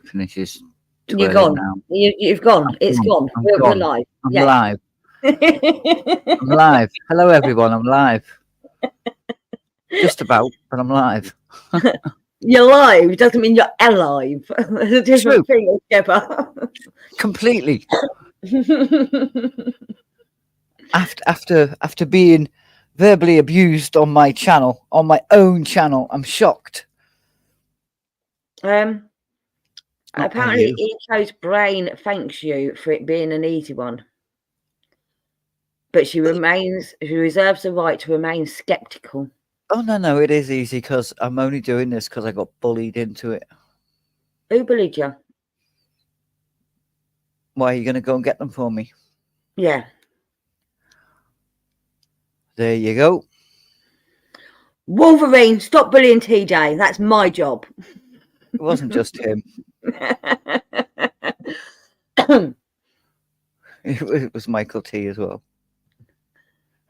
finishes You're twirling gone. now. You've gone. It's gone. We're gone. live. I'm Yeah. live. I'm live. Hello, everyone. I'm live. Just about, but I'm live. You're live doesn't mean you're alive. There's a different thing altogether. Completely. After being verbally abused on my channel, on my own channel, I'm shocked. Apparently, Eco's brain thanks you for it being an easy one, but she reserves the right to remain skeptical. Oh no, it is easy because I'm only doing this because I got bullied into it. Who bullied you? Why are you going to go and get them for me? Yeah. There you go. Wolverine, stop bullying TJ. That's my job. It wasn't just him. It was Michael T as well.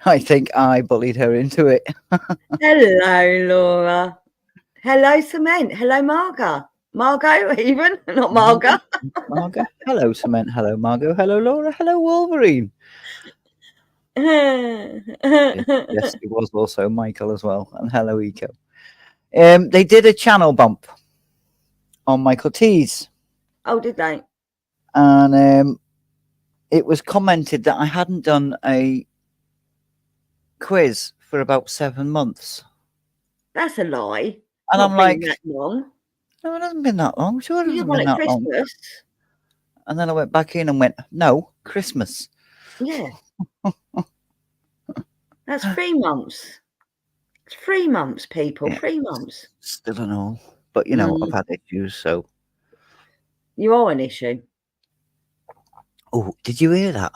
I think I bullied her into it. Hello, Laura. Hello, Cement. Hello, Margot. Margot, even? Not Margot. Margot. Hello, Cement. Hello, Margot. Hello, Laura. Hello, Wolverine. Yes, it was also Michael as well. And hello, Eco. They did a channel bump on Michael T's. Oh, did they? And it was commented that I hadn't done a quiz for about 7 months. That's a lie. And I'm like, that long. No, it hasn't been that long. Sure, it hasn't been that Christmas. long. And then I went back in and went, no, Christmas. Yeah. That's 3 months. It's 3 months, people. Yeah. 3 months. Still an all. But, you know, I've had issues, so. You are an issue. Oh, did you hear that?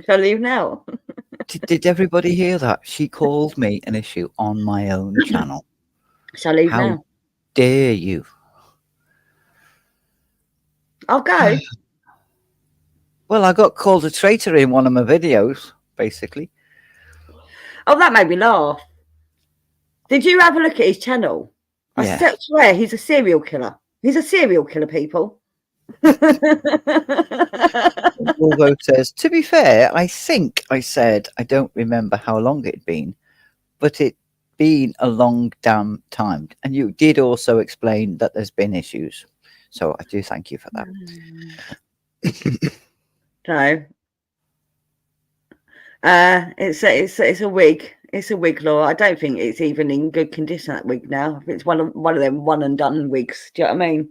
Shall I leave now? Did everybody hear that? She called me an issue on my own channel. Shall I leave now? How dare you? I'll go. Well, I got called a traitor in one of my videos, basically. Oh, that made me laugh. Did you have a look at his channel? Yeah. I swear he's a serial killer. He's a serial killer, people. Volvo says, to be fair, I think I said, I don't remember how long it'd been, but it'd been a long damn time. And you did also explain that there's been issues. So I do thank you for that. No. It's a wig. It's a wig, Laura. I don't think it's even in good condition, that wig now. It's one of them one and done wigs. Do you know what I mean?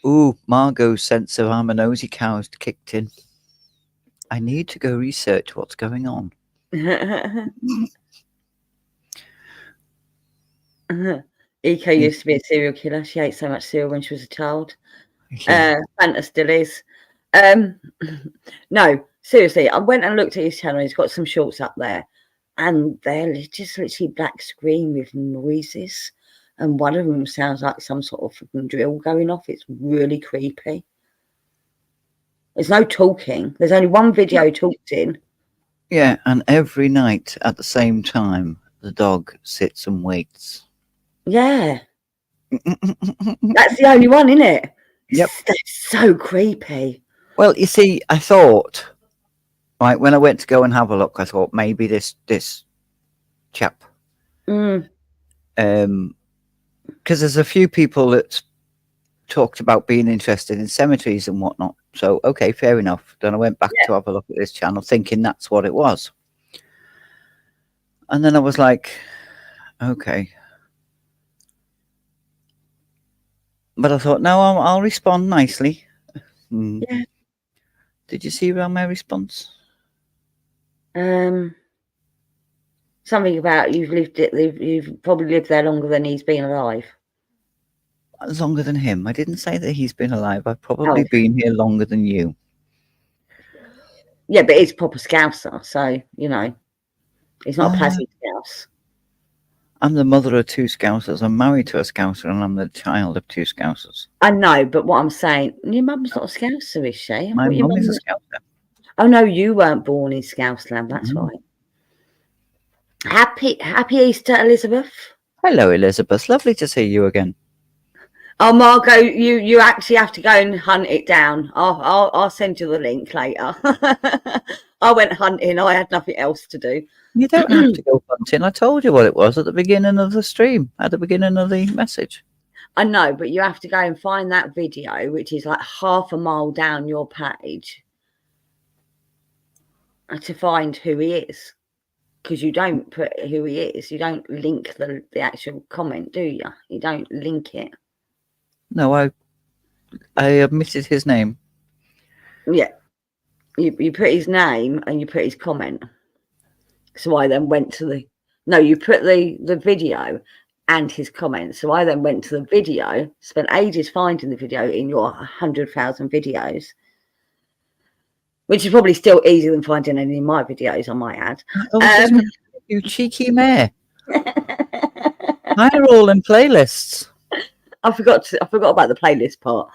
Ooh, Margot's sense of I'm a nosy cow's kicked in. I need to go research what's going on. Eco used to be a serial killer. She ate so much cereal when she was a child. Yeah. Fanta still is. No, seriously, I went and looked at his channel. He's got some shorts up there, and they're just literally black screen with noises. And one of them sounds like some sort of drill going off. It's really creepy. There's no talking. There's only one video talked in. Yeah, and every night at the same time, the dog sits and waits. Yeah. That's the only one, isn't it? Yep. That's so creepy. Well, you see, I thought, right, when I went to go and have a look, I thought maybe this chap. Because there's a few people that talked about being interested in cemeteries and whatnot. So, okay, fair enough. Then I went back to have a look at this channel thinking that's what it was. And then I was like, okay. But I thought, no, I'll respond nicely. Yeah. Did you see around my response? Something about you've probably lived there longer than he's been alive. Longer than him. I didn't say that he's been alive. I've probably been here longer than you. Yeah, but he's proper Scouser, so, you know, he's not a Pazzy Scouse. I'm the mother of 2 Scousers. I'm married to a Scouser, and I'm the child of 2 Scousers. I know, but what I'm saying, your mum's not a Scouser, is she? My mum is a Scouser. Oh, no, you weren't born in Scouseland. That's right. Happy Easter, Elizabeth. Hello, Elizabeth. Lovely to see you again. Oh, Margot, you actually have to go and hunt it down. I'll send you the link later. I went hunting. I had nothing else to do. You don't have to go hunting. I told you what it was at the beginning of the stream, at the beginning of the message. I know, but you have to go and find that video, which is like half a mile down your page, to find who he is. Because you don't put who he is. You don't link the actual comment, do you? You don't link it. No, I omitted his name. Yeah. You put his name and you put his comment. So I then went to you put the video and his comment. So I then went to the video, spent ages finding the video in your 100,000 videos, which is probably still easier than finding any of my videos, I might add. You cheeky mare. They're all in playlists. I forgot about the playlist part.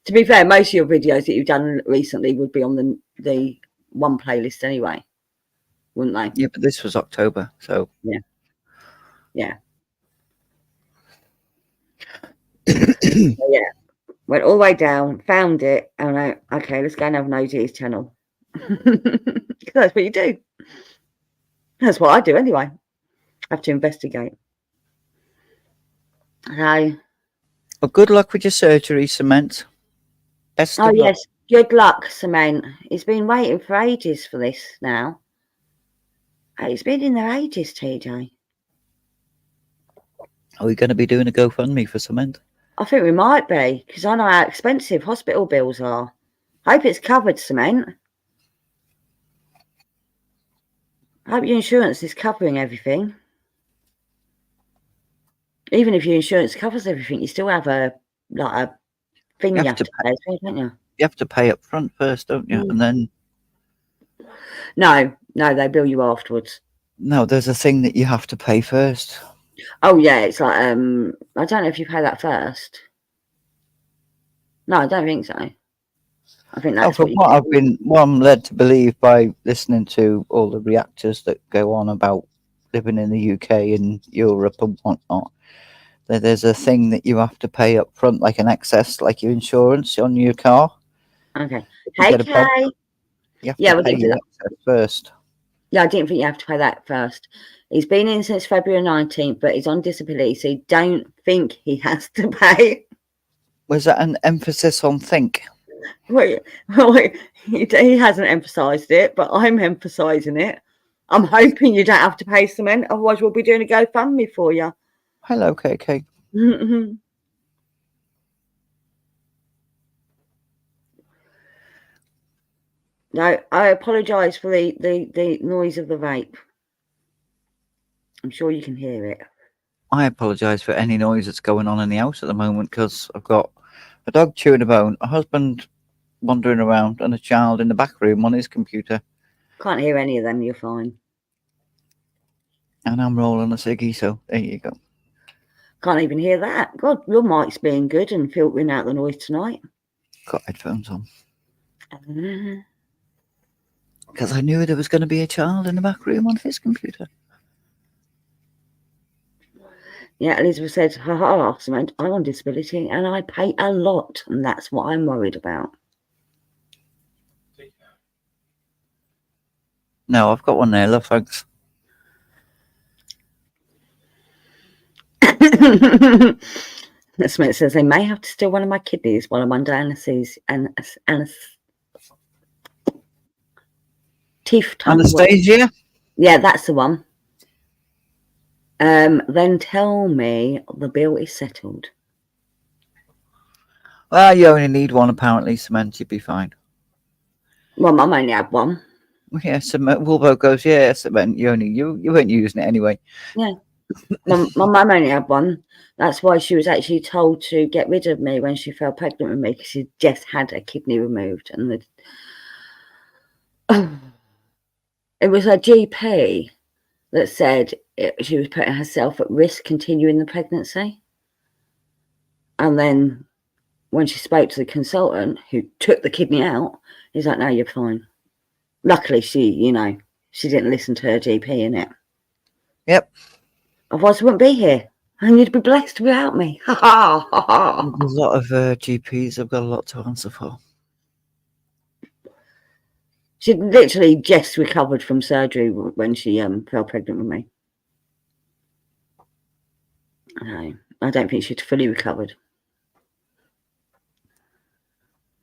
To be fair, most of your videos that you've done recently would be on the one playlist anyway, wouldn't they? Yeah, but this was October, so yeah. So, yeah, went all the way down, found it, and I went, okay, let's go and have an OG's channel. That's what you do. That's what I do anyway. I have to investigate. So, well, good luck with your surgery, Cement. Best of luck. Yes, good luck, Cement. He's been waiting for ages for this now. It's been in there ages, TJ. Are we going to be doing a GoFundMe for Cement? I think we might be, because I know how expensive hospital bills are. I hope it's covered, Cement. I hope your insurance is covering everything. Even if your insurance covers everything, you still have a thing you have to pay, don't you? You have to pay up front first, don't you? And then no, they bill you afterwards. No, there's a thing that you have to pay first. Oh yeah, it's like I don't know if you pay that first. No, I don't think so. I think that's what I'm led to believe by listening to all the reactors that go on about living in the UK and Europe and whatnot. That there's a thing that you have to pay up front, like an excess, like your insurance on your car. Okay. Hey, Kay. You have to pay your excess first. Yeah, I didn't think you have to pay that first. He's been in since February 19th, but he's on disability, so you don't think he has to pay. Was that an emphasis on think? Wait, he hasn't emphasised it, but I'm emphasising it. I'm hoping you don't have to pay Cement, otherwise we'll be doing a GoFundMe for you. Hello, KK. No, I apologise for the noise of the vape. I'm sure you can hear it. I apologise for any noise that's going on in the house at the moment, because I've got a dog chewing a bone, a husband wandering around, and a child in the back room on his computer. Can't hear any of them, you're fine. And I'm rolling a ciggy, so there you go. Can't even hear that. God, your mic's being good and filtering out the noise tonight. Got headphones on. Because I knew there was going to be a child in the back room on his computer. Yeah, Elizabeth said, haha, Cement, I'm on disability and I pay a lot, and that's what I'm worried about. No, I've got one there, love, thanks. Cement says they may have to steal one of my kidneys while I'm under anaesthesia. Anastasia? Yeah, that's the one. Then tell me the bill is settled. Well, you only need one, apparently, Cement, you'd be fine. Well, Mum only had one. Yeah, Cement. Wolbo goes, yeah, Cement, you weren't using it anyway. Yeah. My mum only had one. That's why she was actually told to get rid of me when she fell pregnant with me, because she just had a kidney removed. And it was her GP that said she was putting herself at risk continuing the pregnancy. And then when she spoke to the consultant who took the kidney out, he's like, no, you're fine. Luckily, she didn't listen to her GP in it. Yep. Otherwise, I wouldn't be here. And you'd be blessed without me. Ha ha ha ha. A lot of GPs have got a lot to answer for. She literally just recovered from surgery when she fell pregnant with me. No, I don't think she'd fully recovered.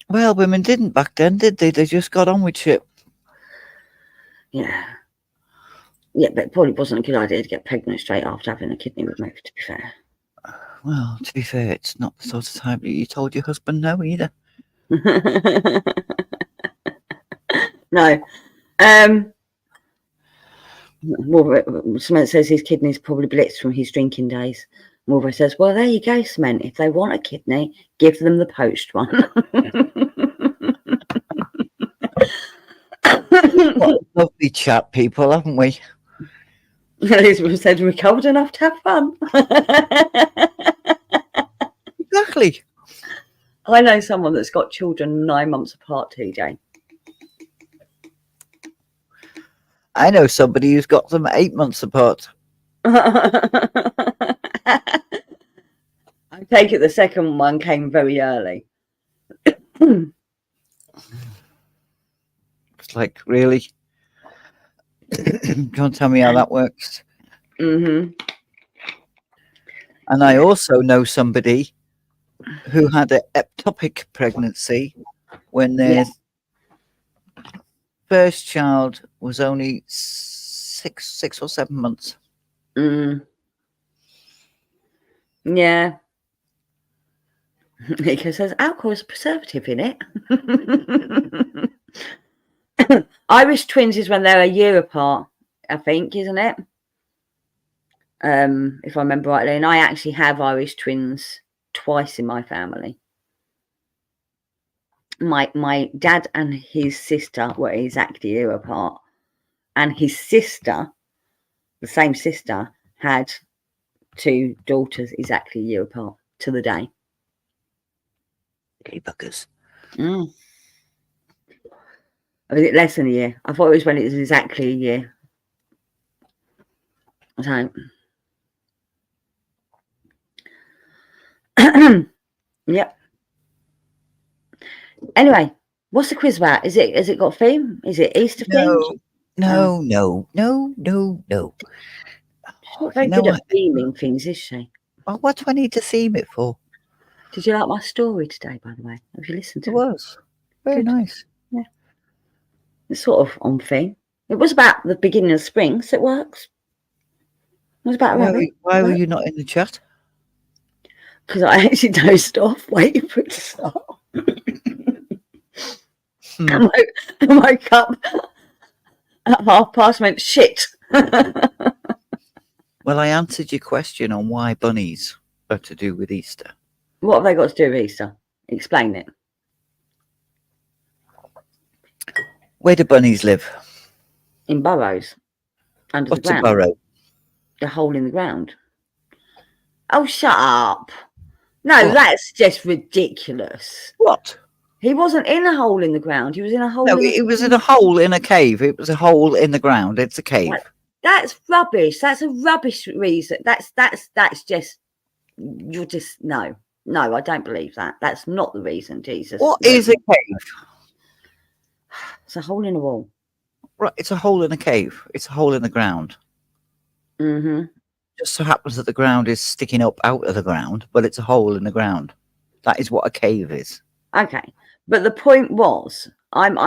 Well, women didn't back then, did they? They just got on with shit. Yeah. Yeah, but it probably wasn't a good idea to get pregnant straight after having a kidney removed, to be fair. Well, to be fair, it's not the sort of time that you told your husband no either. No. Cement says his kidney's probably blitzed from his drinking days. Morvo says, well, there you go, Cement. If they want a kidney, give them the poached one. What a lovely chat, people, haven't we? Elizabeth said, recovered enough to have fun. Exactly. I know someone that's got children 9 months apart, TJ. I know somebody who's got them 8 months apart. I take it the second one came very early. It's like, really? Can't tell me how that works. Mm-hmm. And I also know somebody who had an ectopic pregnancy when their first child was only six or 7 months. Mm. Yeah. Nico says alcohol is a preservative in it. Irish twins is when they're a year apart, I think, isn't it? If I remember rightly. And I actually have Irish twins twice in my family. My dad and his sister were exactly a year apart. And his sister, the same sister, had 2 daughters exactly a year apart to the day. Buggers. Mm. Or was it less than a year? I thought it was when it was exactly a year. So, yep. Anyway, what's the quiz about? Has it got a theme? Is it Easter themed? No. She's not very good at theming things, is she? Well, what do I need to theme it for? Did you like my story today, by the way? Have you listened to It was very nice. Yeah. It's sort of on theme. It was about the beginning of spring, so it works. It was about a rabbit. Why were you not in the chat? Because I actually dozed off waiting for it to start. I woke up at past, went, shit. Well, I answered your question on why bunnies are to do with Easter. What have they got to do with Easter? Explain it. Where do bunnies live? In burrows. Under What's the ground. a burrow? The hole in the ground. Oh, shut up. No, What? That's just ridiculous. What? He wasn't in a hole in the ground. He was in a hole. No, it was in a hole in a cave. It was a hole in the ground. It's a cave. That's rubbish. That's a rubbish reason. That's just, you're just, no, I don't believe that. That's not the reason, Jesus. What is a cave? It's a hole in a wall. Right, it's a hole in a cave. It's a hole in the ground. Mm-hmm. Just so happens that the ground is sticking up out of the ground, but it's a hole in the ground. That is what a cave is. Okay, but the point was, I'm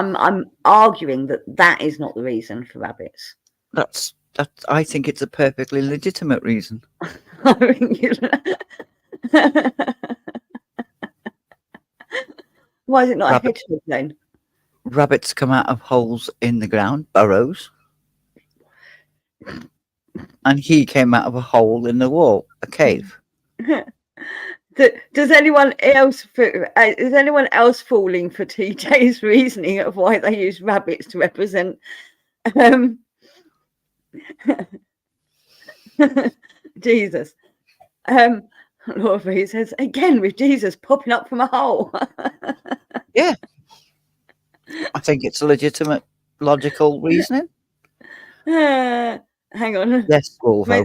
arguing that is not the reason for rabbits. That's I think it's a perfectly legitimate reason. Why is it not a hedgehog then? Rabbits come out of holes in the ground, burrows. And he came out of a hole in the wall, a cave. Is anyone else falling for TJ's reasoning of why they use rabbits to represent Jesus? Laura V says, again with Jesus popping up from a hole. Yeah. I think it's a legitimate, logical reasoning. Hang on. Yes, Wolvo.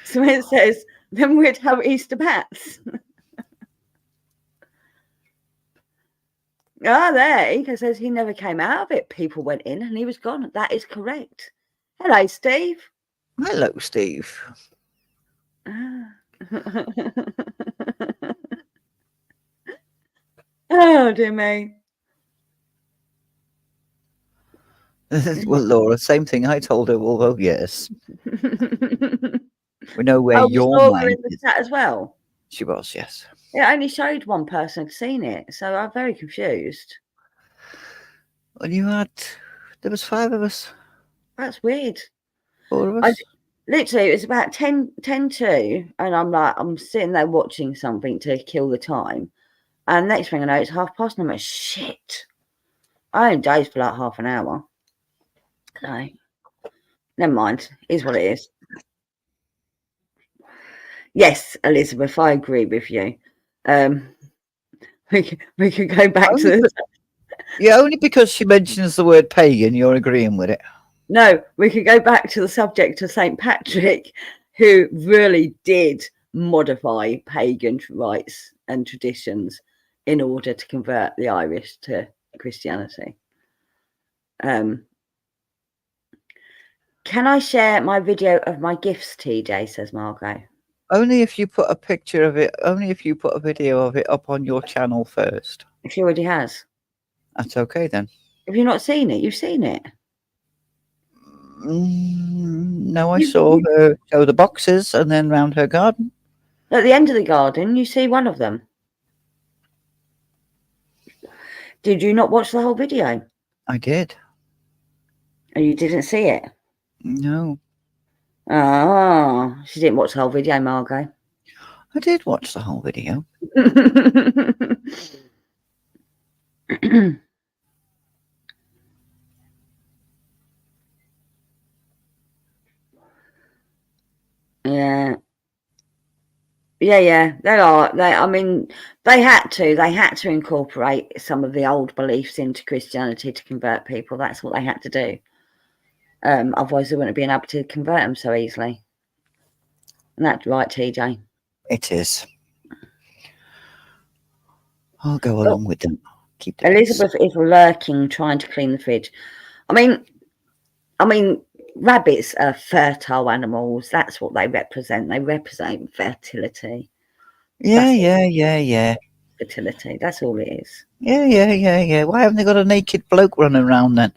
Smith says, then we'd have Easter bats. There. Eco says he never came out of it. People went in and he was gone. That is correct. Hello, Steve. Hello, Steve. Oh, dear me. Well, Laura, same thing I told her. Well, oh, yes. We know where your Laura mind in the is. chat as well. She was, yes. It only showed one person had seen it, so I'm very confused. Well, there was 5 of us. That's weird. 4 of us. Literally, it was about 10 to, and I'm sitting there watching something to kill the time. And next thing I know, it's past, and I'm like, shit. I only dozed for like half an hour. So, never mind. Is what it is. Yes, Elizabeth, I agree with you. We could go back to yeah, only because she mentions the word pagan, you're agreeing with it. No, we could go back to the subject of St. Patrick, who really did modify pagan rites and traditions in order to convert the Irish to Christianity. Can I share my video of my gifts, TJ, says Margot. Only if you put a picture of it, only if you put a video of it up on your channel first. She already has. That's okay then. Have you not seen it? You've seen it. No, I saw her show the boxes and then round her garden. At the end of the garden, you see one of them. Did you not watch the whole video? I did. And you didn't see it? No. Oh, she didn't watch the whole video, Margot. I did watch the whole video. Yeah. I mean, they had to incorporate some of the old beliefs into Christianity to convert people. That's what they had to do. Otherwise they wouldn't have been able to convert them so easily. And that's right, TJ. It is. I'll go along with them. Keep the Elizabeth is lurking, trying to clean the fridge. I mean, rabbits are fertile animals. That's what they represent. They represent fertility. Yeah. Fertility. That's all it is. Yeah. Why haven't they got a naked bloke running around then?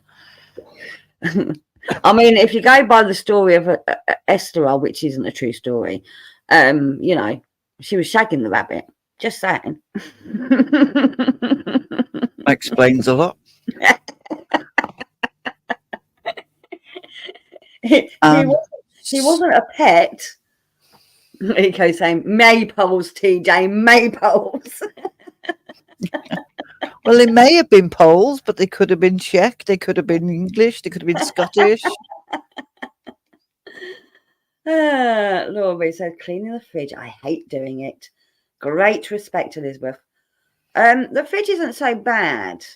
I mean, if you go by the story of Esther, which isn't a true story, you know, she was shagging the rabbit. Just saying. Explains a lot. He wasn't a pet. Eco saying maypoles, TJ, maypoles. Well, they may have been Poles, but they could have been Czech, they could have been English, they could have been Scottish. Laura said, cleaning the fridge. I hate doing it. Great respect, Elizabeth. The fridge isn't so bad.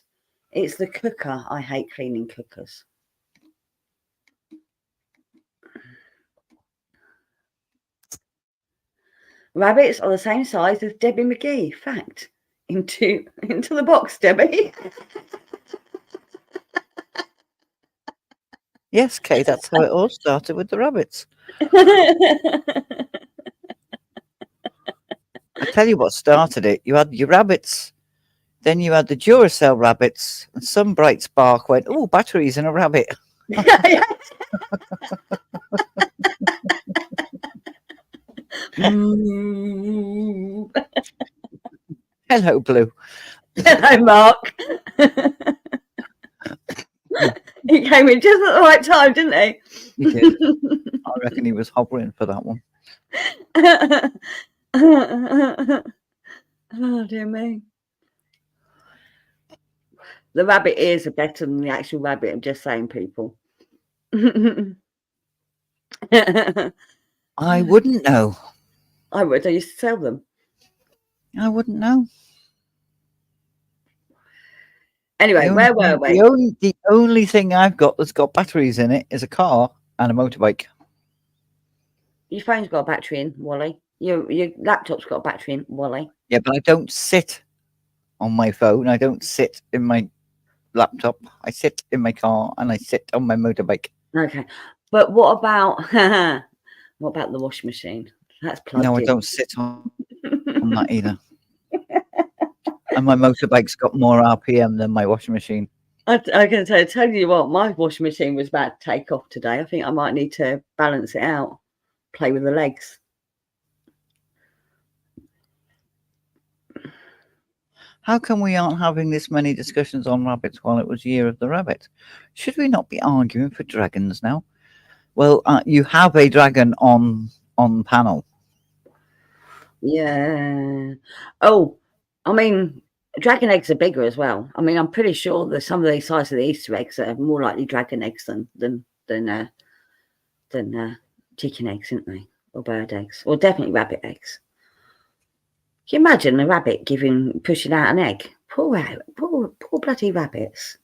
It's the cooker. I hate cleaning cookers. Rabbits are the same size as Debbie McGee. Fact. Into the box, Debbie. Yes, Kay, that's how it all started with the rabbits. I tell you what started it. You had your rabbits, then you had the Duracell rabbits, and some bright spark went, oh, batteries in a rabbit. Hello, Blue. Hello, Mark. He came in just at the right time, didn't he? He did. I reckon he was hovering for that one. Oh, dear me. The rabbit ears are better than the actual rabbit. I'm just saying, people. I wouldn't know. I would. I used to sell them. I wouldn't know. Anyway, where were we? The only thing I've got that's got batteries in it is a car and a motorbike. Your phone's got a battery in, Wally. Your laptop's got a battery in, Wally. Yeah, but I don't sit on my phone. I don't sit in my laptop. I sit in my car and I sit on my motorbike. Okay, but what about the washing machine? That's plugged No, I in. don't sit on that either. And my motorbike's got more RPM than my washing machine. I can tell you what, my washing machine was about to take off today. I think I might need to balance it out, play with the legs. How come we aren't having this many discussions on rabbits while it was Year of the Rabbit? Should we not be arguing for dragons now? Well, you have a dragon on panel. Yeah. Oh, I mean, dragon eggs are bigger as well. I mean, I'm pretty sure that some of the size of the Easter eggs are more likely dragon eggs than chicken eggs, aren't they? Or bird eggs, or definitely rabbit eggs. Can you imagine a rabbit pushing out an egg? Poor bloody rabbits.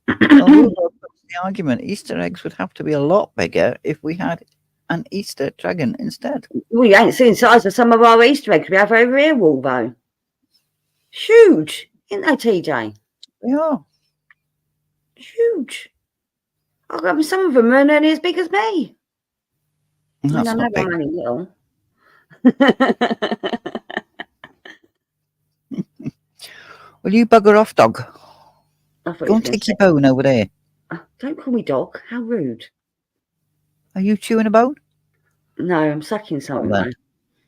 Well, the argument Easter eggs would have to be a lot bigger if we had an Easter dragon instead. We ain't seen the size of some of our Easter eggs we have over here, Wolvo. Huge, isn't they, TJ? They are. Huge. I mean, some of them are nearly as big as me. That's I know not big. I'm only little. Will you bugger off, dog? Go and take your bone over there. Don't call me dog. How rude. Are you chewing a bone? No, I'm sucking something. Well,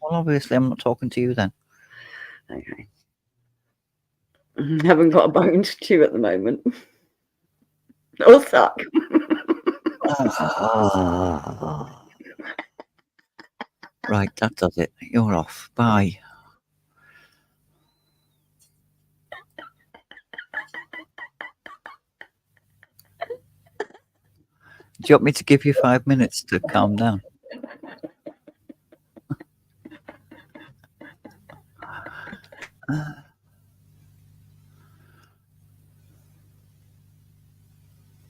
obviously, I'm not talking to you then. Okay. I haven't got a bone to chew at the moment. Or suck. Right, that does it. You're off. Bye. Do you want me to give you 5 minutes to calm down?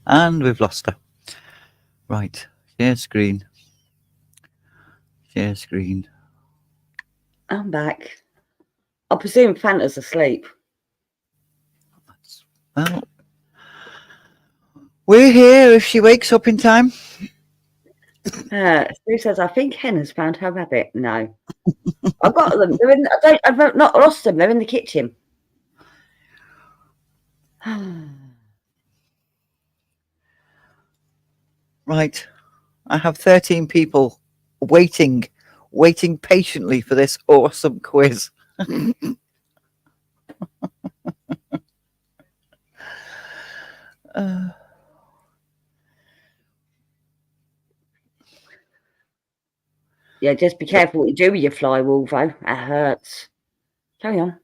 And we've lost her. Right. Share screen. Share screen. I'm back. I presume Fanta's asleep. Well, we're here if she wakes up in time. Sue says, I think Hen has found her rabbit. No. I've got them. I've not lost them. They're in the kitchen. Right. I have 13 people waiting patiently for this awesome quiz. Yeah, just be careful what you do with your fly, Wolvo. It hurts. Carry on.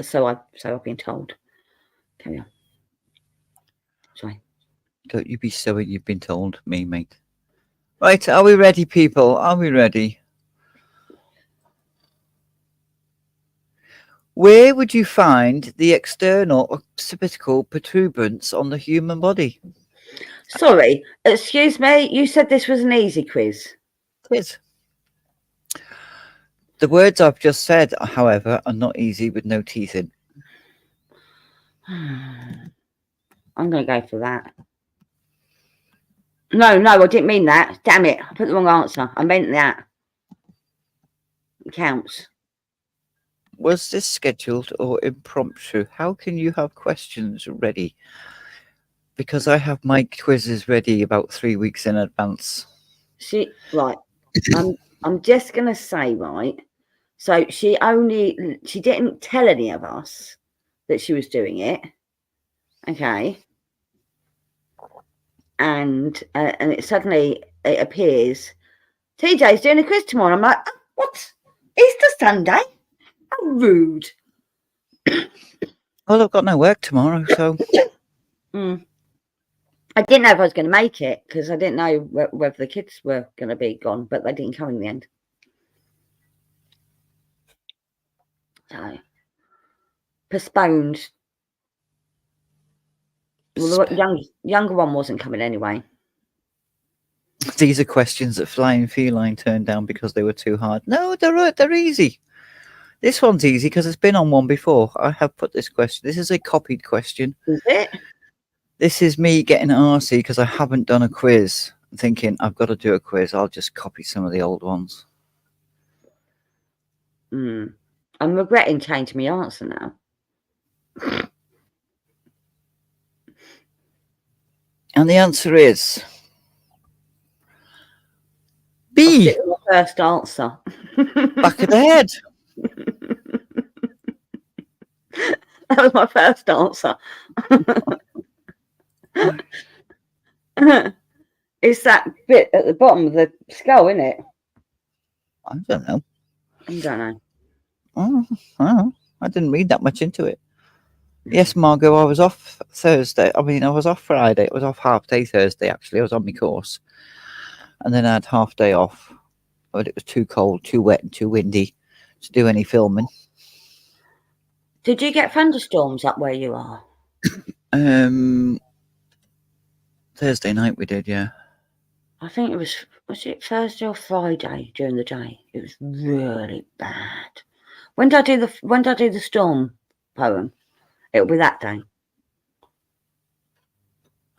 So I've been told. Carry on. Sorry. Don't you be so you've been told, me, mate. Right, are we ready, people? Are we ready? Where would you find the external occipital protuberance on the human body? Sorry, excuse me. You said this was an easy quiz. It is. The words I've just said, however, are not easy with no teeth in. I'm going to go for that. No, I didn't mean that. Damn it. I put the wrong answer. I meant that. It counts. Was this scheduled or impromptu? How can you have questions ready? Because I have my quizzes ready about 3 weeks in advance. Right. I'm just going to say, right. So she didn't tell any of us that she was doing it. Okay. And it appears TJ's doing a quiz tomorrow. I'm like, what? Easter Sunday? How rude. Well, I've got no work tomorrow, so. I didn't know if I was going to make it because I didn't know whether the kids were going to be gone, but they didn't come in the end. So, postponed. Well, the younger one wasn't coming anyway. These are questions that Flying Feline turned down because they were too hard. No, they're easy. This one's easy because it's been on one before. I have put this question. This is a copied question. Is it? This is me getting arsey because I haven't done a quiz. I'm thinking I've got to do a quiz. I'll just copy some of the old ones. I'm regretting changing my answer now. And the answer is I'll B. stick with my first answer. Back of the head. That was my first answer. It's that bit at the bottom of the skull, isn't it? I don't know. I don't know. Oh, I didn't read that much into it. Yes, Margot, I was off Thursday. I was off Friday. I was off half day Thursday, actually. I was on my course. And then I had half day off. But it was too cold, too wet, and too windy to do any filming. Did you get thunderstorms up where you are? Thursday night we did, yeah. I think it was it Thursday or Friday during the day? It was really bad. When did I do the storm poem? It'll be that day.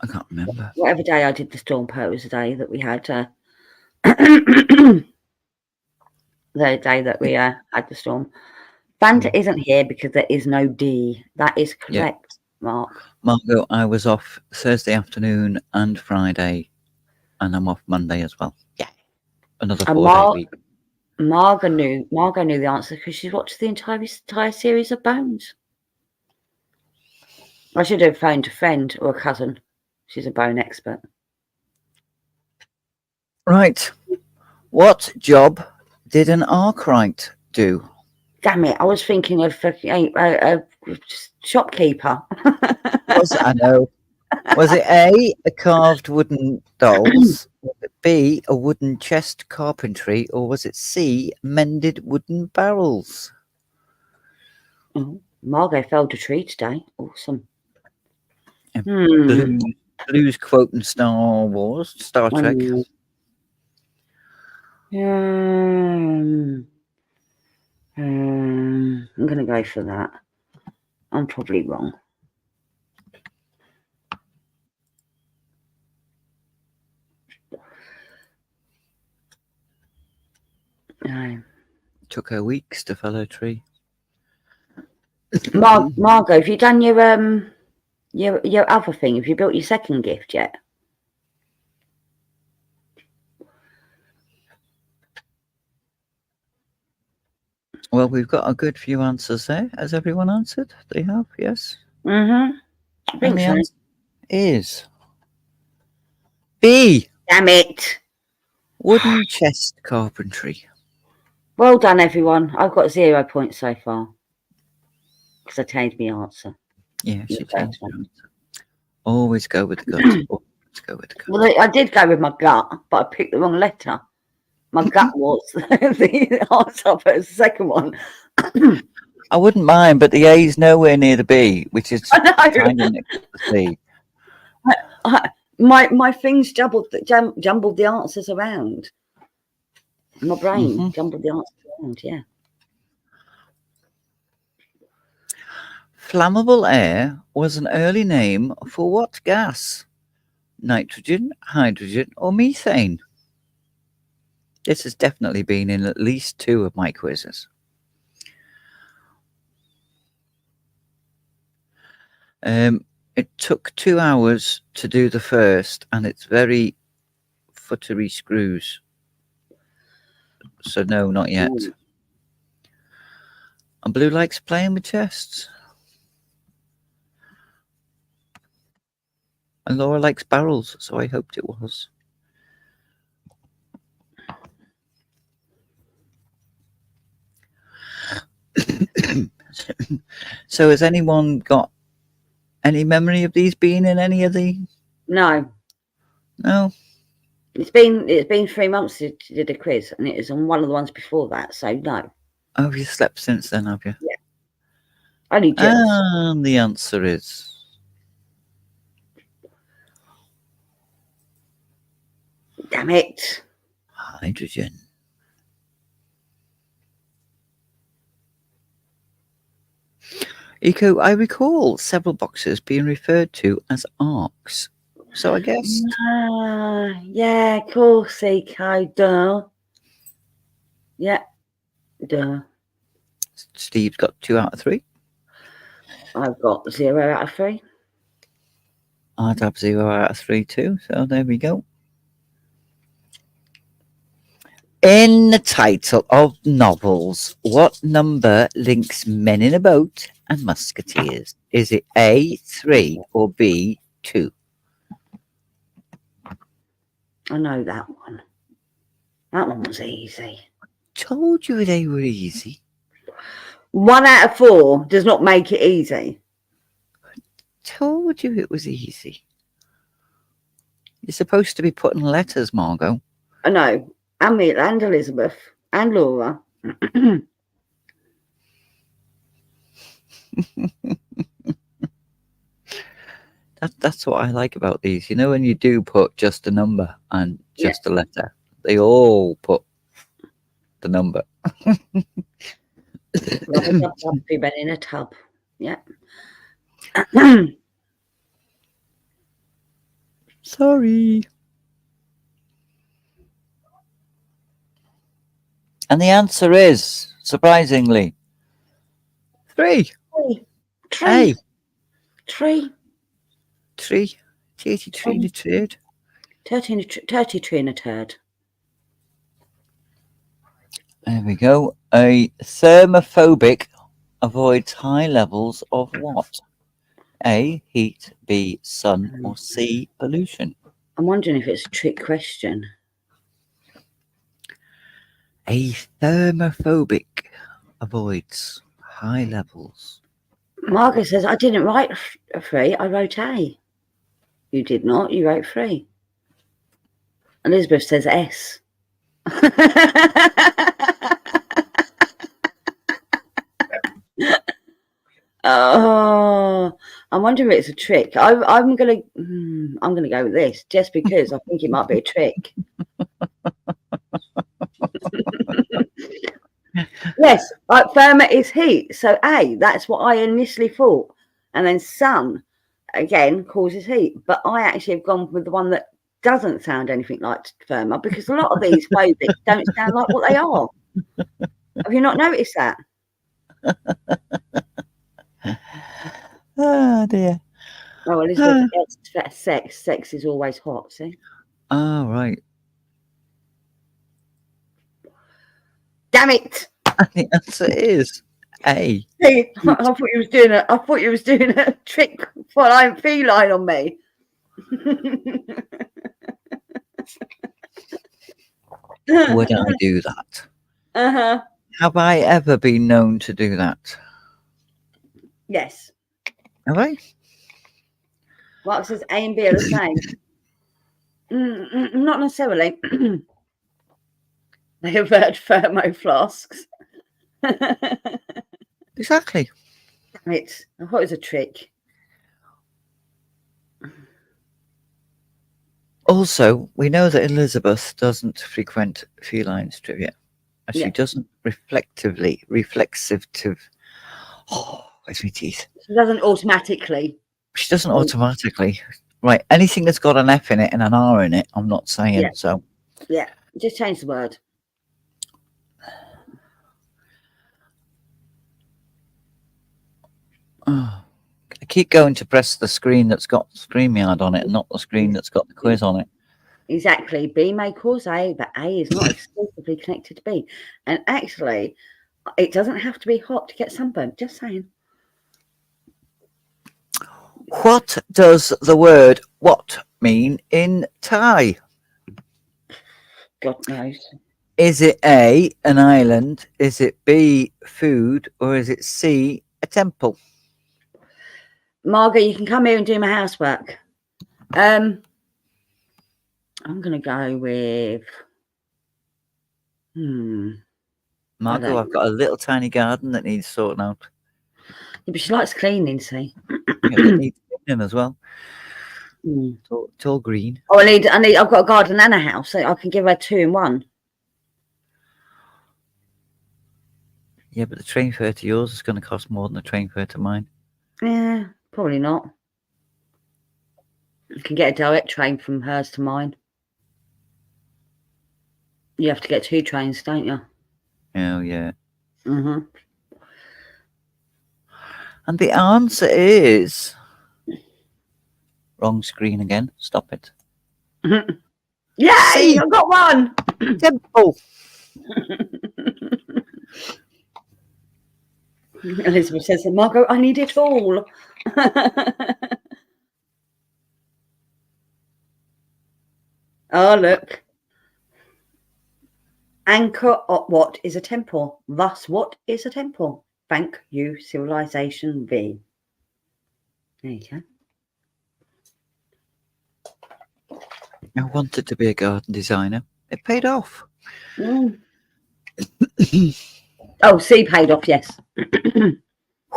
I can't remember. Whatever day I did the storm poem was the day that we had the day that we had the storm. Fanta isn't here because there is no D. That is correct, Mark. Margot, I was off Thursday afternoon and Friday, and I'm off Monday as well. Yeah, another 4-day week. Margot knew the answer because she watched the entire series of Bones. I should have phoned a friend or a cousin. She's a bone expert. Right. What job did an Arkwright do? Damn it! I was thinking of a shopkeeper. I know. Was it A, a carved wooden dolls? Was it B, a wooden chest carpentry? Or was it C, mended wooden barrels? Oh, Margot felled a tree today. Awesome. Blues quoting Star Trek. I'm going to go for that. I'm probably wrong. No. Took her weeks to fell her tree. Margot, have you done your other thing? Have you built your second gift yet? Well, we've got a good few answers there. Has everyone answered? They have, yes. I think the so. answer is B. Damn it! Wooden chest carpentry. Well done, everyone. I've got 0 points so far because I changed my answer. Yeah, she changed her answer. Always go with the gut. Always go with the gut. Well, I did go with my gut, but I picked the wrong letter. My gut was the answer for the second one. I wouldn't mind, but the A is nowhere near the B, which is kind of next to the C. My things jumbled the answers around. My brain jumbled the answers around, yeah. Flammable air was an early name for what gas? Nitrogen, hydrogen, or methane? This has definitely been in at least 2 of my quizzes. It took 2 hours to do the first, and it's very futtery screws. So no, not yet. Ooh. And Blue likes playing with chests. And Laura likes barrels, so I hoped it was. So has anyone got any memory of these being in any of the... No. It's been 3 months since you did a quiz, and it was on one of the ones before that, so no. Oh, you slept since then, have you? Yeah. Only just. And the answer is Damn it. Hydrogen. Eco, I recall several boxes being referred to as arcs. So I guess Yeah, of course, Eco, duh. Yeah, duh. Steve's got 2 out of 3. I've got 0 out of 3. I'd have 0 out of 3 too. So there we go. In the title of novels, what number links Men in a Boat and Musketeers? Is it A, 3 or B, 2? I know that one. That one was easy. Told you they were easy. 1 out of 4 does not make it easy. Told you it was easy. You're supposed to be putting letters, Margot. I know. And me and Elizabeth and Laura. That's what I like about these. You know, when you do put just a number and just a letter, they all put the number. Be better in a tub. Yeah. Sorry. And the answer is, surprisingly, 3. Tree. A. Tree. 3. 83 in a trade. 30 tree in a turd. There we go. A thermophobic avoids high levels of what? A, heat, B, sun, or C, pollution? I'm wondering if it's a trick question. A thermophobic avoids high levels. Margaret says, I didn't write 3, I wrote A. You did not, you wrote 3. Elizabeth says S. Oh, I'm wondering if it's a trick. I'm gonna go with this just because I think it might be a trick. Yes, therma is heat, so A. That's what I initially thought, and then sun again causes heat. But I actually have gone with the one that doesn't sound anything like therma because a lot of these phobics don't sound like what they are. Have you not noticed that? Oh dear. Oh, Elizabeth, sex. Sex is always hot, see? Oh, right. Damn it! And the answer is A. Hey, I thought you was doing a trick while I'm feline on me. Would I do that? Uh-huh. Have I ever been known to do that? Yes. Have I? Mark says A and B are the same. Not necessarily. They avert thermo flasks. Exactly. Damn it. I thought it was a trick. Also, we know that Elizabeth doesn't frequent felines trivia. And she doesn't reflexive. Oh, where's my teeth? She doesn't automatically. She doesn't automatically. Right. Anything that's got an F in it and an R in it, I'm not saying. Yeah. So. Yeah. Just change the word. Oh, I keep going to press the screen that's got StreamYard on it, and not the screen that's got the quiz on it. Exactly. B may cause A, but A is not exclusively connected to B. And actually, it doesn't have to be hot to get sunburnt. Just saying. What does the word "what" mean in Thai? God knows. Is it A, an island? Is it B, food? Or is it C, a temple? Margaret, you can come here and do my housework. I'm going to go with... Margot, I've got a little tiny garden that needs sorting out. Yeah, but she likes cleaning, see? Yeah, it needs cleaning as well. Mm. It's all green. Oh, I've got a garden and a house, so I can give her 2 in 1. Yeah, but the train fare to yours is going to cost more than the train fare to mine. Yeah, probably not. You can get a direct train from hers to mine. You have to get 2 trains, don't you? Oh, yeah. Mm-hmm. And the answer is... Wrong screen again. Stop it. Yay! C. I got one! Temple. Elizabeth says, Margot, I need it all. Oh, look. Angkor Wat is a temple. Thus, what is a temple? Thank you, Civilization V. There you go. I wanted to be a garden designer. It paid off. Mm. Oh, C paid off, yes.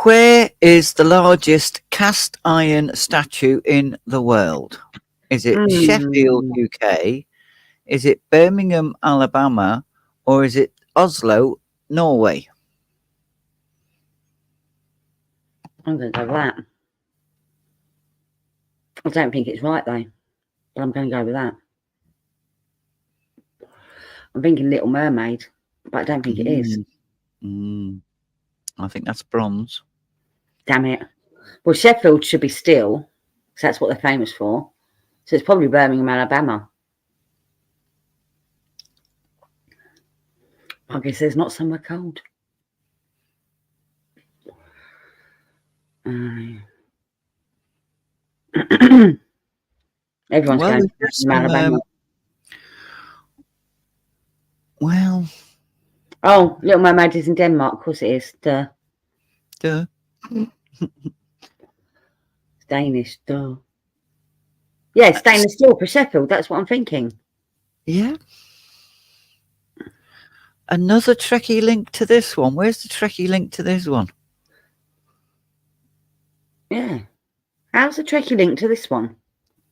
Where is the largest cast iron statue in the world? Is it Sheffield, UK? Is it Birmingham, Alabama? Or is it Oslo, Norway? I'm going to go with that. I don't think it's right, though. But I'm going to go with that. I'm thinking Little Mermaid, but I don't think it is. I think that's bronze. Damn it. Well, Sheffield should be steel, because that's what they're famous for. So it's probably Birmingham, Alabama. I guess there's not somewhere cold. Everyone's going to Alabama. Well. Oh, Little Mermaid is in Denmark. Of course it is. Duh. Duh. It's Danish. Duh. Yeah, stainless steel for Sheffield. That's what I'm thinking. Yeah. Another Trekkie link to this one. Where's the Trekkie link to this one? Yeah. How's the Trekkie link to this one?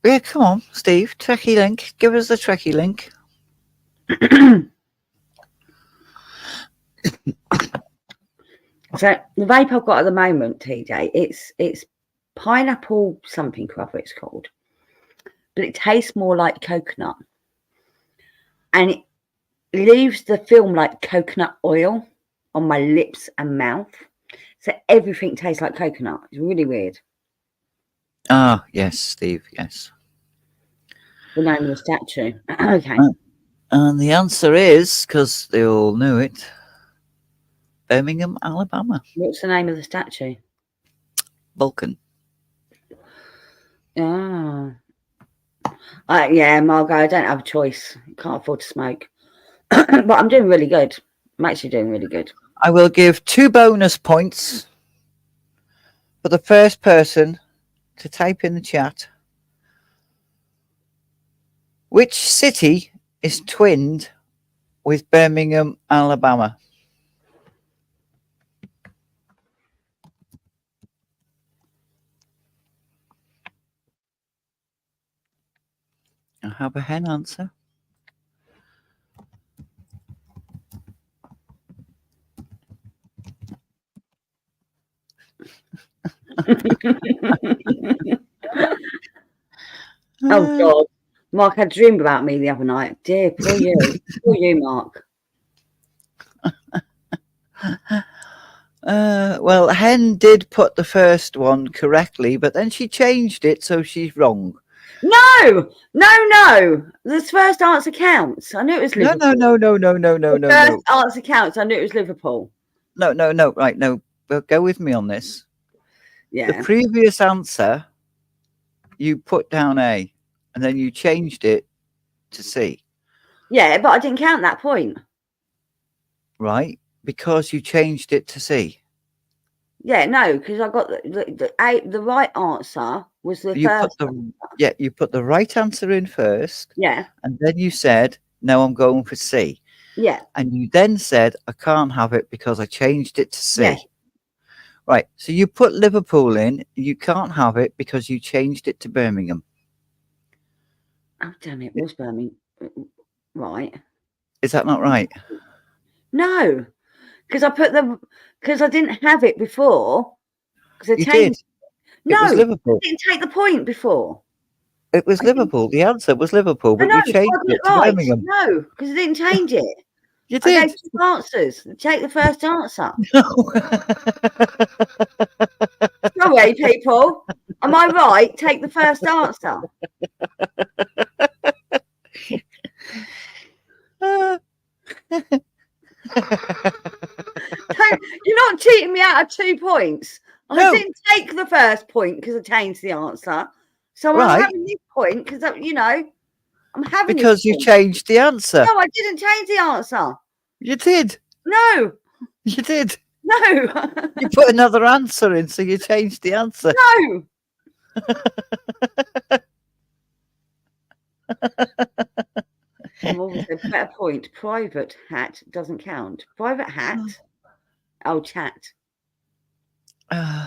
Yeah, come on, Steve. Trekkie link. Give us the Trekkie link. So the vape I've got at the moment, TJ, it's pineapple something or other it's called, but it tastes more like coconut, and it leaves the film like coconut oil on my lips and mouth. So everything tastes like coconut. It's really weird. Ah, yes, Steve. Yes. The name of the statue. Okay. And the answer is, because they all knew it, Birmingham, Alabama. What's the name of the statue? Vulcan. Ah. Yeah, Margot, I don't have a choice. Can't afford to smoke. But I'm doing really good. I'm actually doing really good. I will give 2 bonus points for the first person to type in the chat. Which city is twinned with Birmingham, Alabama? I have a hen answer. Oh God, Mark had a dream about me the other night. Dear, poor you, poor you, Mark. Well, Hen did put the first one correctly, but then she changed it, so she's wrong. No. This first answer counts. I knew it was Liverpool. No. The first answer counts. I knew it was Liverpool. No. Right, no. Go with me on this. Yeah. The previous answer, you put down A, and then you changed it to C. Yeah, but I didn't count that point. Right, because you changed it to C. Yeah, no, because I got the right answer was the first. You put the right answer in first. Yeah. And then you said, no, I'm going for C. Yeah. And you then said, I can't have it because I changed it to C. Yeah. Right. So you put Liverpool in. You can't have it because you changed it to Birmingham. Oh, damn it. Was Birmingham. Right. Is that not right? No. Because I didn't have it before. Because I You changed. did. It was No. I Liverpool. didn't take the point before. It was I didn't- Liverpool. The answer was Liverpool, I but know. you So I changed got it it to right. Birmingham. No. Because I didn't change it. You I gave did. 2 answers. Take the first answer. No. Sorry, people. Am I right? Take the first answer. You're not cheating me out of 2 points. I No. didn't take the first point because I changed the answer. So Right. I'm having this point because, I'm having Because this you point. changed the answer. No, I didn't change the answer. You did. No, You did. no, You put another answer in, so you changed the answer. no. I'm always a better point. Private hat doesn't count. Private hat. Oh, chat. Am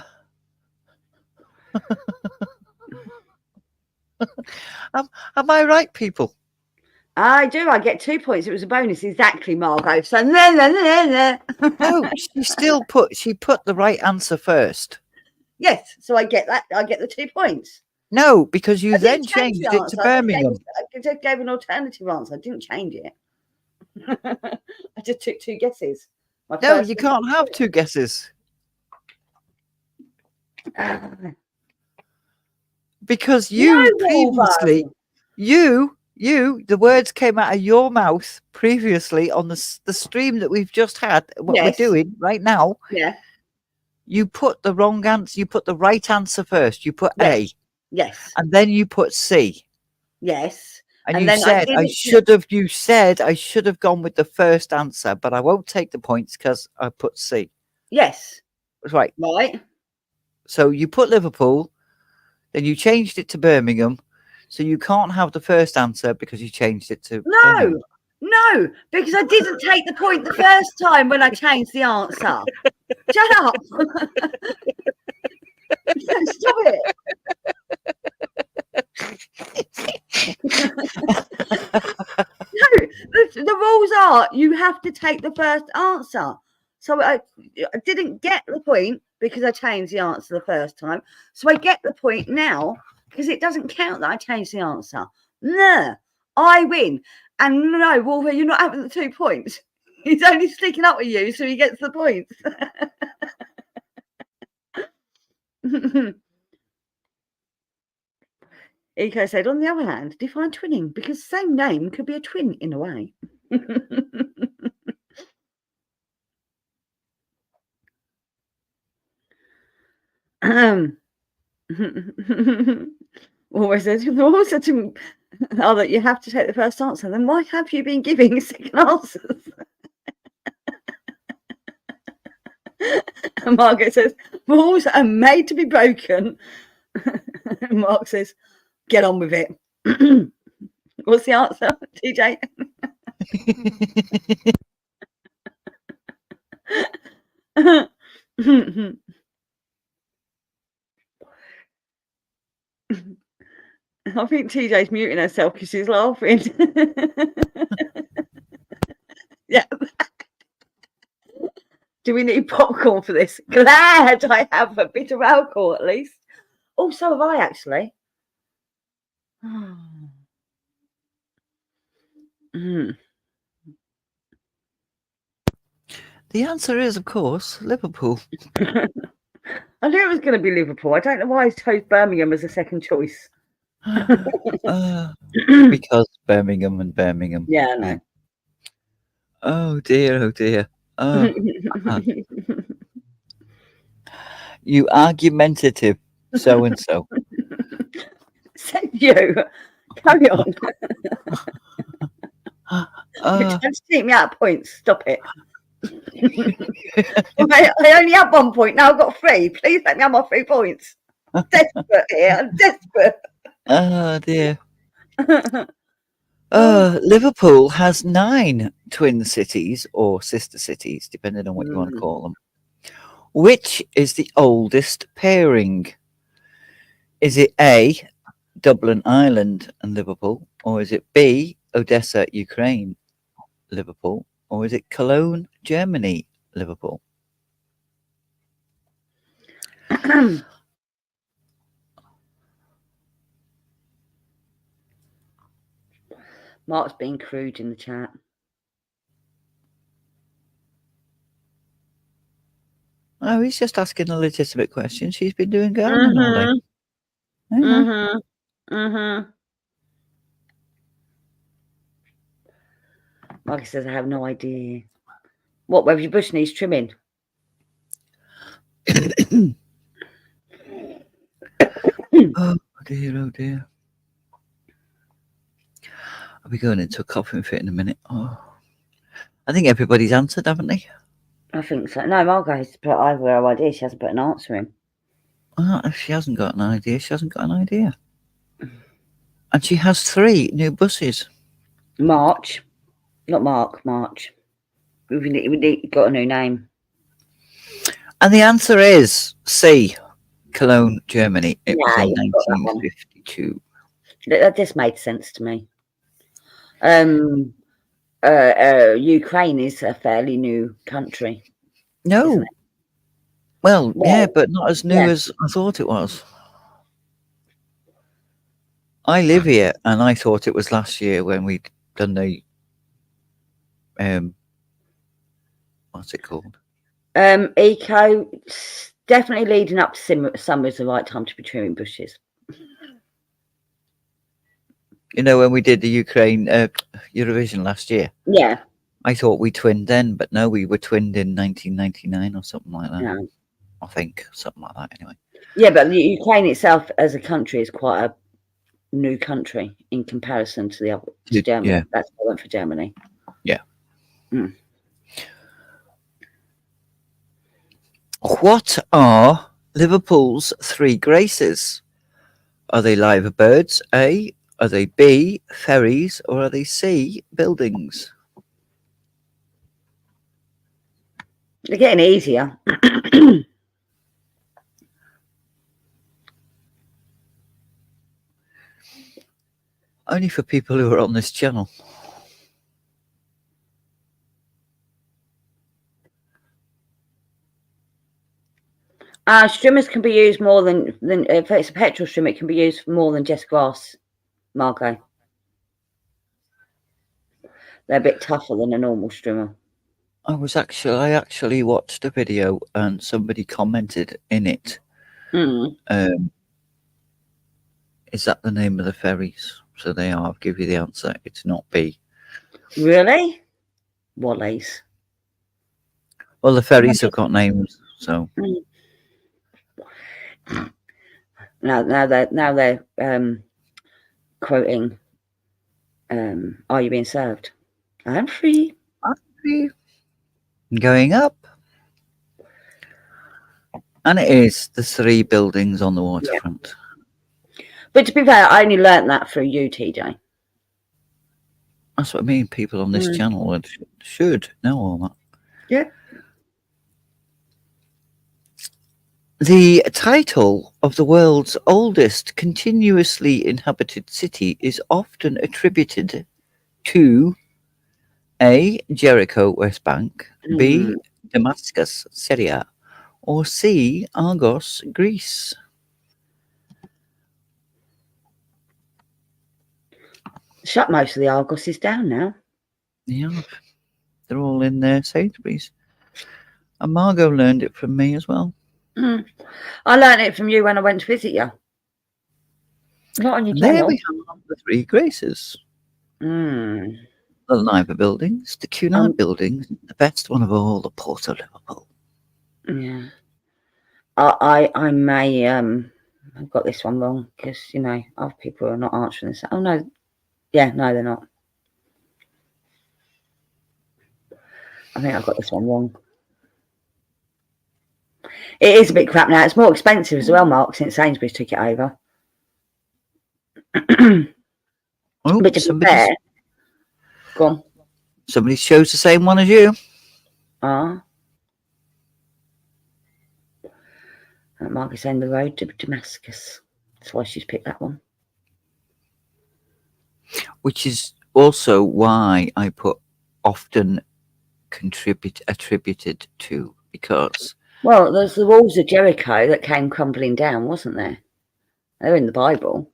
I right, people? I do. I get 2 points. It was a bonus. Exactly, Margot. So no. No, she put the right answer first. Yes. So I get that. I get the 2 points. No, because you I then didn't change changed the it answer. to Birmingham. I just gave an alternative answer. I didn't change it. I just took 2 guesses. No, you can't have 2 guesses. Because you previously, the words came out of your mouth previously on the stream that we've just had, what we're doing right now. Yeah. You put the wrong answer. You put the right answer first. You put A. Yes. And then you put C. Yes. And you said you said I should have gone with the first answer, but I won't take the points because I put C. Yes. Right. Right. So you put Liverpool, then you changed it to Birmingham. So you can't have the first answer because you changed it to Birmingham. No, because I didn't take the point the first time when I changed the answer. Shut up. Stop it. No, the rules are you have to take the first answer. So I didn't get the point because I changed the answer the first time. So I get the point now because it doesn't count that I changed the answer. No, I win. And no, Wolver, you're not having the 2 points. He's only sticking up with you, so he gets the points. Eco said, on the other hand, define twinning because the same name could be a twin in a way. Always said to me, oh, that you have to take the first answer. Then why have you been giving second answers? And Margaret says, rules are made to be broken. Mark says, get on with it. What's the answer, TJ? I think TJ's muting herself because she's laughing. Yeah. Do we need popcorn for this? Glad I have a bit of alcohol at least. Oh, so have I actually. The answer is, of course, Liverpool. I knew it was going to be Liverpool. I don't know why I chose Birmingham as a second choice. Because Birmingham and Birmingham. Yeah, I know. Oh dear, oh dear. Oh. You argumentative so-and-so. Said you. Carry on. You're trying to take me out of points. Stop it. I only have 1 point. Now I've got 3. Please let me have my 3 points. I'm desperate here. I'm desperate. Oh dear. Liverpool has 9 twin cities or sister cities, depending on what you want to call them. Which is the oldest pairing? Is it A, Dublin, Ireland and Liverpool? Or is it B, Odessa, Ukraine, Liverpool? Or is it Cologne, Germany, Liverpool? Mark's being crude in the chat. Oh, he's just asking a legitimate question. She's been doing gardening all day. Mark says, I have no idea. What, whether your bush needs trimming? Oh dear, oh dear. I'll be going into a coughing fit in a minute. Oh. I think everybody's answered, haven't they? I think so. No, Margot has to put either her idea. She hasn't put an answer in. If she hasn't got an idea, she hasn't got an idea. And she has 3 new buses. March. Not Mark, March. We got a new name. And the answer is C, Cologne, Germany. It was in you got that one. 1952. That just made sense to me. Ukraine is a fairly new country. No. Isn't it? Well, yeah, but not as new as I thought it was. I live here, and I thought it was last year when we'd done the what's it called? Eco, definitely leading up to summer is the right time to be trimming bushes. You know, when we did the Ukraine Eurovision last year. Yeah. I thought we twinned then, but no, we were twinned in 1999 or something like that. No. I think something like that anyway. Yeah, but the Ukraine itself as a country is quite a new country in comparison to the other to Germany. Yeah. That's why I went for Germany. Yeah. What are Liverpool's 3 graces? Are they live birds? A. Are they B, ferries? Or are they C, buildings? They're getting easier. Only for people who are on this channel. Strimmers can be used more than if it's a petrol strimmer, it can be used for more than just grass, Marco. They're a bit tougher than a normal strimmer. I actually watched a video and somebody commented in it. Is that the name of the ferries? So they are. I'll give you the answer. It's not B. Really? Wallies. Well, the ferries have got names, so. Now they're quoting. Are you being served? I'm free. I'm free. Going up. And it is the 3 buildings on the waterfront. Yeah. But to be fair, I only learnt that through you, TJ. That's what I mean. People on this channel should know all that. Yeah. The title of the world's oldest continuously inhabited city is often attributed to A, Jericho, West Bank, B, Damascus, Syria, or C, Argos, Greece. Shut most of the Argos down now. Yeah, they're all in there, Sainsbury's. And Margot learned it from me as well. I learned it from you when I went to visit you. Not on your channel. There we have the 3 graces. The Liver buildings, the Cunard buildings, the best one of all, the Port of Liverpool. Yeah. I may I've got this one wrong because other people are not answering this. Oh no. Yeah, no, they're not. I think I've got this one wrong. It is a bit crap now. It's more expensive as well, Mark, since Sainsbury's took it over. But to be fair, go on. Somebody chose the same one as you. Mark is saying the road to Damascus. That's why she's picked that one. which is also why I put often attributed to, because Well, there's the walls of Jericho that came crumbling down, wasn't there? They're in the Bible.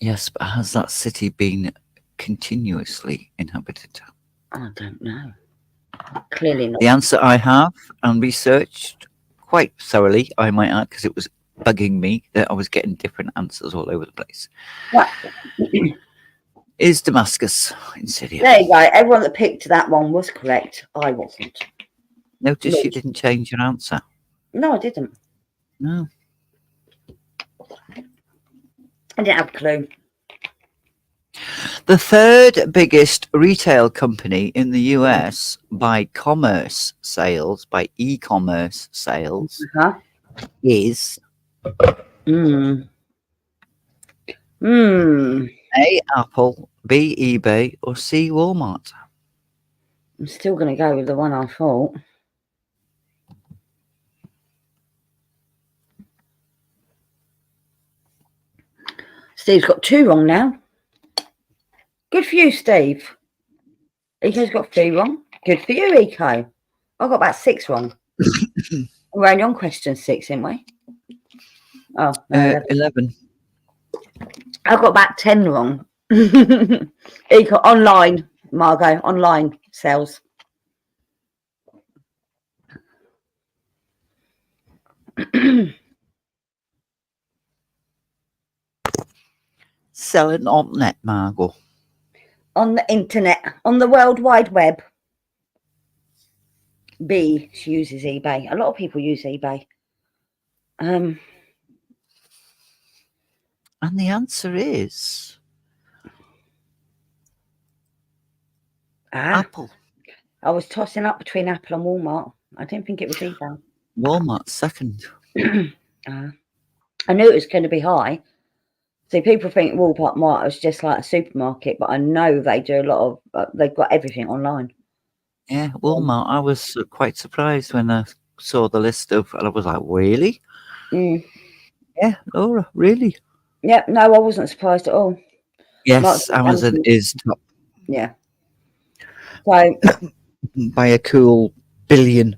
yes, but has that city been continuously inhabited? I don't know. Clearly not. The answer I have and researched quite thoroughly, I might add, because it was bugging me that I was getting different answers all over the place, Right. is Damascus in Syria. There you go. Everyone that picked that one was correct. I wasn't. Notice you didn't change your answer. No, I didn't. No. I didn't have a clue. The third biggest retail company in the US by e-commerce sales Huh? is A, Apple, B, eBay, or C, Walmart. I'm still going to go with the one I thought. Steve's got 2 wrong now. Good for you, Steve. Eco's got 3 wrong. Good for you, Eco. I got about 6 wrong. We're only on question 6, aren't we? Oh, no, 11. I got about 10 wrong. Eco online, Margot, online sales. Selling on net, Margot. On the internet, on the World Wide Web. B, she uses eBay. A lot of people use eBay. And the answer is Apple. I was tossing up between Apple and Walmart. I didn't think it was eBay. Walmart's second. I knew it was going to be high. See, people think Walmart is just like a supermarket, but I know they do a lot of, they've got everything online. Yeah, Walmart. I was quite surprised when I saw the list of, and I was like, really? Yeah, Laura, really? Yeah, no, I wasn't surprised at all. Yes, Amazon is top. Yeah. So by a cool billion.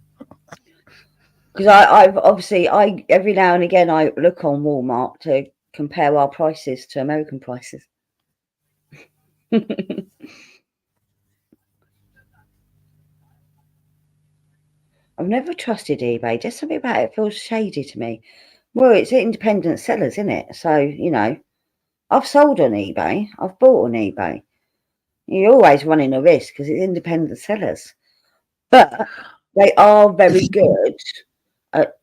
Because I've obviously, every now and again I look on Walmart to compare our prices to American prices. I've never trusted eBay. Just something about it feels shady to me. Well, it's independent sellers, isn't it? So, you know, I've sold on eBay. I've bought on eBay. You're always running a risk because it's independent sellers. But they are very good at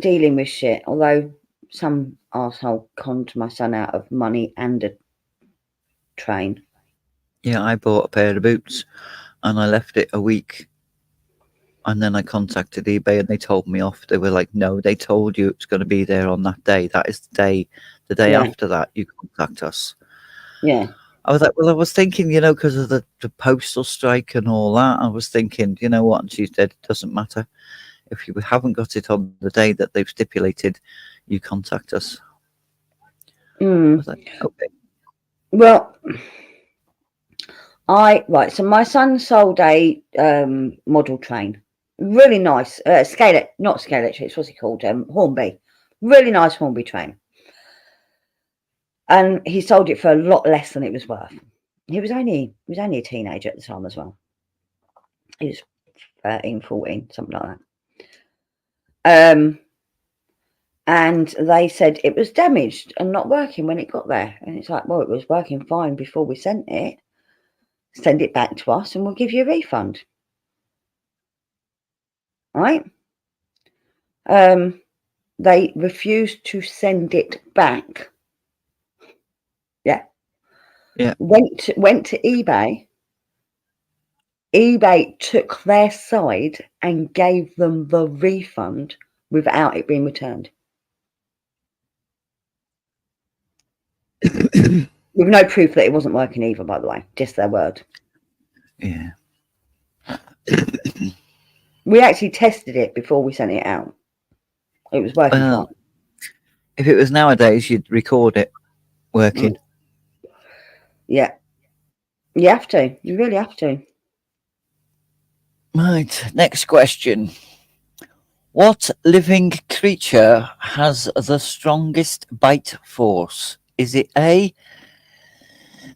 dealing with shit. Although some arsehole conned my son out of money and a train. Yeah, I bought a pair of boots and I left it a week. And then I contacted eBay and they told me off. They were like, no, they told you it's going to be there on that day. That is the day. The day after that, you contact us. Yeah. I was like, well, I was thinking, you know, because of the postal strike and all that, I was thinking, you know what? And she said, it doesn't matter. If you haven't got it on the day that they've stipulated, you contact us. I was like, okay. Well, so my son sold a model train. Really nice. Not Scalextric, what's it called? Hornby. Really nice Hornby train. And he sold it for a lot less than it was worth. He was only a teenager at the time as well. He was 13, 14, something like that. And they said it was damaged and not working when it got there. And it's like, well, it was working fine before we sent it. Send it back to us and we'll give you a refund. Right? They refused to send it back. Yeah. Went to eBay. eBay took their side and gave them the refund without it being returned. With no proof that it wasn't working either, by the way. Just their word. Yeah. We actually tested it before we sent it out. It was working fine. If it was nowadays, you'd record it working. Yeah. You have to. You really have to. Right, next question. What living creature has the strongest bite force? Is it A,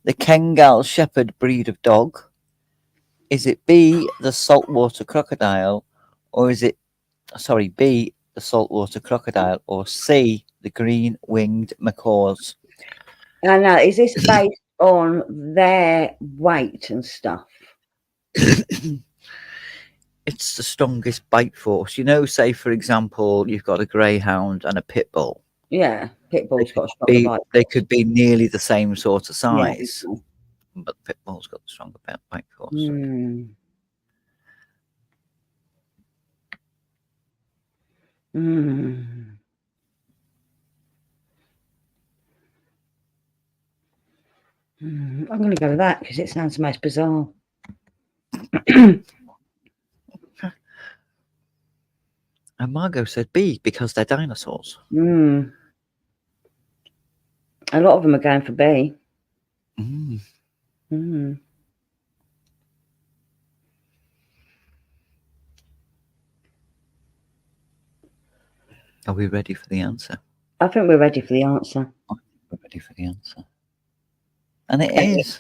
the Kengal Shepherd breed of dog? Is it B, the saltwater crocodile? Or is it, sorry, B, the saltwater crocodile? Or C, the green winged macaws? I know. Is this based on their weight and stuff? It's the strongest bite force. You know, say for example, you've got a greyhound and a pit bull. Yeah. Pit bull's got a stronger bite. They could be nearly the same sort of Yeah. size, but the pit bull's got the stronger bite force. Mm. Mm. I'm going to go with that because it sounds the most bizarre. And Margot said B because they're dinosaurs. A lot of them are going for B. Are we ready for the answer? I think we're ready for the answer. We're ready for the answer. And it is.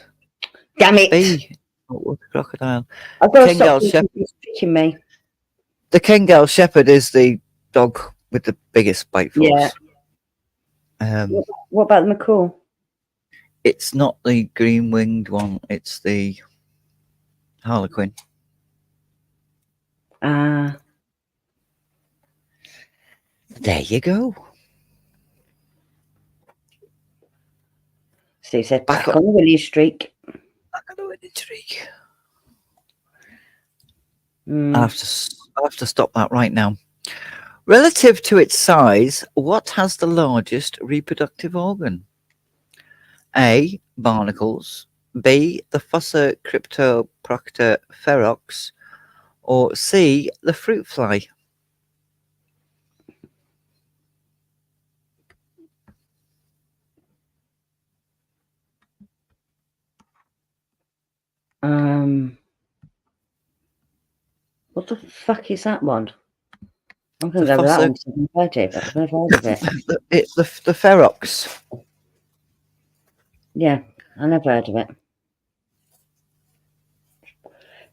Damn it. B. Saltwater crocodile. I've got to stop tricking me. The Kengal Shepherd is the dog with the biggest bite force. Yeah. What about the macaw? It's not the green winged one. It's the harlequin. There you go. Steve said, back on the winning streak. Back on the winning streak. I have to stop that right now. Relative to its size, what has the largest reproductive organ? A. Barnacles. B. The Fossa Cryptoprocta ferox. Or C. The fruit fly. What the fuck is that one? I'm going to go with that one because I've never heard it. I've never heard of it. It's the ferox. Yeah, I never heard of it.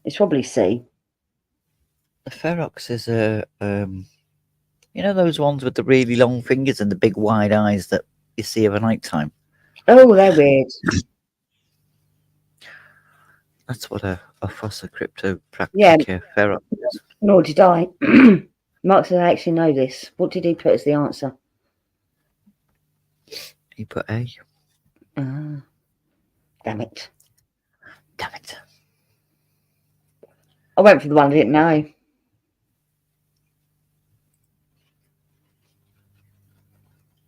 It's probably C. The ferox is a, you know those ones with the really long fingers and the big wide eyes that you see of a night time? Oh, they're weird. That's what a Fossa Cryptoprocta ferox is. Nor did I. Mark said I actually know this. What did he put as the answer? He put A. Damn it. Damn it. I went for the one I didn't know.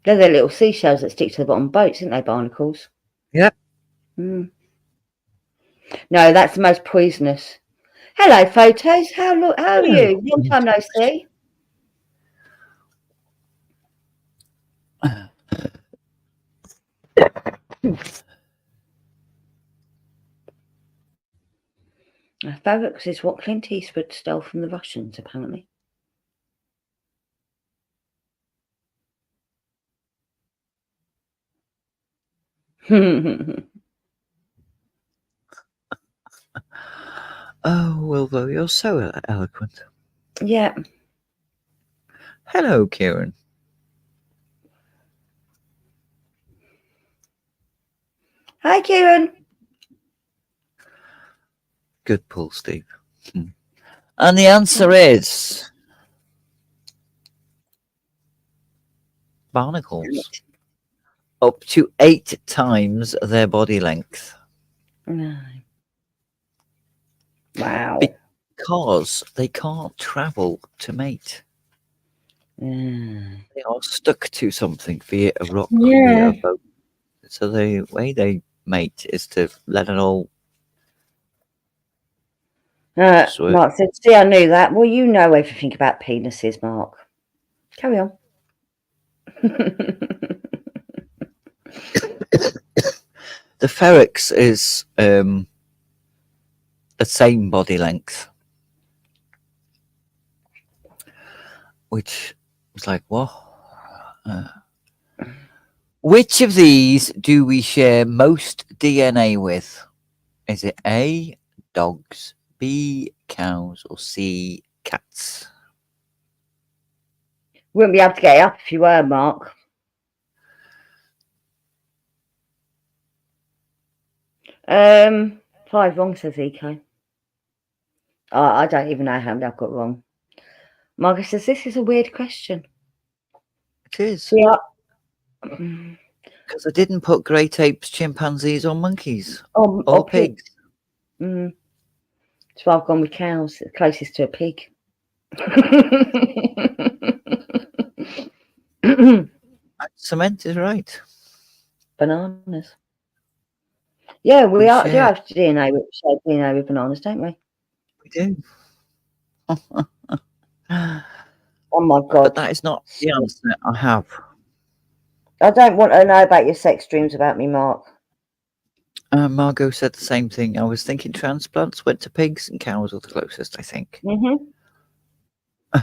They're the little seashells that stick to the bottom of boats, aren't they, barnacles? Yep. No, that's the most poisonous. Hello, photos. How are you? Long time no see. Ferox is what Clint Eastwood stole from the Russians, apparently. Oh, Wilvo, you're so eloquent. Yeah. Hello, Kieran. Hi, Kieran. Good pull, Steve. And the answer is barnacles. Up to 8 times their body length. No. Wow. Because they can't travel to mate. They are stuck to something, be it a rock, be it a boat. So the way they mate is to let it all. Mark said, see, I knew that. Well, you know everything about penises, Mark. Carry on. The Ferex is the same body length, which was like, what? Which of these do we share most DNA with? Is it A, dogs, B, cows, or C, cats? Wouldn't be able to get it up if you were, Mark. Five wrong, says Eco. Oh, I don't even know how many I've got wrong. Margaret says, this is a weird question. It is. Yeah. Because I didn't put great apes, chimpanzees, or monkeys. Or pigs. So I've gone with cows, closest to a pig. Cement is right. Bananas. Yeah, we do have DNA with bananas, don't we? We do. Oh my God. But that is not the answer I have. I don't want to know about your sex dreams about me, Mark. Margot said the same thing. I was thinking transplants went to pigs and cows are the closest, I think.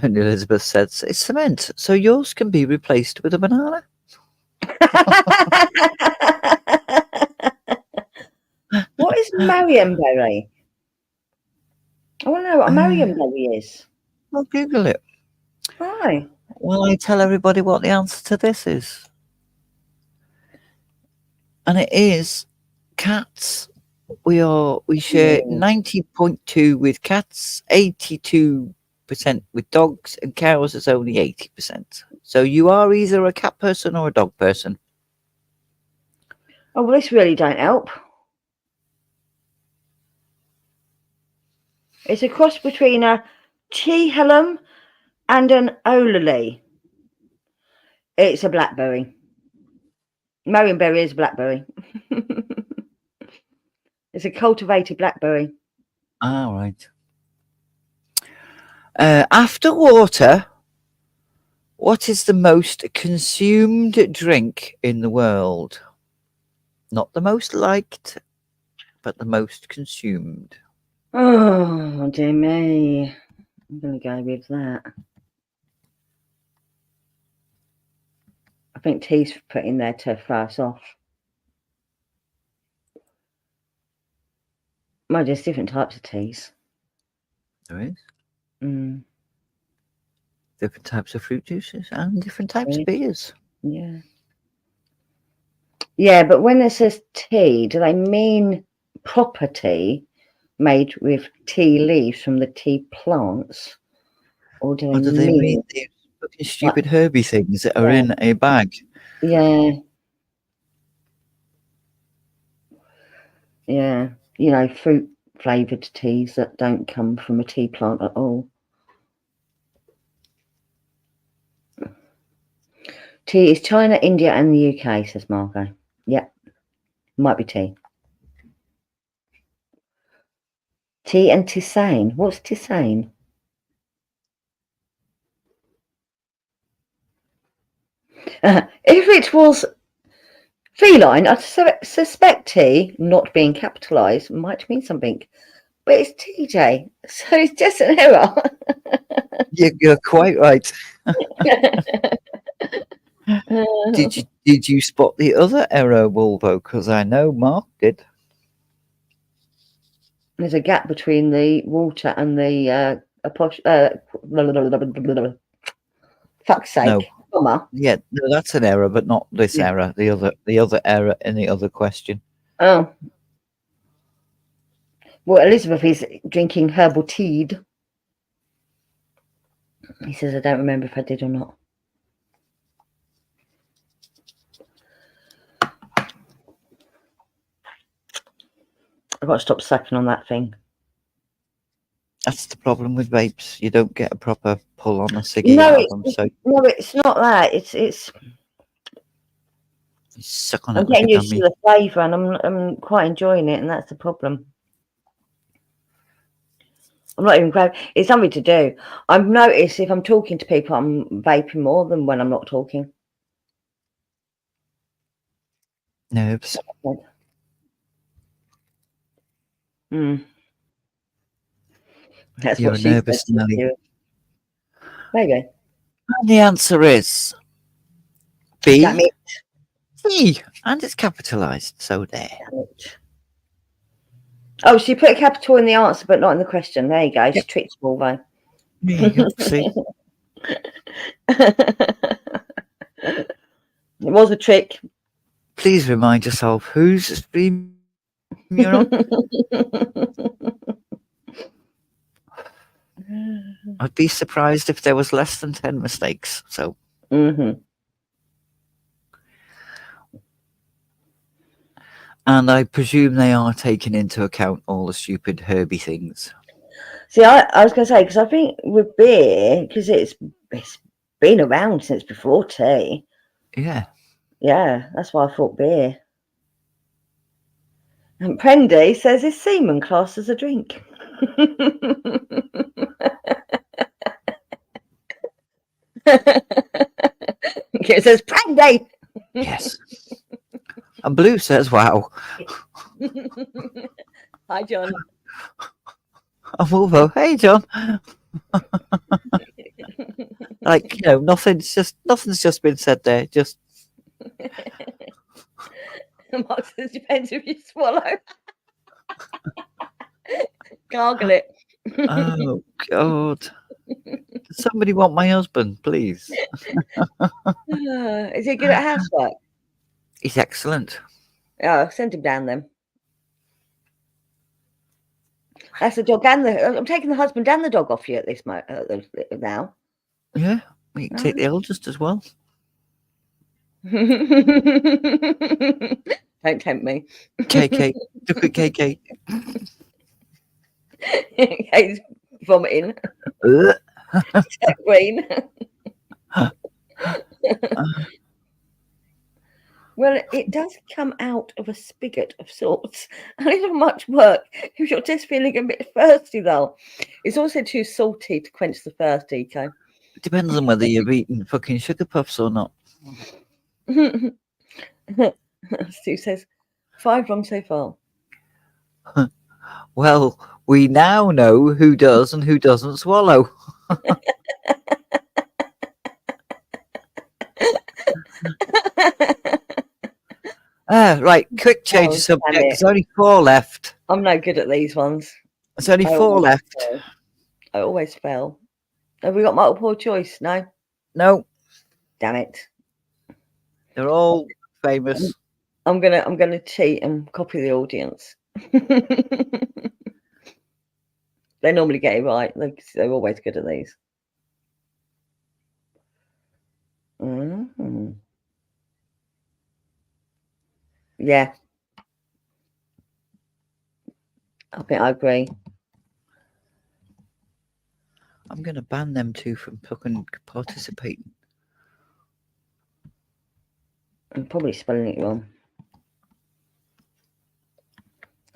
And Elizabeth said, it's cement, so yours can be replaced with a banana. What is Marionberry? I want to know what a Marionberry is. I'll Google it. Why? Will I tell everybody what the answer to this is? And it is cats. We share 90.2 with cats, 82% with dogs, and cows is only 80%. So you are either a cat person or a dog person. Oh, well, this really don't help. It's a cross between a Chehalem and an Olele. It's a blackberry. Marionberry is a blackberry. It's a cultivated blackberry. Ah, right. After water, what is the most consumed drink in the world? Not the most liked, but the most consumed. Oh, dear me. I'm going to go with that. I think tea's put in there to throw us off. Well, there's different types of teas. There is. Different types of fruit juices and different types of beers. Yeah. Yeah, but when it says tea, do they mean proper tea made with tea leaves from the tea plants? Or do they mean these fucking stupid herby things that are in a bag? Yeah. Yeah. You know, fruit flavoured teas that don't come from a tea plant at all. Tea is China, India, and the UK, says Margot. Yep. Might be tea. Tea and tisane. What's tisane? If it was feline, I suspect tea, not being capitalised, might mean something. But it's TJ, so it's just an error. You're quite right. Did you spot the other error, Wolvo? Because I know Mark did. There's a gap between the water and the fuck's sake. No. Comma. Yeah, no, that's an error, but not this error. The other error in the other question. Oh. Well, Elizabeth is drinking herbal tea. He says, I don't remember if I did or not. I've got to stop sucking on that thing. That's the problem with vapes. You don't get a proper pull on a ciggy No, out of them. So no, it's not that. It's you suck on I'm it like getting a used to dummy. the flavour, and I'm quite enjoying it, and that's the problem. I'm not even grabbing. It's something to do. I've noticed if I'm talking to people, I'm vaping more than when I'm not talking. Nerves. Mm. That's You're what a she nervous said. Nelly. There you go. And the answer is Damn B. it. C. And it's capitalised. So there. Damn it. Oh, she put a capital in the answer, but not in the question. There you go. She tricked you all, though. There you go. See? It was a trick. Please remind yourself whose stream you're on. I'd be surprised if there was less than 10 mistakes. So. Mm-hmm. And I presume they are taking into account all the stupid Herbie things. See, I was going to say, because I think with beer, because it's been around since before tea. Yeah. Yeah, that's why I thought beer. And Prendy says, is semen classed as a drink? It says Prendy. Yes. And Blue says, wow. Hi, John. And Wolvo, hey, John. Like, nothing's just been said there. Just. Mark says, depends if you swallow. Gargle it. Oh, God. Does somebody want my husband, please? Is he good at housework? He's excellent. Oh, send him down then. That's the dog and I'm taking the husband and the dog off you at this now. Yeah, we can take the eldest as well. Don't tempt me. KK, look at KK. He's vomiting. Green. Well, it does come out of a spigot of sorts. And it's not much work if you're just feeling a bit thirsty, though. It's also too salty to quench the thirst, Eco. Depends on whether you've eaten fucking sugar puffs or not. Stu says, 5 wrong so far. Well, we now know who does and who doesn't swallow. Right, quick change of subject. There's only 4 left. I'm no good at these ones. There's only 4 left. I always fail. Have we got multiple choice? No? No. Damn it. They're all famous. I'm gonna cheat and copy the audience. They normally get it right. They're always good at these. Mm-hmm. Yeah. I think I agree. I'm going to ban them two from fucking participating. I'm probably spelling it wrong.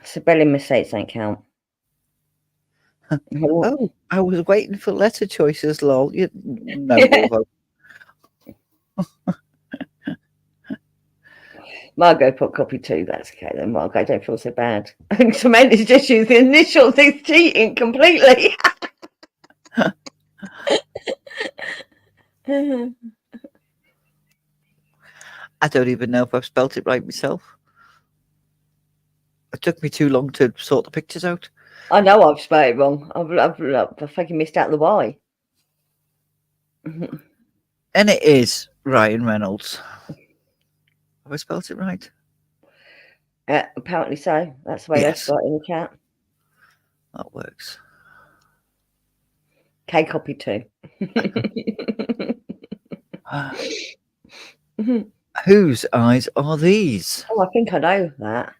Spelling mistakes don't count. Oh, I was waiting for letter choices, lol. No, Margot put copy 2. That's okay then, Margot. I don't feel so bad. I think Samantha's just used the initials. He's cheating completely. I don't even know if I've spelt it right myself. It took me too long to sort the pictures out. I know I've spelled it wrong. I've fucking missed out the Y. And it is Ryan Reynolds. Have I spelt it right? Apparently so. That's the way they spell it in the chat. That works. K copy 2. Whose eyes are these? Oh, I think I know that.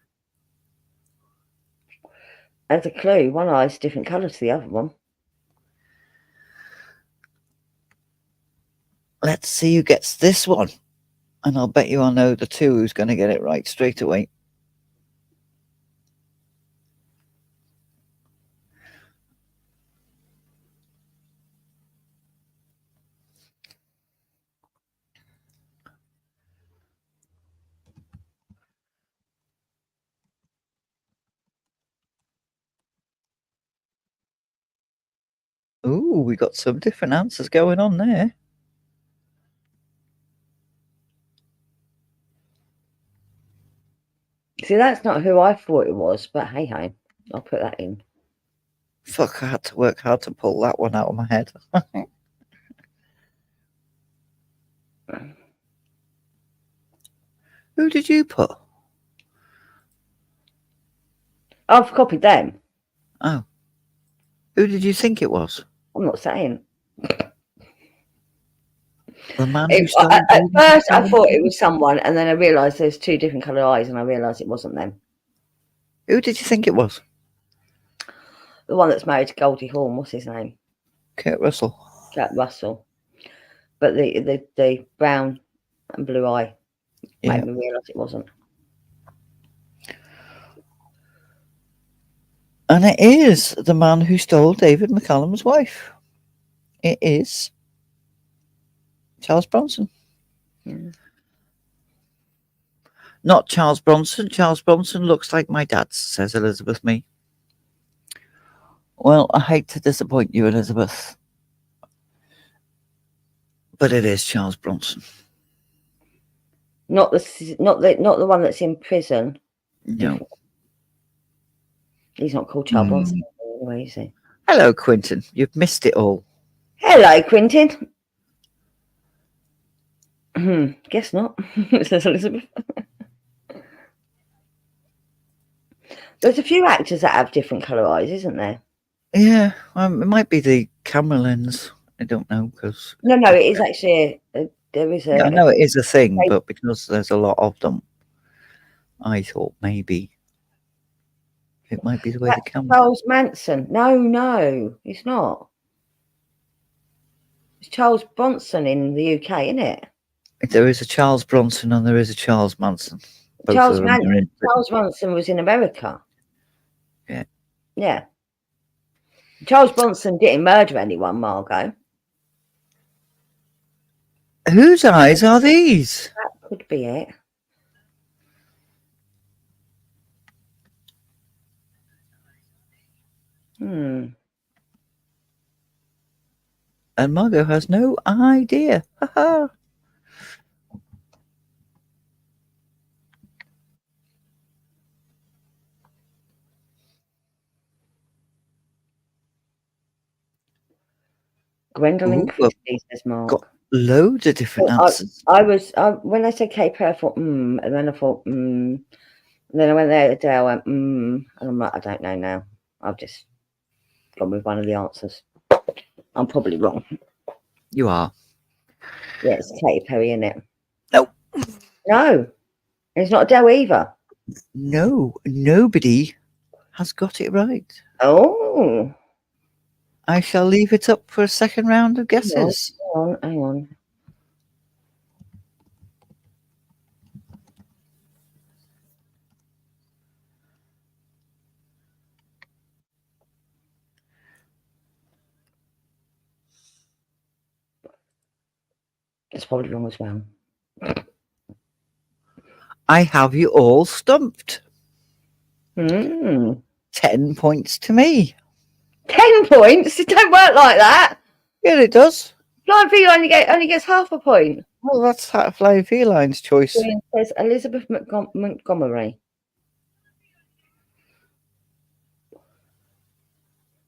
As a clue, one eye is a different colour to the other one. Let's see who gets this one. And I'll bet you I'll know the two who's going to get it right straight away. Ooh, we got some different answers going on there. See, that's not who I thought it was, but hey ho, I'll put that in. Fuck, I had to work hard to pull that one out of my head. Who did you put? I've copied them. Oh. Who did you think it was? I'm not saying. The man who stole At David first, I McCallum's thought it wife? was someone, and then I realised there's two different colour eyes, and I realised it wasn't them. Who did you think it was? The one that's married to Goldie Hawn, what's his name? Kurt Russell. Kurt Russell. But the brown and blue eye made me realise it wasn't. And it is the man who stole David McCallum's wife. It is Charles Bronson. Yeah. Not Charles Bronson. Charles Bronson looks like my dad, says Elizabeth Me. Well, I hate to disappoint you, Elizabeth, but it is Charles Bronson. Not the one that's in prison. No. He's not called Charles Bronson anyway, is he? Hello, Quentin. You've missed it all. Hello, Quentin. Guess not, says Elizabeth. There's a few actors that have different colour eyes, isn't there? Yeah, it might be the camera lens. I don't know because. No, it is actually there is a. Yeah, I know it is a thing, but because there's a lot of them, I thought maybe it might be the way the camera. Charles Manson. No, it's not. It's Charles Bronson in the UK, isn't it? There is a Charles Bronson and there is a Charles Manson. Charles Manson was in America. Yeah. Charles Bronson didn't murder anyone, Margot. Whose eyes are these? That could be it. And Margot has no idea. Ha. Gwendolyn Christie, says Mark. Got loads of different answers. I was when I said Kate Perry, I thought and then I thought and then I went there today. I went and I'm like, I don't know now. I've just gone with one of the answers. I'm probably wrong. You are. Yeah, it's Katy Perry, isn't it? Nope. No, it's not Adele either. No, nobody has got it right. Oh. I shall leave it up for a second round of guesses. Hang on. It's probably wrong as well. I have you all stumped. 10 points to me. 10 points? It don't work like that. Yeah, it does. Flying Feline only gets half a point. Well, that's Flying Feline's choice. It says Elizabeth Montgomery.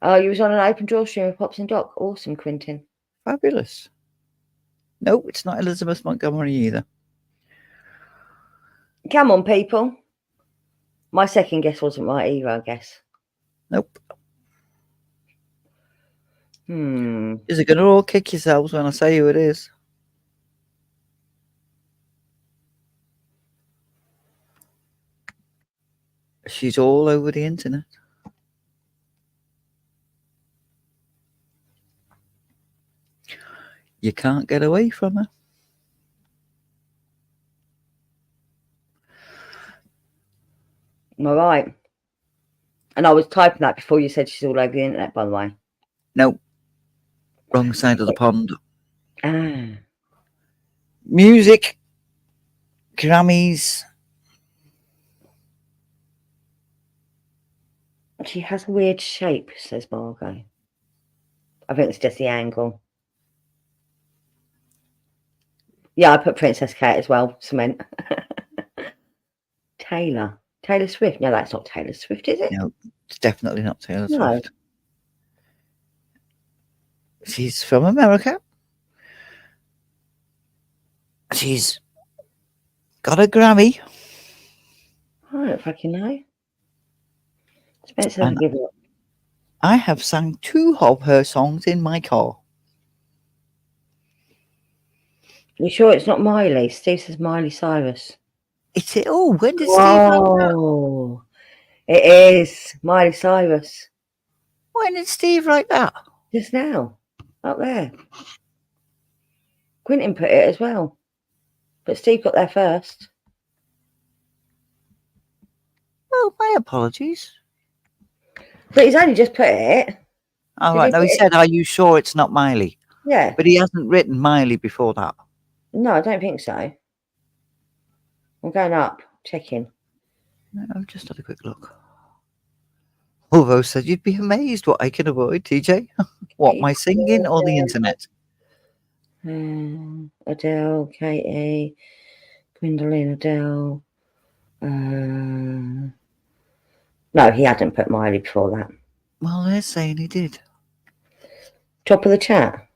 Oh, you was on an open draw stream with Pops and Doc. Awesome, Quentin. Fabulous. Nope, it's not Elizabeth Montgomery either. Come on, people. My second guess wasn't right either, I guess. Nope. Is it going to all kick yourselves when I say who it is? She's all over the internet. You can't get away from her. All right. And I was typing that before you said she's all over the internet, by the way. Nope. Wrong side of the pond. Ah. Music. Grammys. She has a weird shape, says Margot. I think it's just the angle. Yeah, I put Princess Kate as well. Cement. Taylor Swift. No, that's not Taylor Swift, is it? No, it's definitely not Taylor No. Swift. She's from America. She's got a Grammy. I don't fucking know. Spencer, And give it up. I have sung 2 of her songs in my car. You sure it's not Miley? Steve says Miley Cyrus. It's it. Oh, when did Steve write that? Oh, it is Miley Cyrus. When did Steve write that? Just now, up there. Quentin put it as well, but Steve got there first. Oh, my apologies. But he's only just put it. All Did right. he No, he put it- said, "Are you sure it's not Miley?" Yeah. But he hasn't written Miley before that. No, I don't think so. I'm going up, checking. No, I've just had a quick look. Although said you'd be amazed what I can avoid, TJ. What, my singing or the internet? Adele, Katie, Gwendolyn, Adele. No, he hadn't put Miley before that. Well, they're saying he did. Top of the chat.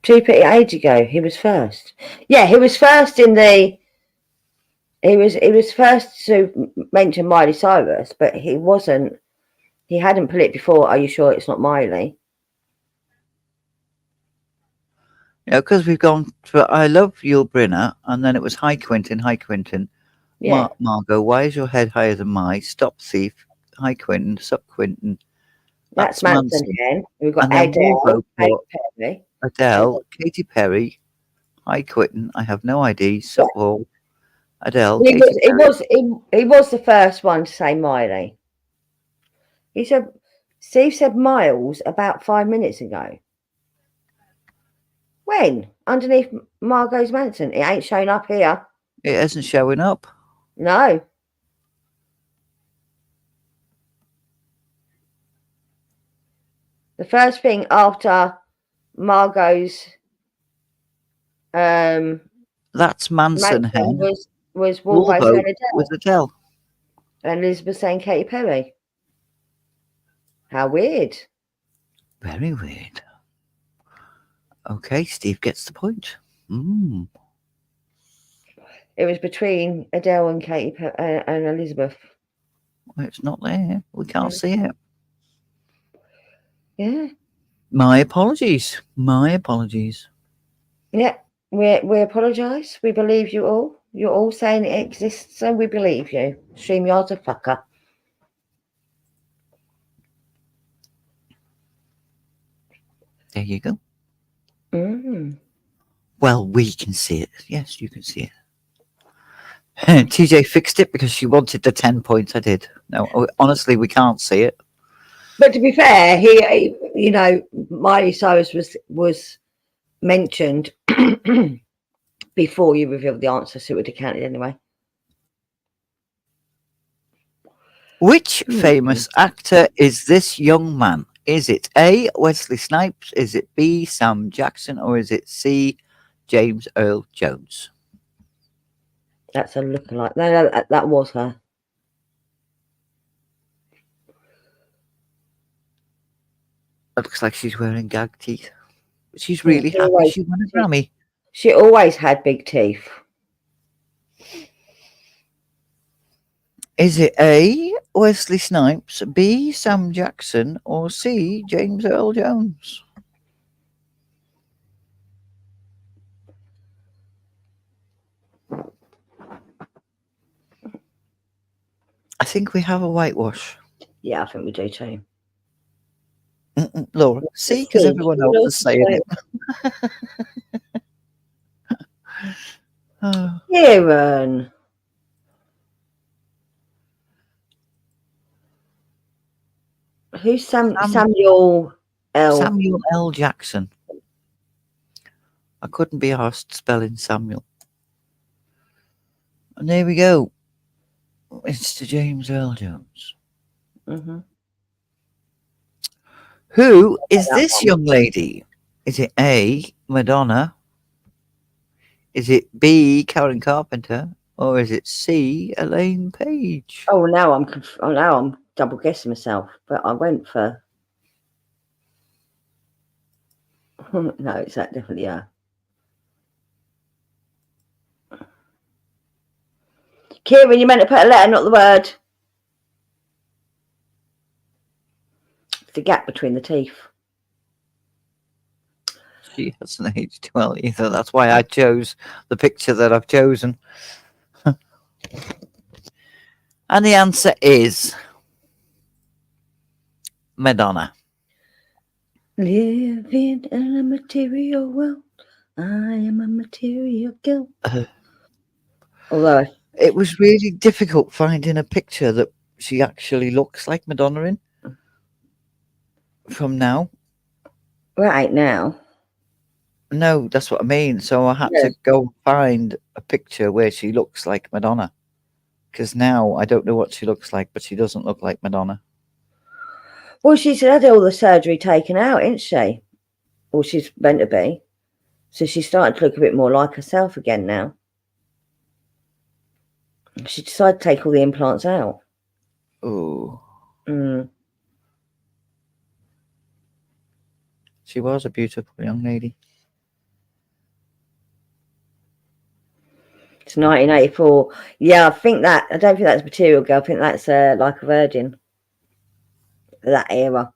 She put it age ago. He was first. Yeah, he was first in the. He was first to mention Miley Cyrus, but he wasn't. He hadn't put it before. Are you sure it's not Miley? Yeah, because we've gone for I Love Yul Brynner, and then it was Hi Quentin, Hi Quentin. Yeah. Margot, why is your head higher than mine? Stop Thief, Hi Quentin, Sup Quentin. That's Manson again. We've got And then Adele, Waldo Katy put Perry. Adele, Katy Perry, Hi Quentin, I have no ID, Sup Wall, Adele, He Katy Perry. was the first one to say Miley. He said, Steve said Miles about 5 minutes ago. When? Underneath Margot's Manson. It ain't showing up here. It isn't showing up. No. The first thing after Margot's That's Manson Hen. was Wolvo Wolvo saying Adele. was Adele. And Elizabeth saying Katy Perry. How weird. Very weird. Okay, Steve gets the point. It was between Adele and Katy and Elizabeth. Well, it's not there. We can't see it. Yeah. My apologies. My apologies. Yeah. We apologise. We believe you all. You're all saying it exists, so we believe you. StreamYard's a fucker. There you go. Mm. Well, we can see it. Yes, you can see it. TJ fixed it because she wanted the 10 points I did. No, honestly, we can't see it. But to be fair, he you know, Miley Cyrus was mentioned before you revealed the answer, so it would have counted anyway. Which famous actor is this young man? Is it A, Wesley Snipes? Is it B, Sam Jackson? Or is it C, James Earl Jones? That's a lookalike. No, that was her. It looks like she's wearing gag teeth. She's really happy she won a Grammy. She always had big teeth. Is it A, Wesley Snipes, B, Sam Jackson, or C, James Earl Jones? I think we have a whitewash. Yeah, I think we do too. Laura, C, because everyone else is saying it. Kieran. Who's Samuel L? Samuel L. Jackson. I couldn't be asked spelling Samuel. And there we go. It's to James Earl Jones. Mm-hmm. Who is that this one. young lady? Is it A, Madonna? Is it B, Karen Carpenter? Or is it C, Elaine Page? Oh, now I'm double guessing myself, but I went for. No, it's that definitely her. Kieran, you meant to put a letter, not the word. It's the gap between the teeth. She hasn't aged well either. That's why I chose the picture that I've chosen. And the answer is Madonna. Living in a material world, I am a material girl. Although It was really difficult finding a picture that she actually looks like Madonna in from now. right now, No, that's what I mean. So I had Yeah. to go find a picture where she looks like Madonna. Because now I don't know what she looks like, but she doesn't look like Madonna. well, she's had all the surgery taken out, isn't she? Or she's meant to be. So she's starting to look a bit more like herself again now. She decided to take all the implants out. Oh, Mm. she was a beautiful young lady. It's 1984. Yeah, I don't think that's Material Girl. I think that's Like a Virgin. That era.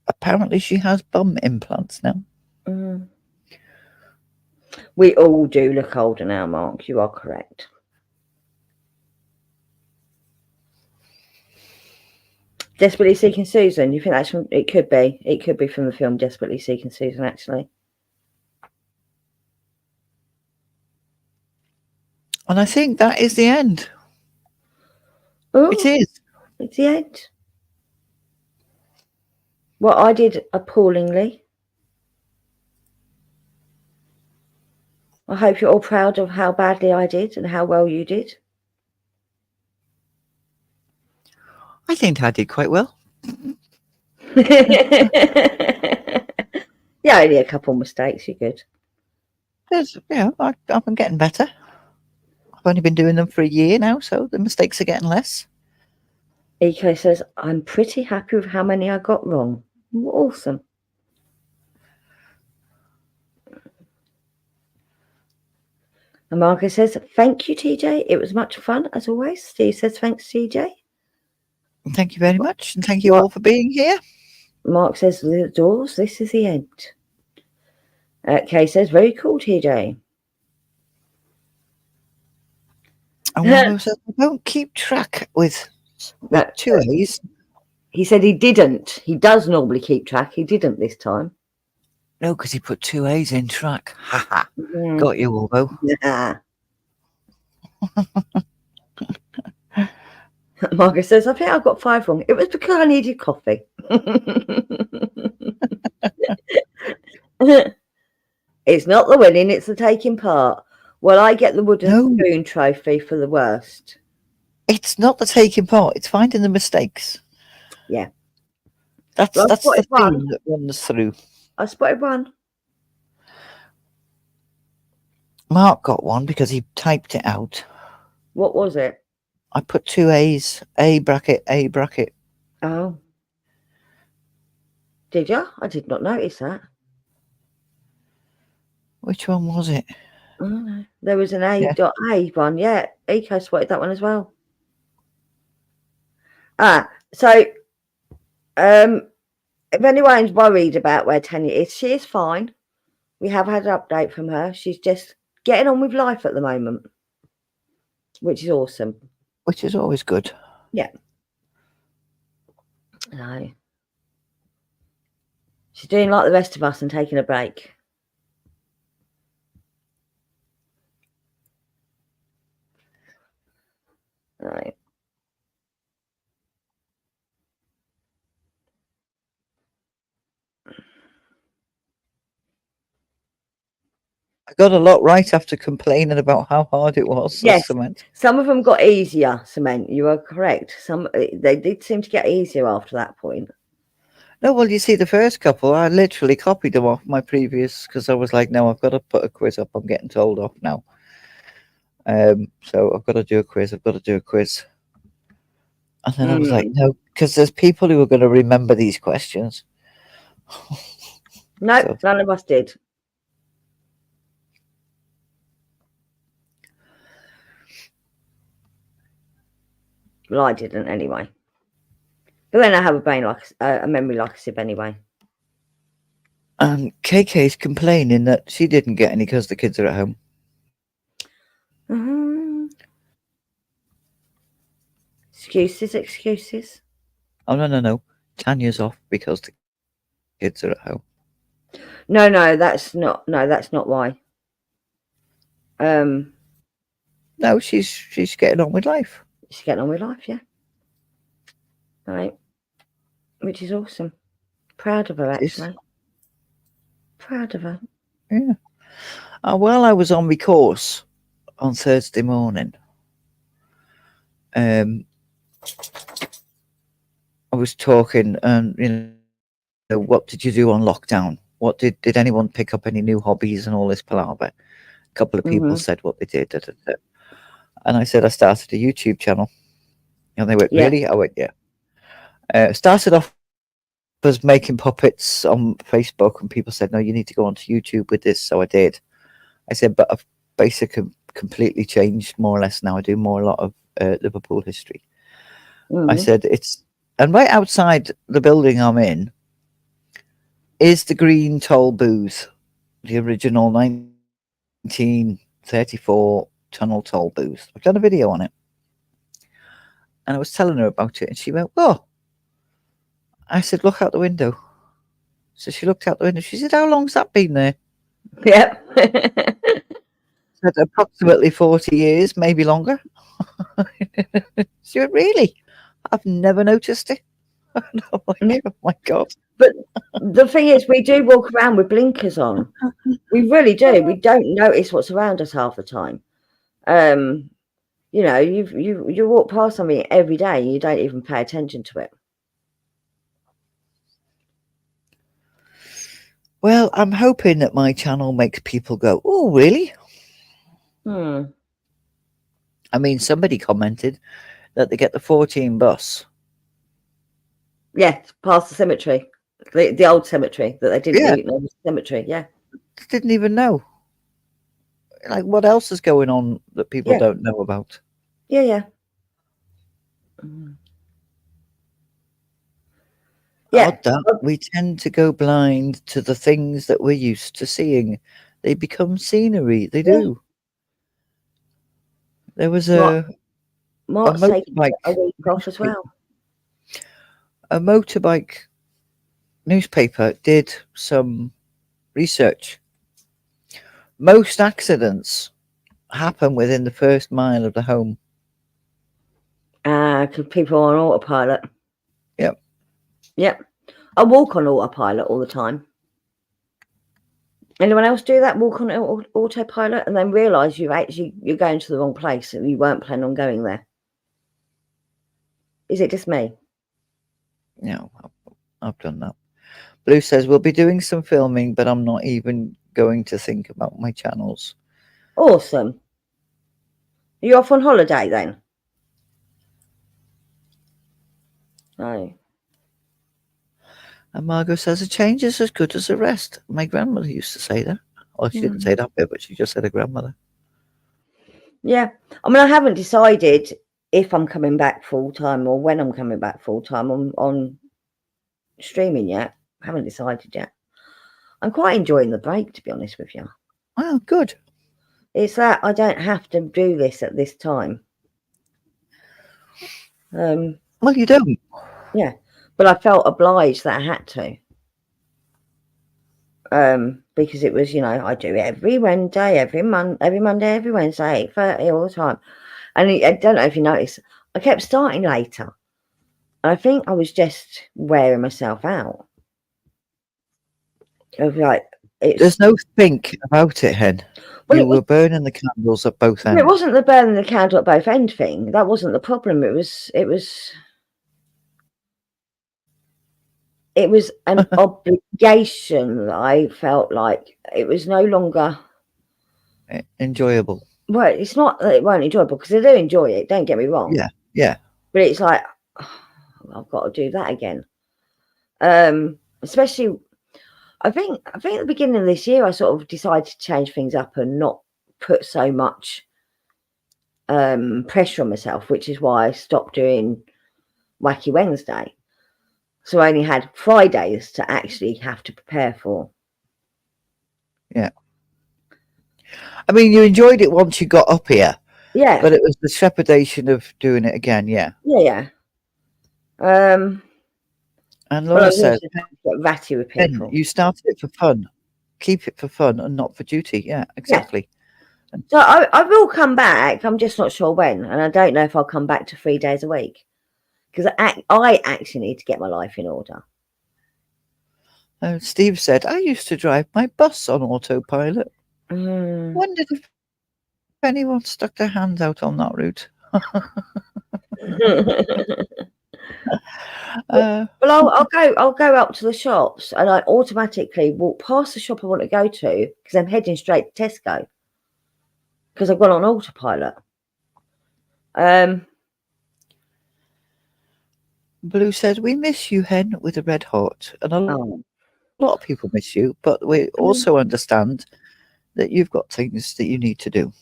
Apparently, she has bum implants now. Mm. We all do look older now, Mark. You are correct. Desperately Seeking Susan. You think that's from? It could be. It could be from the film Desperately Seeking Susan, actually. And I think that is the end. Oh, It is. it's the end. Well, I did appallingly. I hope you're all proud of how badly I did and how well you did. I think I did quite well. Yeah, only a couple of mistakes. You're good. I'm getting better. I've only been doing them for a year now, so the mistakes are getting less. Eco says, I'm pretty happy with how many I got wrong. Awesome. And Margaret says, thank you, TJ. It was much fun, as always. Steve says, thanks, TJ. Thank you very much, and thank you all for being here. Mark says, the doors, this is the end. Kay says, very cool, TJ. And Willow says, I don't keep track with two A's. He said he didn't. He does normally keep track. He didn't this time. No, because he put two A's in track. Ha ha. Got you, Willow. Yeah. Margaret says, I think I got 5 wrong. It was because I needed coffee. It's not the winning, it's the taking part. Well, I get the wooden spoon trophy for the worst. It's not the taking part, it's finding the mistakes. Yeah. That's the theme that runs through. I spotted one. Mark got one because he typed it out. What was it? I put 2 A's, A bracket, A bracket. Oh. Did you? I did not notice that. Which one was it? Oh, there was an A.A one. Yeah, Eco spotted that one as well. So if anyone's worried about where Tanya is, she is fine. We have had an update from her. She's just getting on with life at the moment, which is awesome. Which is always good. Yeah. No. She's doing like the rest of us and taking a break. Right. I got a lot right after complaining about how hard it was. Yes, Cement. Some of them got easier, Cement. You are correct. They did seem to get easier after that point. No, well, you see, the first couple, I literally copied them off my previous because I was like, no, I've got to put a quiz up. I'm getting told off now. So I've got to do a quiz. I've got to do a quiz. And then I was like, Mm. no, because there's people who are going to remember these questions. No, So, none of us did. Well, I didn't anyway. But then I have a brain like a memory like a sieve anyway. and KK's complaining that she didn't get any because the kids are at home. Excuses, excuses. Oh, no. Tanya's off because the kids are at home. No, that's not. No, that's not why. No, she's getting on with life. She's getting on with life, yeah. Right, which is awesome. Proud of her, actually. Proud of her. Yeah. While I was on my course on Thursday morning, I was talking, and what did you do on lockdown? What did anyone pick up any new hobbies and all this palaver? A couple of people said what they did, and I said I started a YouTube channel, and they went, "Really?" I went, "Yeah." Started off as making puppets on Facebook, and people said, "No, you need to go onto YouTube with this." So I did. I said, "But I've basically completely changed more or less now. I do a lot of Liverpool history." I said and right outside the building I'm in is the Green Toll booth, the original 1934 tunnel toll booth. I've done a video on it, and I was telling her about it, and she went, "Whoa." I said, "Look out the window." So she looked out the window. She said, "How long's that been there?" Yep. Said, "Approximately 40 years, maybe longer." She went, "Really? I've never noticed it." And I'm like, "Oh my God." But the thing is, we do walk around with blinkers on. We really do. We don't notice what's around us half the time. You walk past something every day and you don't even pay attention to it. Well, I'm hoping that my channel makes people go, "Oh, really?" I mean, somebody commented that they get the 14 bus. Yeah, past the cemetery, the old cemetery that they didn't even know was a cemetery. Yeah, Didn't even know. Like, what else is going on that people don't know about? Yeah. Odd that we tend to go blind to the things that we're used to seeing. They become scenery. They do. There was a motorbike a week off as well. A motorbike newspaper did some research. Most accidents happen within the first mile of the home. Because people are on autopilot. Yep. I walk on autopilot all the time. Anyone else do that? Walk on autopilot and then realise you're going to the wrong place and you weren't planning on going there. Is it just me? No, I've done that. Blue says we'll be doing some filming, but I'm not even going to think about my channels. Awesome. Are you off on holiday then? No. And Margot says a change is as good as a rest. My grandmother used to say that. Well, she didn't say that bit, but she just said a grandmother. Yeah. I mean, I haven't decided if I'm coming back full time or when I'm coming back full time on streaming yet. I haven't decided yet. I'm quite enjoying the break, to be honest with you. Oh, good. It's that I don't have to do this at this time. Well, you don't. Yeah, but I felt obliged that I had to. Because it was, I do it every Wednesday, every Monday, every Wednesday, 8:30 all the time. And I don't know if you noticed, I kept starting later. And I think I was just wearing myself out. Of like, there's no think about it, Hen. Well, you were burning the candles at both ends. It wasn't the burning the candle at both end thing. That wasn't the problem. It it was an obligation that I felt like. It was no longer enjoyable. well, it's not that it won't enjoyable because I do enjoy it, don't get me wrong. Yeah. But it's like I've got to do that again. Especially I think at the beginning of this year I sort of decided to change things up and not put so much pressure on myself, which is why I stopped doing Wacky Wednesday. So I only had Fridays to actually have to prepare for. Yeah. I mean, you enjoyed it once you got up here. Yeah. But it was the trepidation of doing it again, yeah. Yeah. And Laura says, get ratty with people. You started it for fun. Keep it for fun and not for duty. Yeah, exactly. Yeah. So I will come back. I'm just not sure when. And I don't know if I'll come back to 3 days a week. Because I actually need to get my life in order. Steve said, I used to drive my bus on autopilot. Wondered if anyone stuck their hands out on that route. Well, I'll go up to the shops and I automatically walk past the shop I want to go to because I'm heading straight to Tesco because I've gone on autopilot. Blue said, we miss you, Hen, with a red heart. And a lot of people miss you, but we also understand that you've got things that you need to do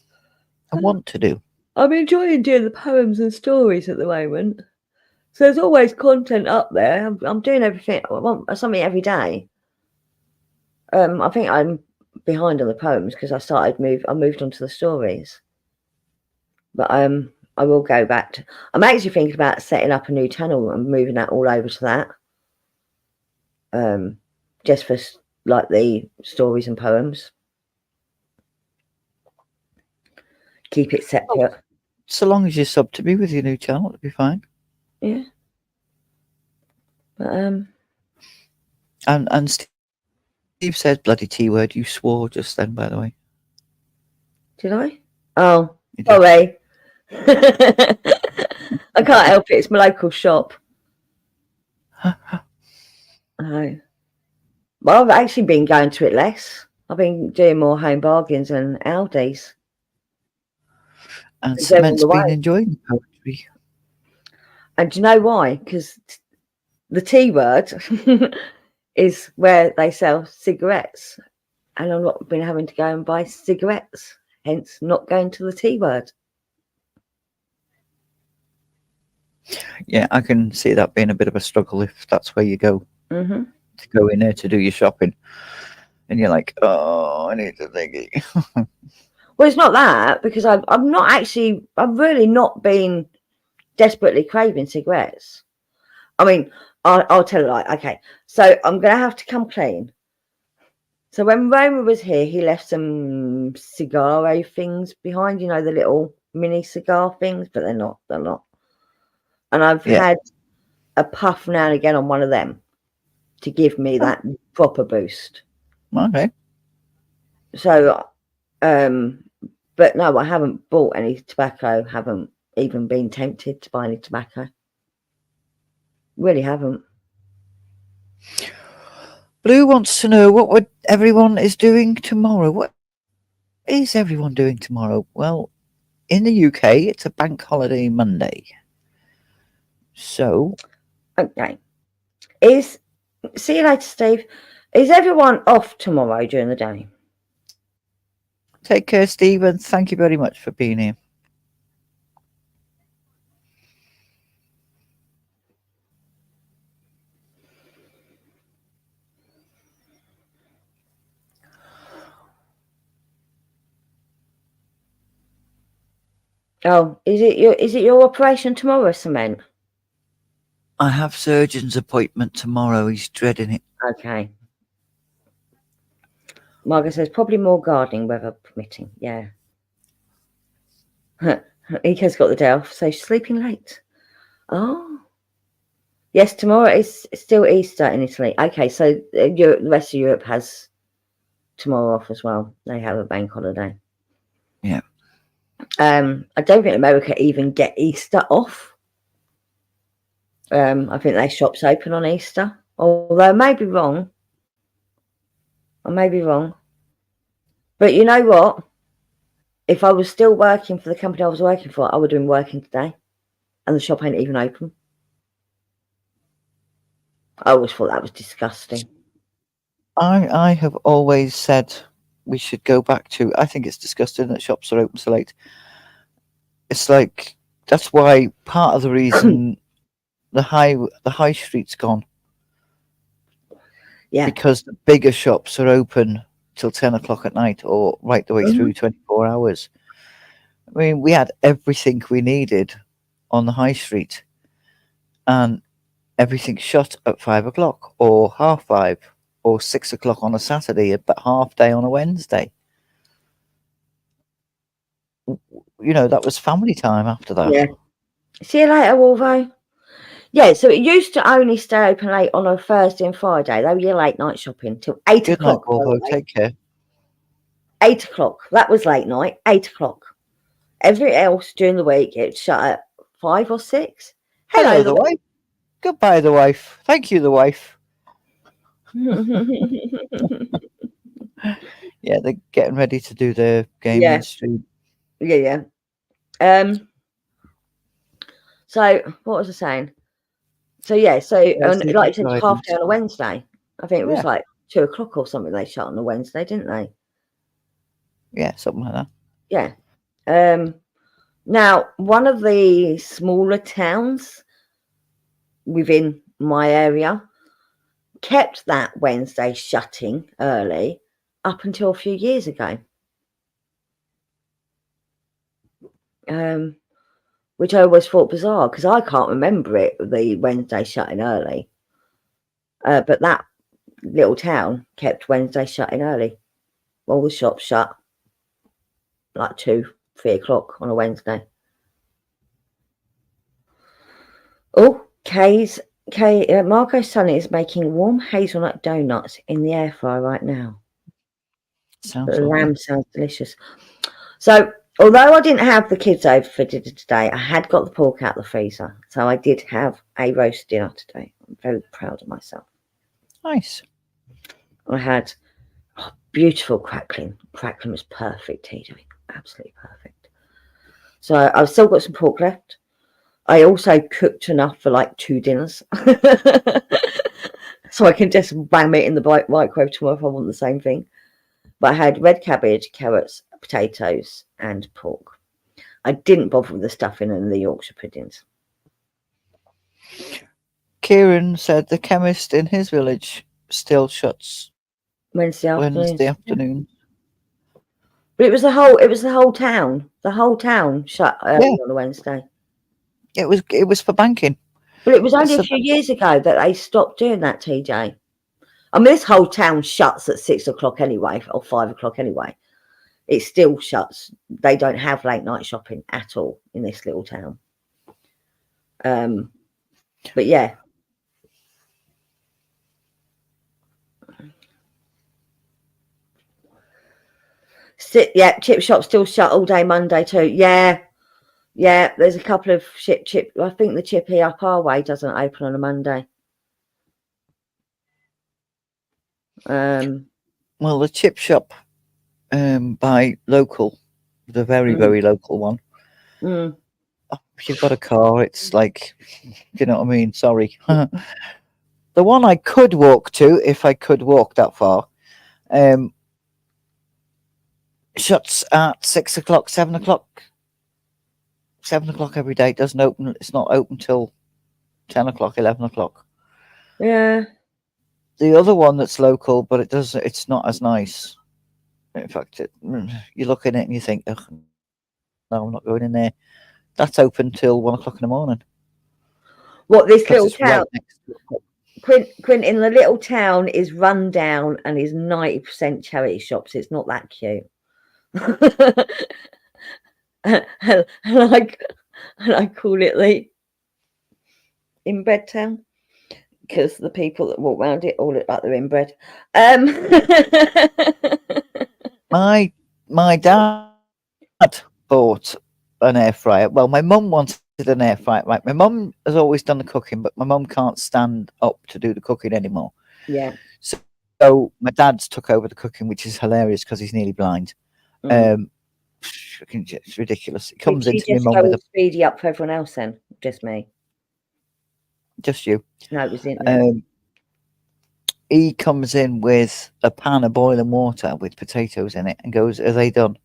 and want to do. I'm enjoying doing the poems and stories at the moment. So there's always content up there. I'm doing everything. I want something every day. I think I'm behind on the poems because I moved on to the stories. But I will go back to. I'm actually thinking about setting up a new channel and moving that all over to that. Just for like the stories and poems. Keep it separate. So long as you sub to me with your new channel, it'll be fine. Yeah. But and Steve said bloody T word. You swore just then, by the way. Did I? Oh, sorry. I can't help it. It's my local shop. Oh. Well, I've actually been going to it less. I've been doing more home bargains and Aldi's. And Cement's been enjoying poetry. And do you know why? Because the T word is where they sell cigarettes. And I've not been having to go and buy cigarettes. Hence, not going to the T word. Yeah, I can see that being a bit of a struggle if that's where you go. Mm-hmm. To go in there to do your shopping. And you're like, oh, I need to think it. Well, it's not that, because I've really not been desperately craving cigarettes. I mean, I'll tell you, like, okay, so I'm going to have to come clean. So when Roma was here, he left some cigarro things behind, you know, the little mini cigar things, but they're not. And I've had a puff now and again on one of them to give me that proper boost. Okay. So, but no, I haven't bought any tobacco, haven't even been tempted to buy any tobacco. Really haven't. Blue wants to know what everyone is doing tomorrow. What is everyone doing tomorrow? Well, in the UK, it's a bank holiday Monday. So. Okay. See you later, Steve. Is everyone off tomorrow during the day? Take care, Stephen. Thank you very much for being here. Oh, is it your operation tomorrow, Cement? I have surgeon's appointment tomorrow. He's dreading it. Okay. Margaret says probably more gardening, weather permitting. Yeah. Ika's got the day off, so she's sleeping late. Oh. Yes, tomorrow is still Easter in Italy. Okay, so the rest of Europe has tomorrow off as well. They have a bank holiday. Yeah. I don't think America even get Easter off. I think their shops open on Easter. Although I may be wrong. I may be wrong. But you know what? If I was still working for the company I was working for, I would have been working today. And the shop ain't even open. I always thought that was disgusting. I have always said we should go back to. I think it's disgusting that shops are open so late. It's like that's why part of the reason the high street's gone. Yeah. Because the bigger shops are open till 10 o'clock at night or right the way through 24 hours. I mean, we had everything we needed on the high street, and everything shut at 5 o'clock or 5:30 or 6 o'clock on a Saturday, but half day on a Wednesday. You know, that was family time after that. Yeah. See you later, Wolvo. Yeah, so it used to only stay open late on a Thursday and Friday. They were your late night shopping till 8 Good night, o'clock. Volvo. Take care. 8 o'clock. That was late night. 8 o'clock. Everything else during the week, it shut at 5 or 6. Hello, the wife. Goodbye, the wife. Thank you, the wife. Yeah, they're getting ready to do their gaming stream. Yeah. So what was I saying? So like you said, half day on a Wednesday. I think it was like 2 o'clock or something. They shut on a Wednesday, didn't they? Yeah, something like that. Yeah. Now, one of the smaller towns within my area kept that Wednesday shutting early up until a few years ago. Which I always thought bizarre because I can't remember it, the Wednesday shutting early. But that little town kept Wednesday shutting early. All the shops shut like 2, 3 o'clock on a Wednesday. Oh, Marco Sonny is making warm hazelnut donuts in the air fryer right now. Sounds lamb sounds delicious. So, although I didn't have the kids over for dinner today, I had got the pork out of the freezer. So I did have a roast dinner today. I'm very proud of myself. Nice. I had beautiful crackling. Crackling was perfect, TJ. Absolutely perfect. So I've still got some pork left. I also cooked enough for like 2 dinners. So I can just bang it in the microwave tomorrow if I want the same thing. But I had red cabbage, carrots, potatoes, and pork. I didn't bother with the stuffing and the Yorkshire puddings. Kieran said the chemist in his village still shuts Wednesday afternoon. But it was the whole town. The whole town shut early on a Wednesday. It was for banking. But it was only a few years ago that they stopped doing that, TJ. I mean, this whole town shuts at 6 o'clock anyway, or 5 o'clock anyway. It still shuts. They don't have late night shopping at all in this little town. But yeah. Chip shop still shut all day Monday too. Yeah, there's a couple of chip. I think the Chippy up our way doesn't open on a Monday. Well, the chip shop by local, the very local one. If you've got a car, it's like, you know what I mean? Sorry. The one I could walk to, if I could walk that far, shuts at 6 o'clock, 7 o'clock. 7 o'clock every day. It doesn't open. It's not open till 10 o'clock, 11 o'clock. Yeah. The other one that's local, but it's not as nice. In fact, you look in it and you think, ugh, no, I'm not going in there. That's open till 1 o'clock in the morning. What, this little town? Quentin, the little town is run down and is 90% charity shops. It's not that cute. and I call it the inbred town because the people that walk around it all look like they're inbred. My dad bought an air fryer. Well, my mum wanted an air fryer. Right, my mum has always done the cooking, but my mum can't stand up to do the cooking anymore. Yeah. So my dad's took over the cooking, which is hilarious because he's nearly blind. Mm. It's ridiculous. It Did comes she into my just mum go with all speedy up for everyone else then? Just me? just you. No, it was in there. He comes in with a pan of boiling water with potatoes in it and goes, "Are they done?"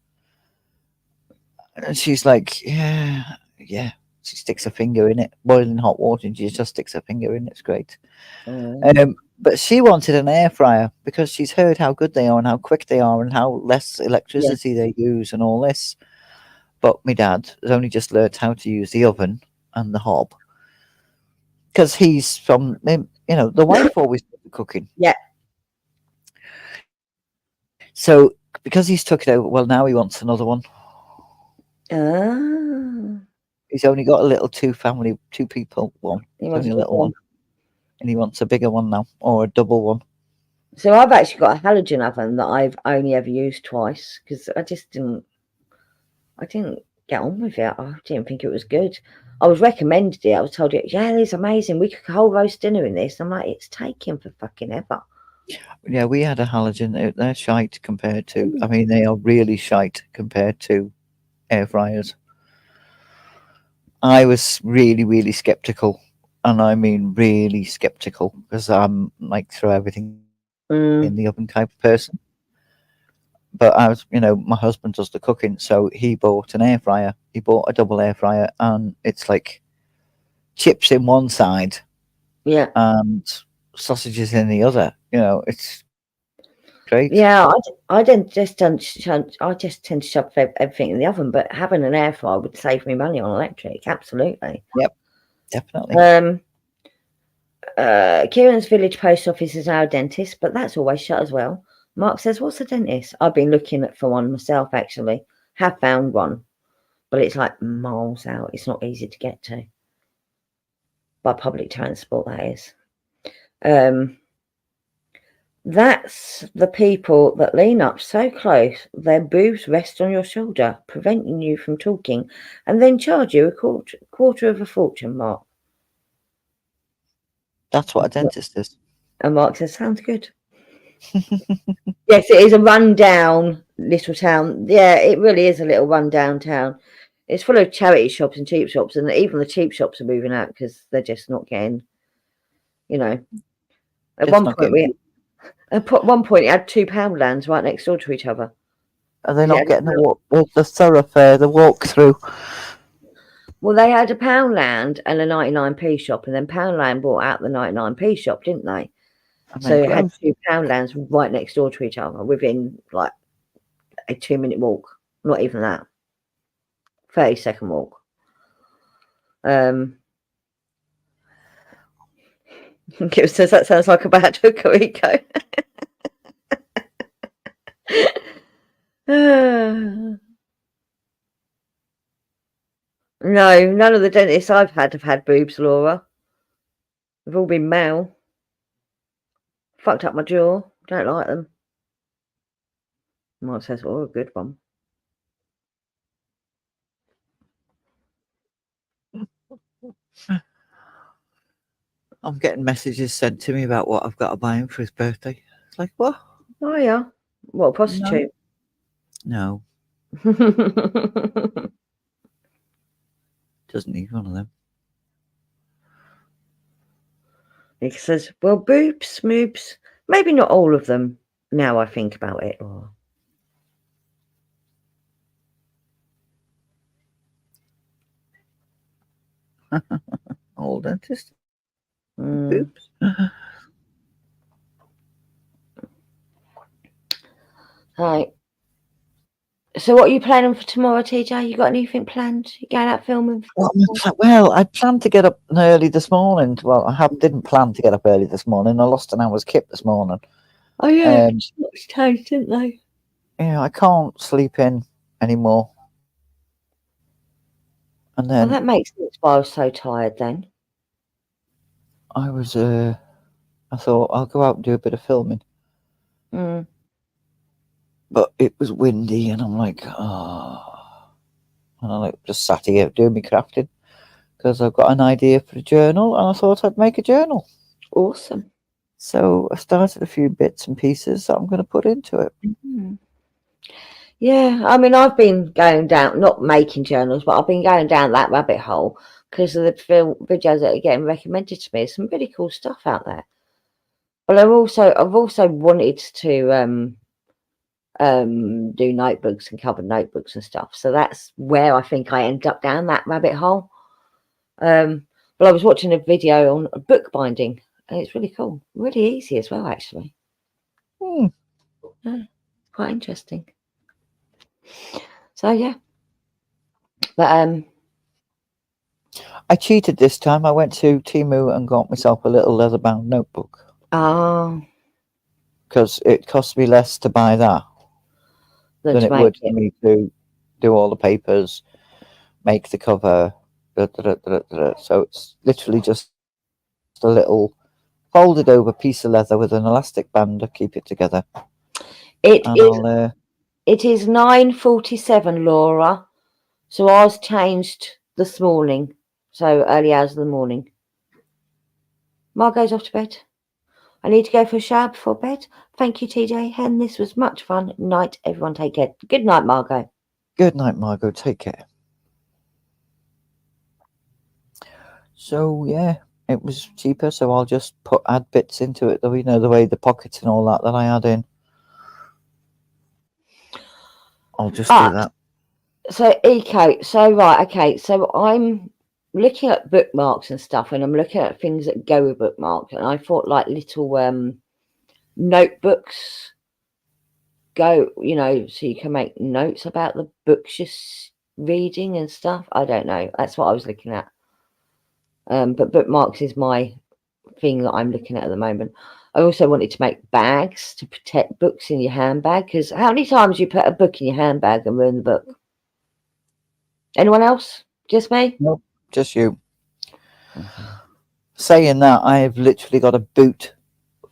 And she's like, "Yeah, yeah." She sticks her finger in it, boiling hot water, and she just sticks her finger in it. It's great. But she wanted an air fryer because she's heard how good they are and how quick they are and how less electricity they use and all this. But my dad has only just learned how to use the oven and the hob because he's from, the wife always did the cooking. Yeah. So because he's took it over, well, now he wants another one. Ah. He's only got a little two people one. He It's wants only a a little one. And he wants a bigger one now, or a double one. So I've actually got a halogen oven that I've only ever used twice because I didn't get on with it. I didn't think it was good. I was recommended it. I was told it, yeah, it's amazing. We cook a whole roast dinner in this. I'm like, it's taking for fucking ever. Yeah, we had a halogen. They're shite compared to. I mean, they are really shite compared to air fryers. I was really, really skeptical, and I mean really skeptical because I'm like throw everything in the oven type of person. But I was, my husband does the cooking, so he bought an air fryer. He bought a double air fryer, and it's like chips in one side, Yeah, and sausages in the other. It's great. yeah. I just tend to shove everything in the oven, but having an air fryer would save me money on electric. Absolutely. Yep, definitely. Kieran's village post office is now a dentist, but that's always shut as well. Mark says, "What's a dentist?" I've been looking for one myself. Actually, have found one, but it's like miles out. It's not easy to get to by public transport. That is. That's the people that lean up so close their boobs rest on your shoulder, preventing you from talking, and then charge you a quarter of a fortune, Mark. That's what a dentist is. And Mark says, sounds good. Yes, it is a rundown little town. Yeah, it really is a little rundown town. It's full of charity shops and cheap shops, and even the cheap shops are moving out because they're just not getting, At one point, it had two Poundlands right next door to each other. Are they not getting the thoroughfare, the walk through? Well, they had a Poundland and a 99p shop, and then Poundland bought out the 99p shop, didn't they? So it had two Poundlands right next door to each other within like a 2-minute walk. Not even that. 30-second walk. Kip says that sounds like a bad hooker, Rico. No, none of the dentists I've had have had boobs, Laura. They've all been male. Fucked up my jaw. Don't like them. Mark says, oh, a good one. I'm getting messages sent to me about what I've got to buy him for his birthday. It's like, what? Oh, yeah. What, a prostitute? No. Doesn't need one of them. He says, well, boobs, moobs. Maybe not all of them, now I think about it. Old dentist. Boobs. Right. So what are you planning for tomorrow, TJ? You got anything planned? You going out filming? Well, I planned to get up early this morning. Well, I didn't plan to get up early this morning. I lost an hour's kip this morning. Oh, yeah. Much changed, didn't they? Yeah, I can't sleep in anymore. And then... Well, that makes sense why I was so tired then. I thought I'll go out and do a bit of filming. But it was windy and I'm like, oh. And I just sat here doing my crafting. because I've got an idea for a journal, and I thought I'd make a journal. Awesome. So I started a few bits and pieces that I'm going to put into it. Mm. Yeah, I mean, I've been going down, not making journals, but I've been going down that rabbit hole because of the videos that are getting recommended to me. There's some really cool stuff out there. But I've also wanted to do notebooks and covered notebooks and stuff. So that's where I think I end up down that rabbit hole. But I was watching a video on book binding, and it's really cool, really easy as well, actually. Yeah, quite interesting. So yeah, but I cheated this time. I went to Temu and got myself a little leather-bound notebook oh, because it cost me less to buy that than to it make would it. for me to do all the papers, make the cover. So it's literally just a little folded over piece of leather with an elastic band to keep it together. It And is 9:47, Laura. So ours changed this morning. So early hours of the morning. Margot's off to bed. I need to go for a shower before bed. Thank you, TJ Hen. This was much fun. Night, everyone. Take care. Good night, Margot. Good night, Margot. Take care. So yeah, it was cheaper. So I'll just add bits into it. You know, the way the pockets and all that I add in. I'll just do that. So Eco. So right, okay. So I'm looking at bookmarks and stuff, and I'm looking at things that go with bookmarks, and I thought like little notebooks go, you know, so you can make notes about the books you're reading and stuff. I don't know. That's what I was looking at. But bookmarks is my thing that I'm looking at the moment. I also wanted to make bags to protect books in your handbag, because how many times you put a book in your handbag and ruin the book? Anyone else? Just me? Nope, just you. Saying that, I've literally got a boot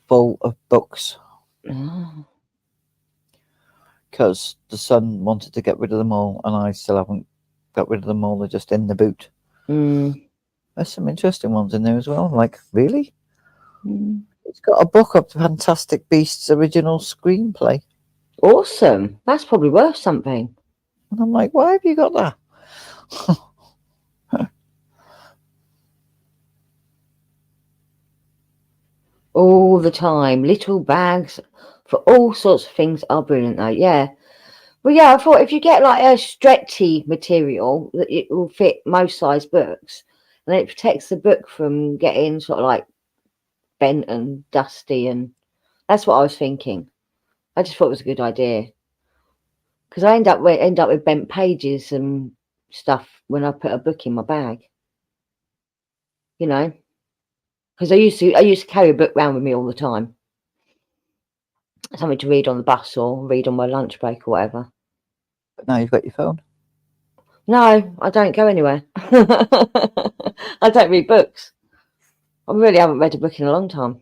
full of books because the son wanted to get rid of them all, and I still haven't got rid of them all. They're just in the boot. There's some interesting ones in there as well. Like, really? It's got a book of Fantastic Beasts original screenplay. Awesome. That's probably worth something. And I'm like, why have you got that? All the time. Little bags for all sorts of things are brilliant though. Yeah. Well, yeah, I thought if you get like a stretchy material that it will fit most size books, and it protects the book from getting sort of like bent and dusty, and that's what I was thinking. I just thought it was a good idea, because I end up with bent pages and stuff when I put a book in my bag. You know, because I used to carry a book around with me all the time, something to read on the bus or read on my lunch break or whatever. But now you've got your phone. No, I don't go anywhere. I don't read books. I really haven't read a book in a long time.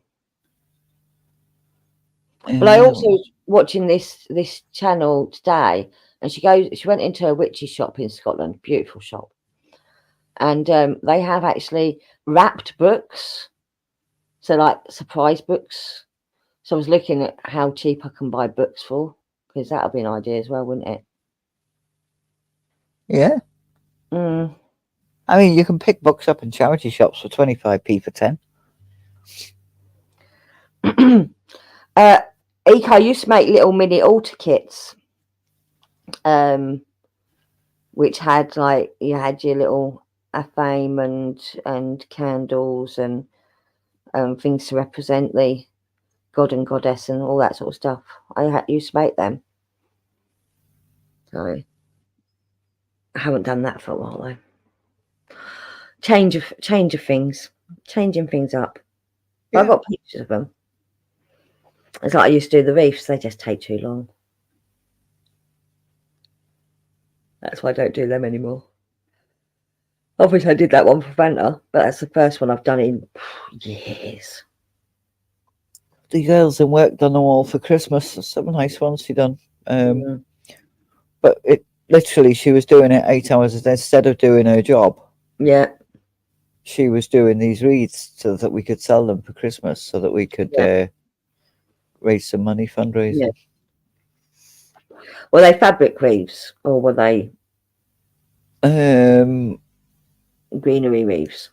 But I also was watching this channel today, and she went into a witch's shop in Scotland, beautiful shop, and they have actually wrapped books, so like surprise books. So I was looking at how cheap I can buy books for, because that would be an idea as well, wouldn't it? Yeah. I mean, you can pick books up in charity shops for 25p for 10. Eco used to make little mini altar kits, which had like, you had your little fame and candles and things to represent the god and goddess and all that sort of stuff. I used to make them. So I haven't done that for a while though. Change of things, changing things up. Yeah. I've got pictures of them. It's like I used to do the reefs, they just take too long. That's why I don't do them anymore. Obviously I did that one for Fanta, but that's the first one I've done in years. The girls in work done them all for Christmas. Some nice ones she done. But it literally, she was doing it 8 hours instead of doing her job. Yeah. she was doing these wreaths so that we could sell them for Christmas, so that we could raise some money fundraising. Yeah. Were they fabric wreaths or were they greenery wreaths?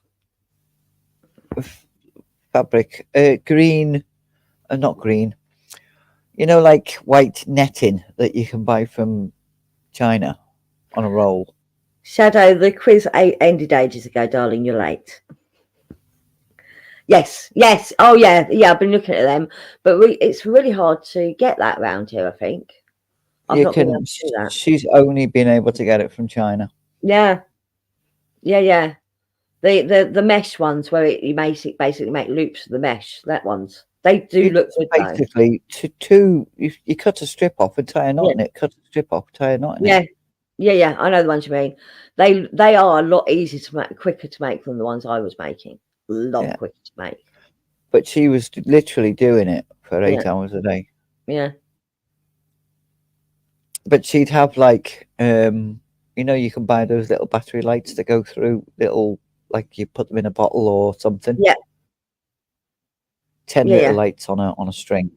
Fabric, green, not green. You know, like white netting that you can buy from China on a roll. Shadow, the quiz ended ages ago, darling. You're late. Yes. Oh, yeah. I've been looking at them, but it's really hard to get that around here, I think. I've not been able to do that. She's only been able to get it from China. Yeah. The mesh ones where you basically make loops of the mesh. That ones, they do look good. Basically, you cut a strip off and tie a knot in it. Cut a strip off, tie a knot in it. Yeah. I know the ones you mean. They are a lot easier to make, quicker to make than the ones I was making. A lot quicker to make. But she was literally doing it for 8 hours a day. Yeah. But she'd have like, you know, you can buy those little battery lights that go through little, like you put them in a bottle or something. Yeah. 10 little lights on a string.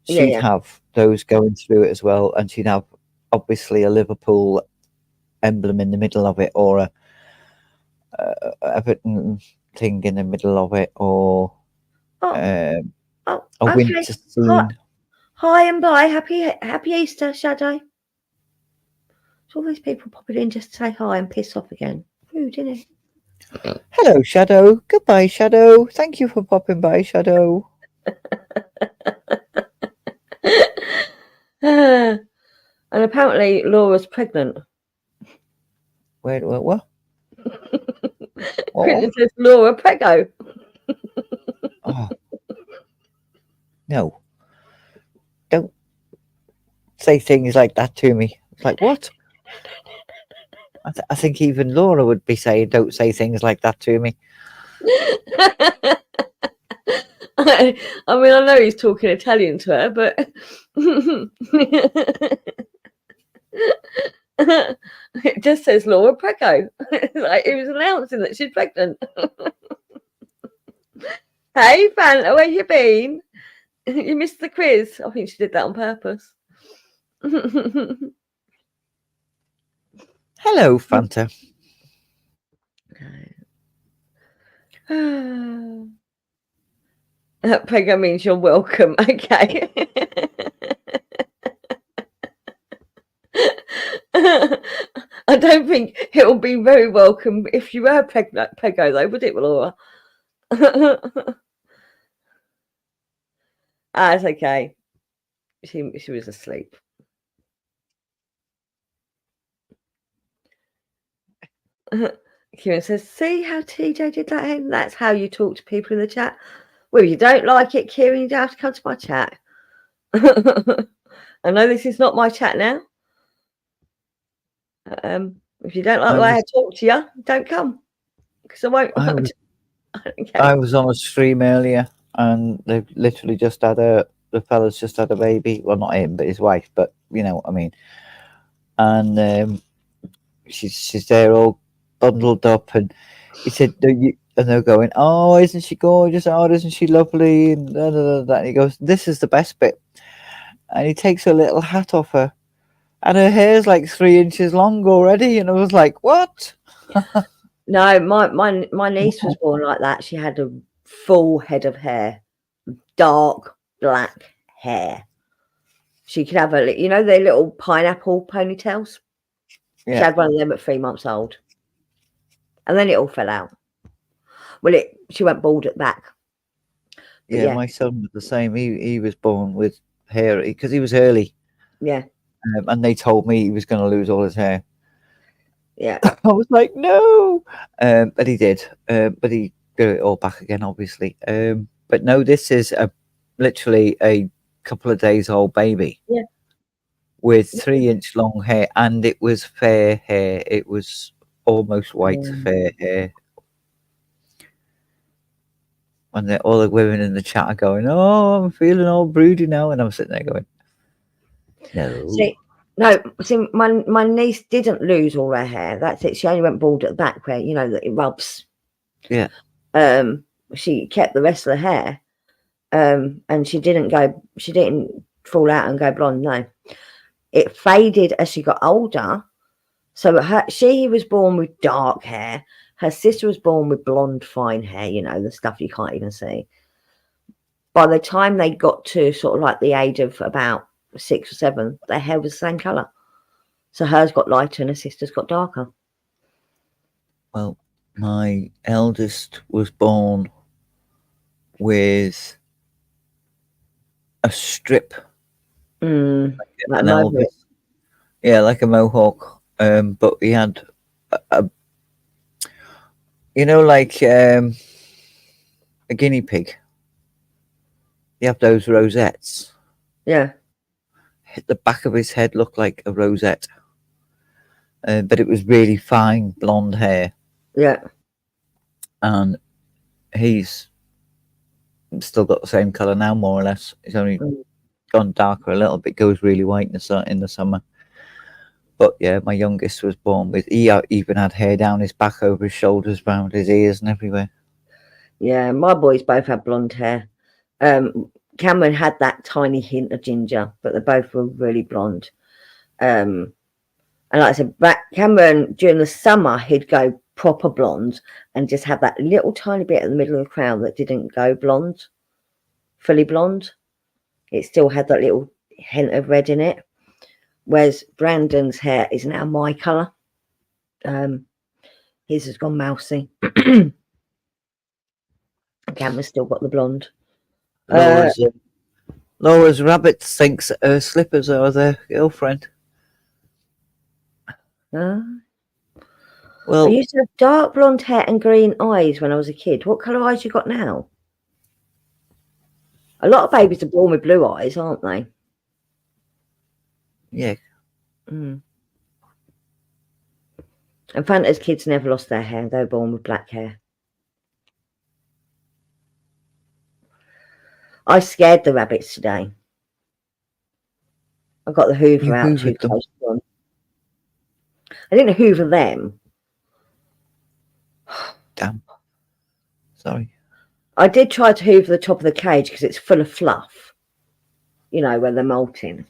She'd have those going through it as well, and she'd have obviously a Liverpool emblem in the middle of it, or a Everton thing in the middle of it, or a winter scene. Hi and bye. Happy Easter, Shadow. It's all these people popping in just to say hi and piss off again. Rude, isn't it? Hello, Shadow. Goodbye, Shadow. Thank you for popping by, Shadow. And apparently Laura's pregnant. Wait, what? Quentin says Laura Prego. Oh. No. Don't say things like that to me. It's like, what? I think even Laura would be saying, don't say things like that to me. I mean, I know he's talking Italian to her, but it just says Laura Prego. Like he was announcing that she's pregnant. Hey, Fanta, where you been? You missed the quiz. I think she did that on purpose. Hello, Fanta. Prego means you're welcome. Okay. I don't think it will be very welcome if you were pregnant, Prego, though, would it, Laura? It's okay. She was asleep. Kieran says, see how TJ did that, Hen? That's how you talk to people in the chat. Well, if you don't like it, Kieran, you don't have to come to my chat. I know this is not my chat now. If you don't like the way I talk to you, don't come. Because I won't. I was on a stream earlier, and they've literally just had the fella's just had a baby. Well, not him, but his wife. But you know what I mean. And she's there all bundled up, and he said, and they're going, oh, isn't she gorgeous? Oh, isn't she lovely? And and he goes, this is the best bit. And he takes her little hat off her, and her hair's like 3 inches long already. And I was like, what? No, my niece was born like that. She had a full head of hair, dark black hair. She could have their little pineapple ponytails. Yeah. She had one of them at 3 months old, and then it all fell out. Well, she went bald at the back. Yeah, my son was the same. He was born with hair because he was early. Yeah, and they told me he was going to lose all his hair. Yeah, I was like, no, but he did. But he got it all back again, obviously. But no, this is literally a couple of days old baby. Yeah. With 3-inch long hair, and it was fair hair. It was almost white fair hair. And all the women in the chat are going, "Oh, I'm feeling all broody now," and I'm sitting there going, "No." See, my niece didn't lose all her hair. That's it. She only went bald at the back where that it rubs Yeah. She kept the rest of the hair, and she didn't fall out and go blonde. No, it faded as she got older. So she was born with dark hair. Her sister was born with blonde, fine hair. You know, the stuff you can't even see. By the time they got to sort of like the age of about 6 or 7, their hair was the same colour. So hers got lighter and her sister's got darker. Well, my eldest was born with a strip, Like an mohawk. Elvis. Yeah, like a mohawk. But he had like a guinea pig. You have those rosettes. Yeah. The back of his head looked like a rosette, but it was really fine blonde hair. Yeah. And he's still got the same color now, more or less. He's only gone darker a little bit. Goes really white in the summer. But yeah, my youngest was born with. He even had hair down his back, over his shoulders, around his ears, and everywhere. Yeah, my boys both had blonde hair. Cameron had that tiny hint of ginger, but they both were really blonde. And like I said, Cameron during the summer he'd go proper blonde and just have that little tiny bit in the middle of the crown that didn't go blonde, fully blonde. It still had that little hint of red in it. Whereas Brandon's hair is now my colour. His has gone mousy. Cameron's still got the blonde. Laura's rabbit thinks her slippers are their girlfriend. Well, I used to have dark blonde hair and green eyes when I was a kid. What colour eyes you got now? A lot of babies are born with blue eyes, aren't they? Yeah. And Fanta's kids never lost their hair. They were born with black hair. I scared the rabbits today. I got the Hoover out too close to them. I didn't Hoover them. Damn. Sorry. I did try to Hoover the top of the cage because it's full of fluff. You know, when they're molting.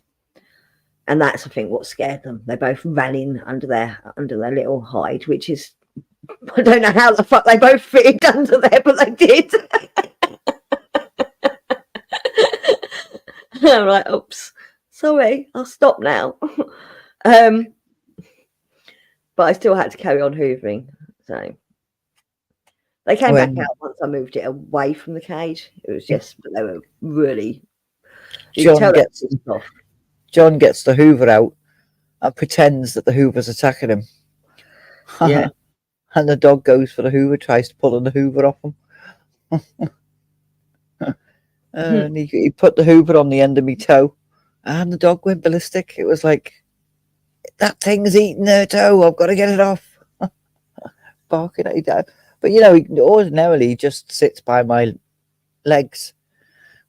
And that's, I think, what scared them. They're both rallying under their little hide, which is, I don't know how the fuck they both fitted under there, but they did. I'm like, oops, sorry, I'll stop now. But I still had to carry on hoovering. So they came back out once I moved it away from the cage. It was just, but they were really. John gets the Hoover out and pretends that the Hoover's attacking him. Yeah. And the dog goes for the Hoover, tries to pull on the Hoover off him. And he put the Hoover on the end of my toe, and the dog went ballistic. It was like, that thing's eating her toe. I've got to get it off. Barking at it. But he ordinarily just sits by my legs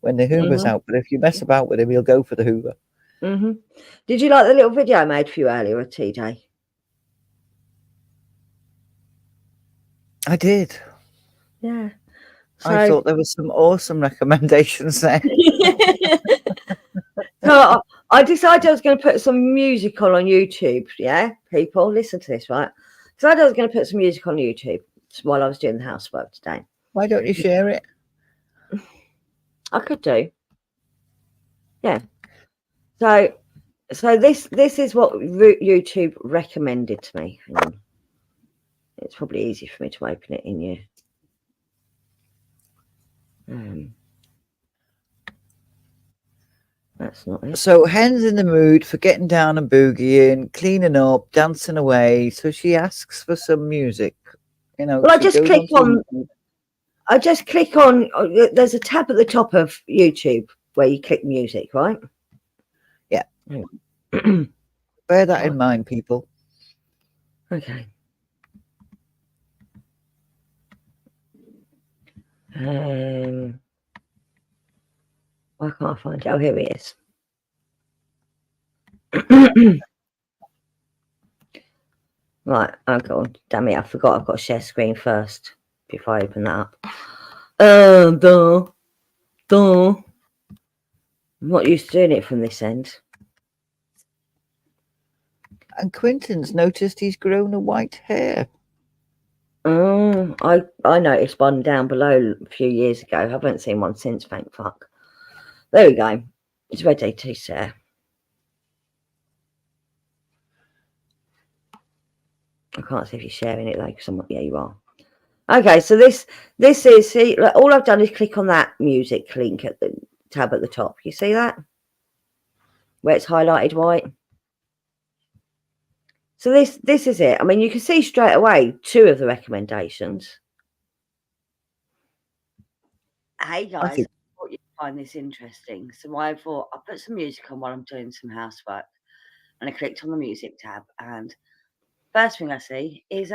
when the Hoover's out. But if you mess about with him, he'll go for the Hoover. Did you like the little video I made for you earlier at Tea Day? I did. Yeah. So, I thought there was some awesome recommendations there. So I decided I was going to put some music on YouTube. Yeah, people, listen to this, right? Decided I was going to put some music on YouTube while I was doing the housework today. Why don't you share it? I could do. Yeah. So this is what YouTube recommended to me. Hang on. It's probably easy for me to open it in here. That's not it. So Hen's in the mood for getting down and boogieing, cleaning up, dancing away. So she asks for some music. Well, I just click on. There's a tab at the top of YouTube where you click music, right? Yeah. Bear that in mind, people. Okay. Why can't I find it? Oh, here it is. Right, oh god, damn it, I forgot I've got to share screen first. if I open that up. I'm not used to doing it from this end. And Quinton's noticed he's grown a white hair. Oh, I noticed one down below a few years ago. I haven't seen one since, thank fuck. There we go. It's ready to share. I can't see if you're sharing it though, because I'm not. Yeah, you are. Okay, so this is, see, all I've done is click on that music link at the tab at the top. You see that? Where it's highlighted white. So this is it. I mean, you can see straight away 2 of the recommendations. Hey guys, I thought you'd find this interesting. So I thought I'll put some music on while I'm doing some housework. And I clicked on the music tab, and first thing I see is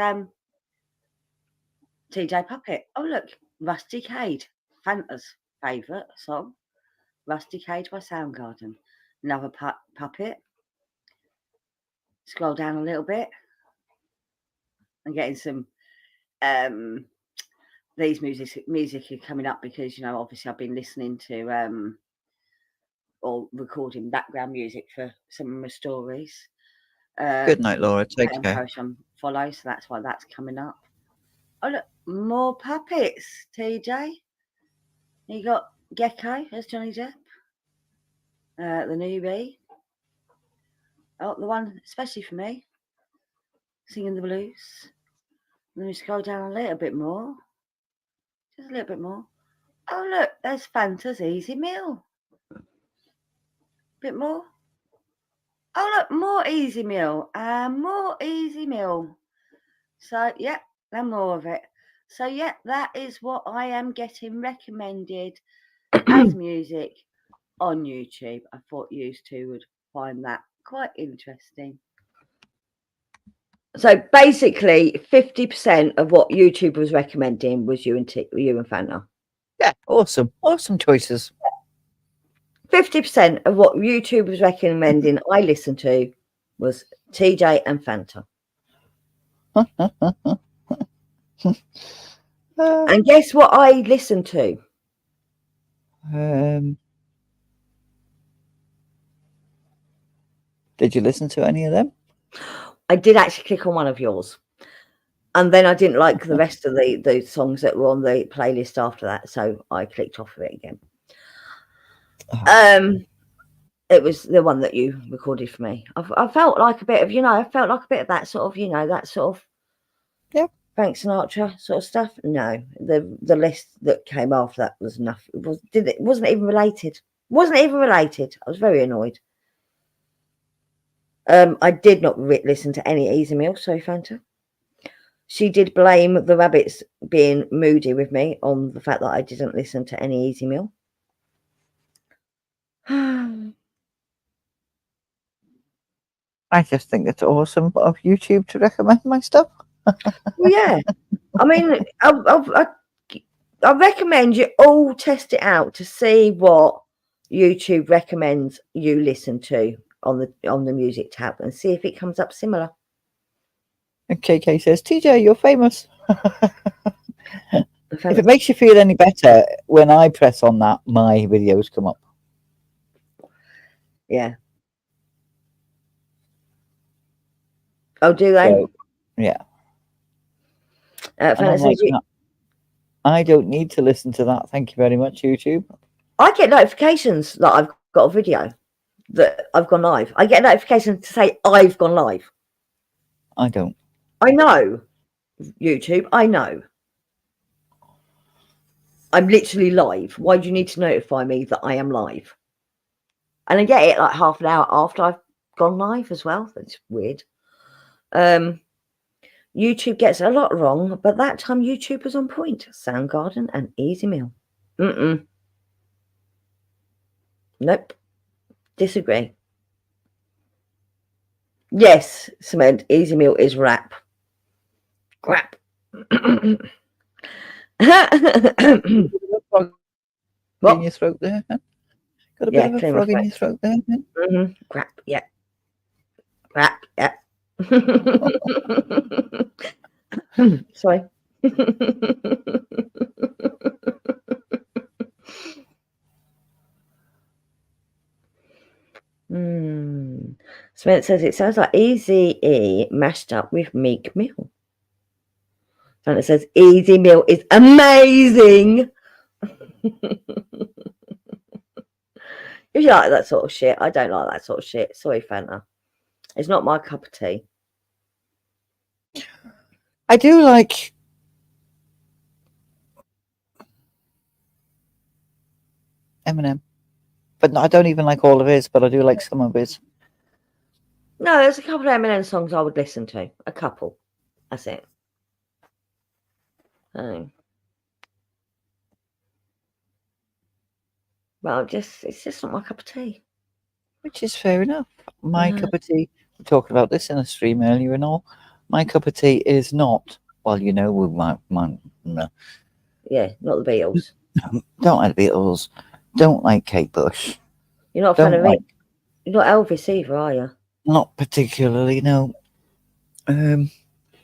TJ Puppet. Oh look, Rusty Cade, Fanta's favourite song. Rusty Cade by Soundgarden. Another puppet. Scroll down a little bit. I'm getting some these music are coming up because, you know, obviously I've been listening to or recording background music for some of my stories. Good night, Laura. Take care. Follow, so that's why that's coming up. Oh look, more puppets, TJ. You got Gecko as Johnny Depp. The newbie. Oh, the one especially for me. Singing the blues. Let me scroll down a little bit more. Just a little bit more. Oh look, there's Fanta's Easy Meal. Bit more. Oh look, more Easy Meal. More Easy Meal. So yeah, and more of it. So yeah, that is what I am getting recommended as music on YouTube. I thought you two would find that quite interesting. So basically, 50% of what YouTube was recommending was you and Fanta. Yeah, awesome choices. 50% of what YouTube was recommending I listened to was TJ and Fanta. And guess what I listened to? Did you listen to any of them? I did actually click on one of yours. And then I didn't like the rest of the songs that were on the playlist after that. So I clicked off of it again. It was the one that you recorded for me. I felt like a bit of, I felt like a bit of that sort of, that sort of, yeah, Frank Sinatra sort of stuff. No, the list that came after that was enough. It wasn't even related. Wasn't even related. I was very annoyed. I did not listen to any Easy Meal. Sorry, Fanta. She did blame the rabbits being moody with me on the fact that I didn't listen to any Easy Meal. I just think it's awesome of YouTube to recommend my stuff. Well, yeah. I mean, I recommend you all test it out to see what YouTube recommends you listen to on the music tab and see if it comes up similar. And KK says, TJ, you're famous. If it makes you feel any better, when I press on that, my videos come up. Yeah. Oh, do they? So, yeah. I don't need to listen to that. Thank you very much, YouTube. I get notifications that I've got a video that I've gone live. I get notifications to say I've gone live. I don't. I know, YouTube. I know. I'm literally live. Why do you need to notify me that I am live? And I get it like half an hour after I've gone live as well. That's weird. YouTube gets a lot wrong, but that time YouTube was on point. Soundgarden and Easy Meal. Nope. Disagree. Yes, Cement, Easy Meal is rap. Crap. What? In your throat there? Got a bit of a frog in your throat there? Crap, yeah. Crap, yeah. Sorry. Smith says it sounds like Easy-E mashed up with Meek Mill. And it says Easy Mill is amazing. If you like that sort of shit, I don't like that sort of shit. Sorry, Fanta. It's not my cup of tea. I do like Eminem, but I don't even like all of his, but I do like some of his. No, there's a couple of Eminem songs I would listen to. A couple. That's it. Well, it's just not my cup of tea. Which is fair enough. My cup of tea, we talked about this in a stream earlier and all. My cup of tea is not, well, you know, with no. Yeah, not the Beatles. Don't like the Beatles. Don't like Kate Bush. You're not a fan of it. You're not Elvis either, are you? Not particularly, no.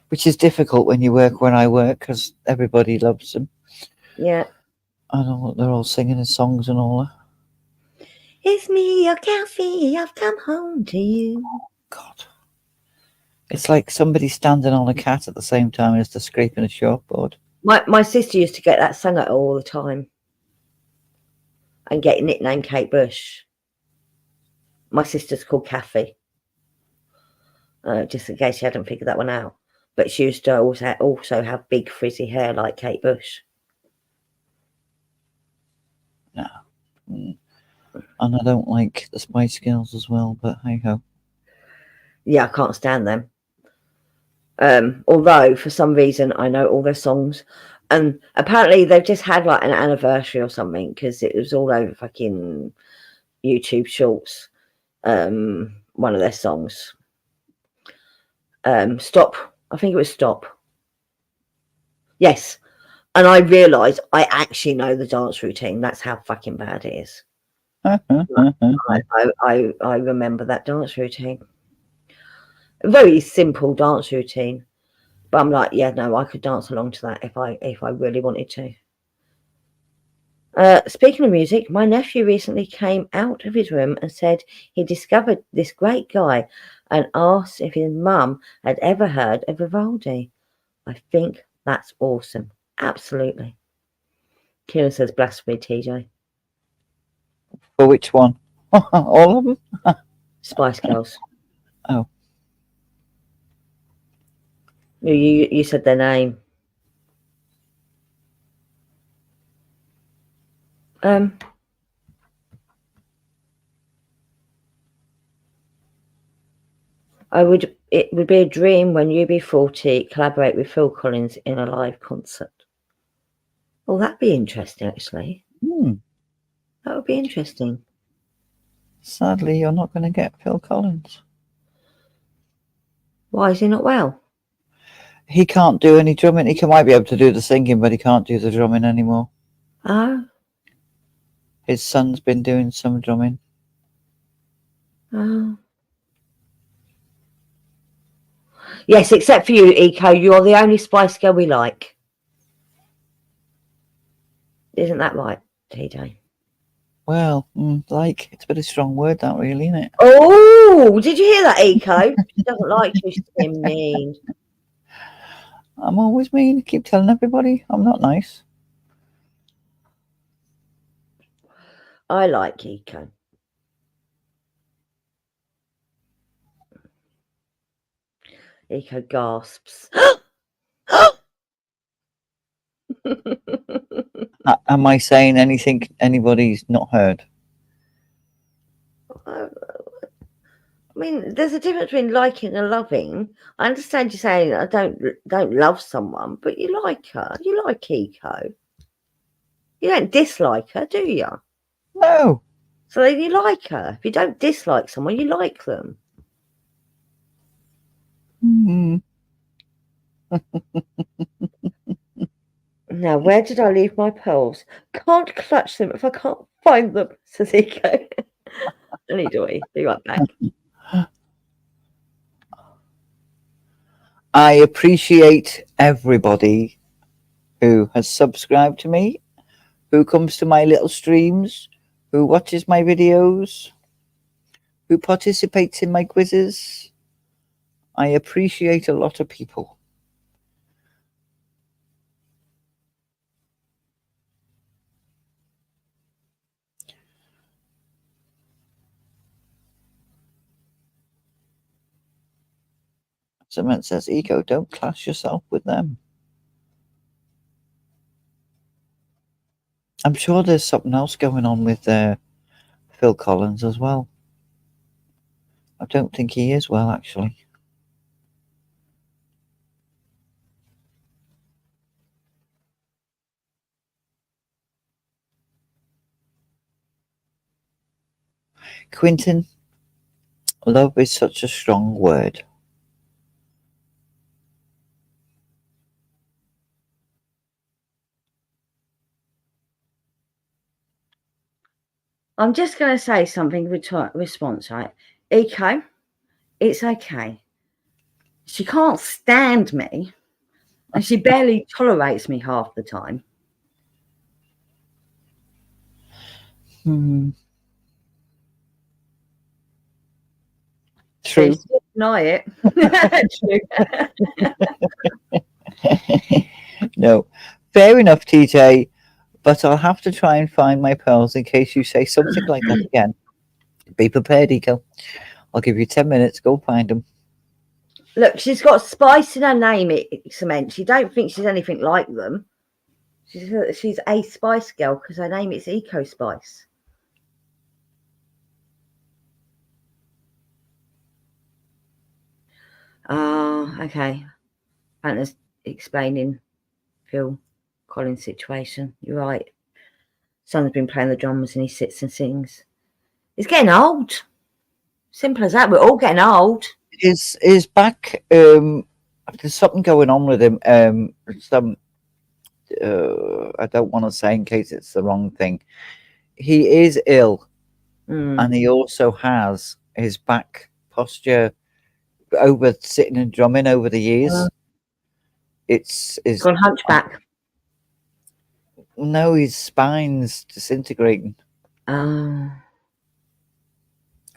Which is difficult when you work where I work because everybody loves them. Yeah. I know they're all singing his songs and all that. It's me, your coffee. I've come home to you. Oh, God. It's like somebody standing on a cat at the same time as they're scraping a chalkboard. My sister used to get that sung at her all the time. And get nicknamed Kate Bush. My sister's called Kathy. Just in case you hadn't figured that one out. But she used to also have big frizzy hair like Kate Bush. No. And I don't like the Spice Girls as well, but hey ho. Yeah, I can't stand them. Although for some reason I know all their songs, and apparently they've just had like an anniversary or something because it was all over fucking YouTube Shorts. One of their songs. Stop. I think it was Stop. Yes. And I realised I actually know the dance routine. That's how fucking bad it is. I remember that dance routine. A very simple dance routine. But I'm like, yeah, no, I could dance along to that if I really wanted to. Speaking of music, my nephew recently came out of his room and said he discovered this great guy and asked if his mum had ever heard of Vivaldi. I think that's awesome. Absolutely. Kieran says blasphemy, TJ. For which one? All of them? Spice Girls. Oh. You said their name. It would be a dream when UB40 collaborate with Phil Collins in a live concert. Well, that'd be interesting, actually. That would be interesting. Sadly, you're not going to get Phil Collins. Why is he not well? He can't do any drumming. He might be able to do the singing, but he can't do the drumming anymore. Oh. His son's been doing some drumming. Oh. Yes, except for you, Eco. You're the only Spice Girl we like. Isn't that right, TJ? Well, like, it's a bit of a strong word, that really, isn't it? Oh, did you hear that, Eco? She doesn't like you, she's being mean. I'm always mean. I keep telling everybody I'm not nice. I like Eco. Eco gasps. Am I saying anything anybody's not heard? I mean, there's a difference between liking and loving. I understand you saying I don't love someone, but you like her. You like Eco. You don't dislike her, do you? No. So then you like her. If you don't dislike someone, you like them. Now, where did I leave my pearls? Can't clutch them if I can't find them, says Eco. Anyway, be right back. I appreciate everybody who has subscribed to me, who comes to my little streams, who watches my videos, who participates in my quizzes. I appreciate a lot of people. Someone says, Ego, don't class yourself with them. I'm sure there's something else going on with Phil Collins as well. I don't think he is well, actually. Quinton, love is such a strong word. I'm just going to say something response, right? Eco, it's okay. She can't stand me, and she barely tolerates me half the time. True. So deny it. True. No, fair enough, TJ. But I'll have to try and find my pearls in case you say something like that again. Be prepared, Eco. I'll give you 10 minutes. Go find them. Look, she's got spice in her name, Cement. She don't think she's anything like them. She's a spice girl because her name is Eco Spice. Oh, okay. Anna's explaining Phil Collins' situation. You're right. Son's been playing the drums and he sits and sings. He's getting old. Simple as that. We're all getting old. His back. There's something going on with him. I don't want to say in case it's the wrong thing. He is ill, and he also has his back posture over sitting and drumming over the years. It's gone hunchback. No, his spine's disintegrating. Oh.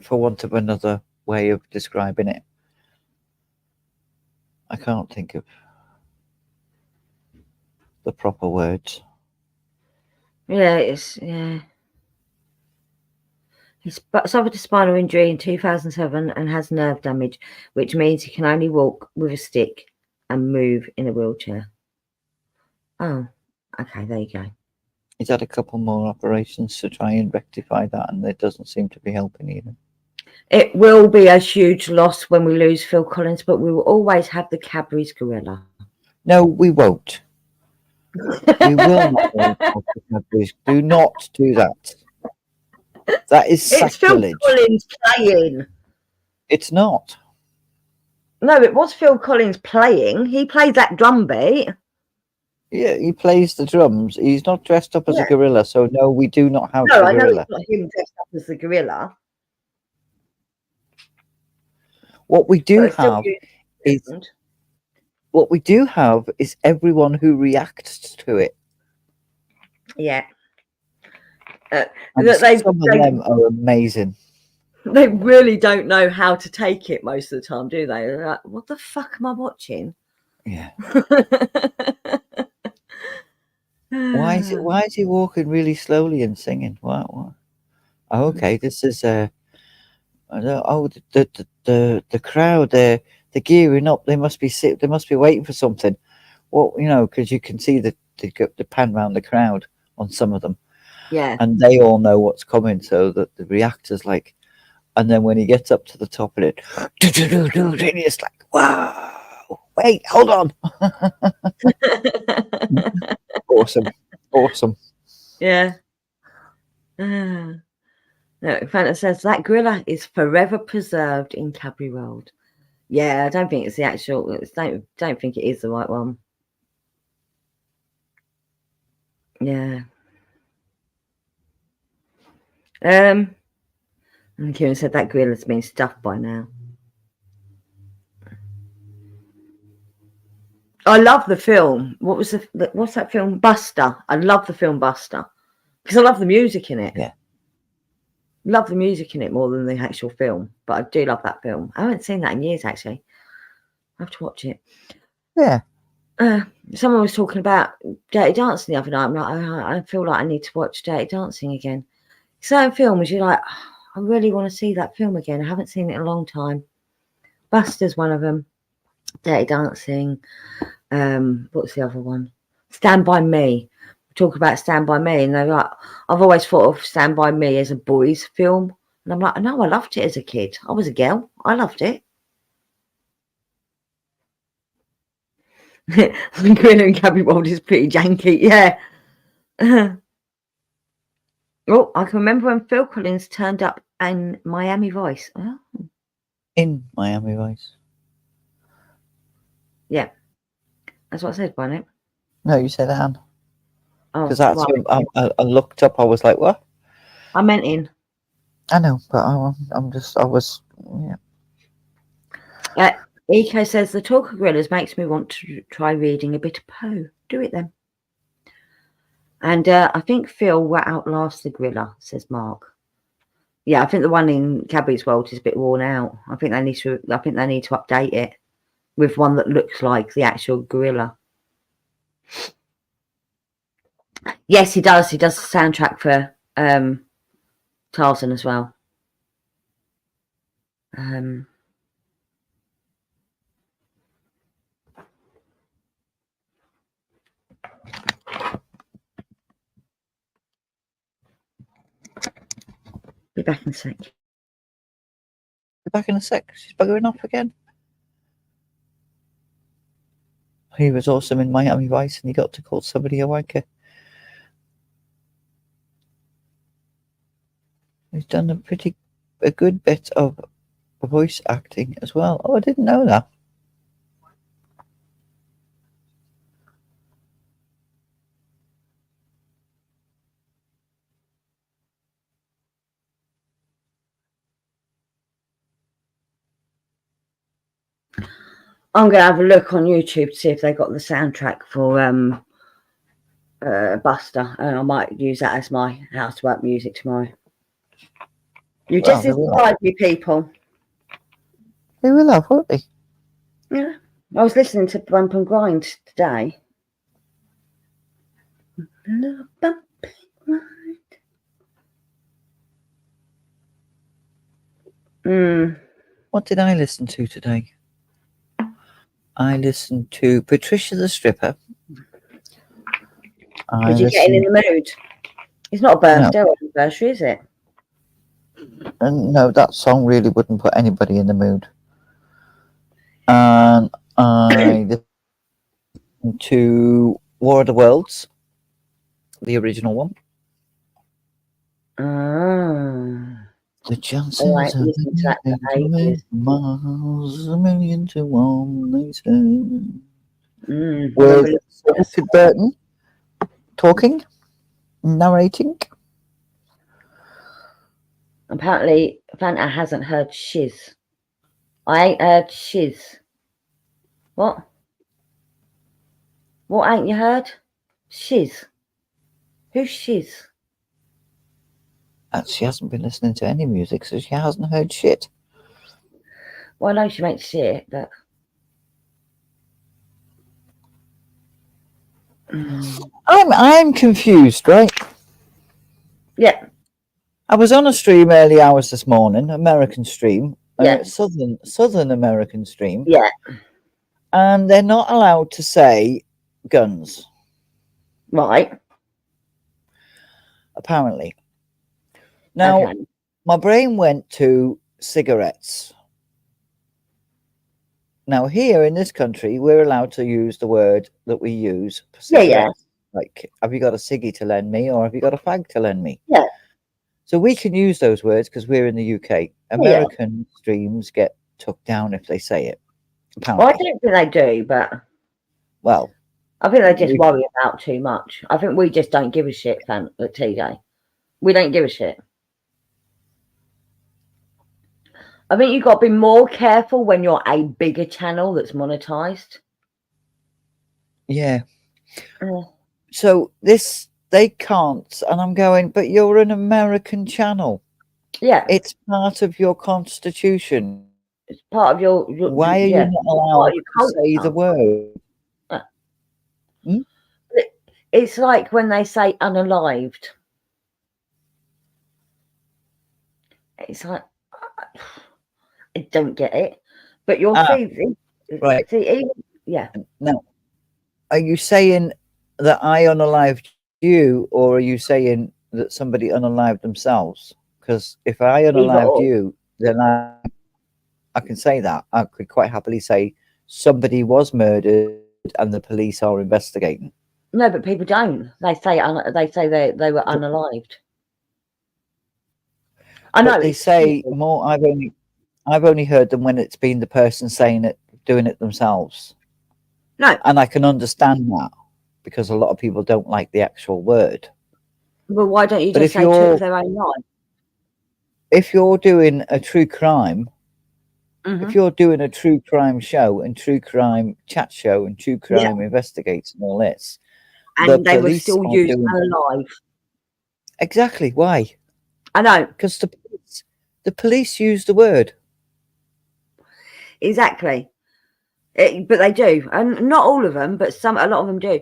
For want of another way of describing it. I can't think of the proper words. Yeah. He suffered a spinal injury in 2007 and has nerve damage, which means he can only walk with a stick and move in a wheelchair. Oh, okay, there you go. He's had a couple more operations to try and rectify that, and it doesn't seem to be helping either. It will be a huge loss when we lose Phil Collins, but we will always have the Cadbury's Gorilla. No, we won't. We will not have the Cadbury's. Do not do that. That is sacrilege. It's Phil Collins playing. It's not. No, it was Phil Collins playing. He played that drum beat. Yeah, he plays the drums. He's not dressed up as a gorilla, so no, we do not have the gorilla. No, I know it's not him dressed up as the gorilla. What we do have is everyone who reacts to it. Yeah. Some of them are amazing. They really don't know how to take it most of the time, do they? They're like, what the fuck am I watching? Yeah. Why is he walking really slowly and singing? What? Oh, okay, this is the crowd. They're gearing up. They must be waiting for something. Well, because you can see the pan around the crowd on some of them. Yeah. And they all know what's coming, so that the reactor's like, and then when he gets up to the top of it, it's like, wow, wait, hold on. Awesome. Yeah. No, Fanta says that gorilla is forever preserved in Cadbury World. Yeah, I don't think it's the actual. Don't think it is the right one. Yeah. And Kieran said that gorilla's been stuffed by now. I love the film. What's that film? Buster. I love the film Buster because I love the music in it. Yeah. Love the music in it more than the actual film, but I do love that film. I haven't seen that in years, actually. I have to watch it. Yeah. Someone was talking about Dirty Dancing the other night. I'm like, I feel like I need to watch Dirty Dancing again. Certain films, you're like, I really want to see that film again. I haven't seen it in a long time. Buster's one of them. Dirty Dancing. What's the other one? Stand By Me. We talk about Stand By Me, and they're like, I've always thought of Stand By Me as a boys' film. And I'm like, no, I loved it as a kid. I was a girl. I loved it. Gorilla and Gabby Wald is pretty janky, yeah. Oh, I can remember when Phil Collins turned up in Miami Vice. Oh. In Miami Vice. Yeah, that's what I said, wasn't it? No, you said Anne. Oh, Because that's right. I looked up. I was like, what? I meant in. I know, but I was. Yeah. Eco says the talk of gorillas makes me want to try reading a bit of Poe. Do it then. And I think Phil will outlast the gorilla, says Mark. Yeah, I think the one in Cabby's World is a bit worn out. I think they need to update it with one that looks like the actual gorilla. Yes, he does. He does the soundtrack for Tarzan as well. Be back in a sec. Be back in a sec. She's buggering off again. He was awesome in Miami Vice, and he got to call somebody a wanker. He's done a good bit of voice acting as well. Oh, I didn't know that. I'm going to have a look on YouTube to see if they got the soundtrack for Buster, and I might use that as my house to work music tomorrow. You just inspired me, people. They will have, won't they? Yeah. I was listening to Bump and Grind today. Bump and Grind. What did I listen to today? I listened to Patricia the Stripper. Did you get in the mood? It's not a birthday or anniversary, is it? No, that song really wouldn't put anybody in the mood. And I listened to War of the Worlds, the original one. The chances of miles, a million to one, they say. With Richard Burton talking, narrating. Apparently, Fanta hasn't heard shiz. I ain't heard shiz. What? What ain't you heard? Shiz. Who's shiz? She hasn't been listening to any music, so she hasn't heard shit. Well, I know she makes shit, but... I'm confused, right? Yeah. I was on a stream early hours this morning, American stream, Yeah. Southern American stream. Yeah. And they're not allowed to say guns. Right. Apparently. Now, my brain went to cigarettes. Now, here in this country, we're allowed to use the word that we use for cigarettes. Yeah. Like, have you got a ciggy to lend me, or have you got a fag to lend me? Yeah. So we can use those words because we're in the UK. American streams get took down if they say it. Apparently. Well, I don't think they do, but... Well... I think they just worry about too much. I think we just don't give a shit, at TJ. We don't give a shit. I think you've got to be more careful when you're a bigger channel that's monetized. Yeah. Oh, So this they can't, and I'm going, but you're an American channel. yeah, It's part of your constitution. it's part of Why are you yeah, not it's part allowed of your to say the culture. word? Yeah. Hmm? It's like when they say unalived. It's like I don't get it, but you'll Ah, see. right. Even yeah. Now, are you saying that I unalived you, or are you saying that somebody unalived themselves? Because if I Either unalived or. you, then I can say that. I could quite happily say somebody was murdered and the police are investigating. No, but people don't. They say they were But, unalived. I know but they it's say stupid. more. I've only heard them when it's been the person saying it, doing it themselves, No, and I can understand that because a lot of people don't like the actual word. well, why don't you But just say took their own life? if you're doing a true crime, if Hmm. you're doing a true crime show and true crime chat show and true Yeah, crime investigates and all this, the and they were police still are used doing alive. exactly why? I know Because the police use the word. exactly, but they do, and not all of them, but a lot of them do.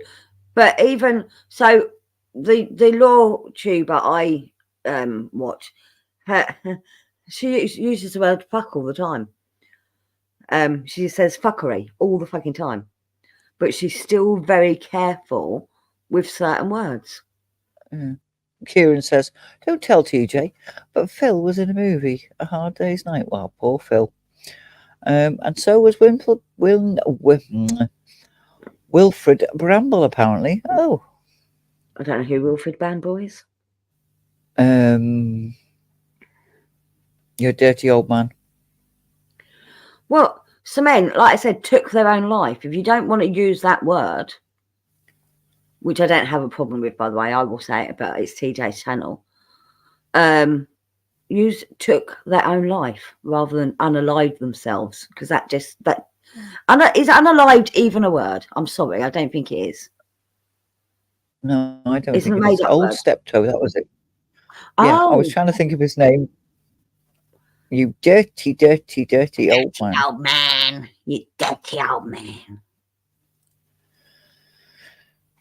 But even so, the law tuber I watch, her, she uses the word fuck all the time. She says fuckery all the fucking time, but she's still very careful with certain words. Yeah. Kieran says, "Don't tell TJ, but Phil was in a movie, A Hard Day's Night." Well, poor Phil. And so was Wilfred Bramble, apparently. Oh, I don't know who Wilfred Bamble is. um, you dirty old man. Well, some men, like I said, took their own life. If you don't want to use that word, which I don't have a problem with, by the way, I will say it, but it's TJ's channel. Took their own life rather than unalived themselves, because is unalived even a word? I'm sorry, I don't think it is. No, I don't It's a think it made is. up Old word. Steptoe, that was it. Yeah, I was Oh, trying to think of his name. You dirty, dirty, dirty old dirty man. old man, you dirty old man.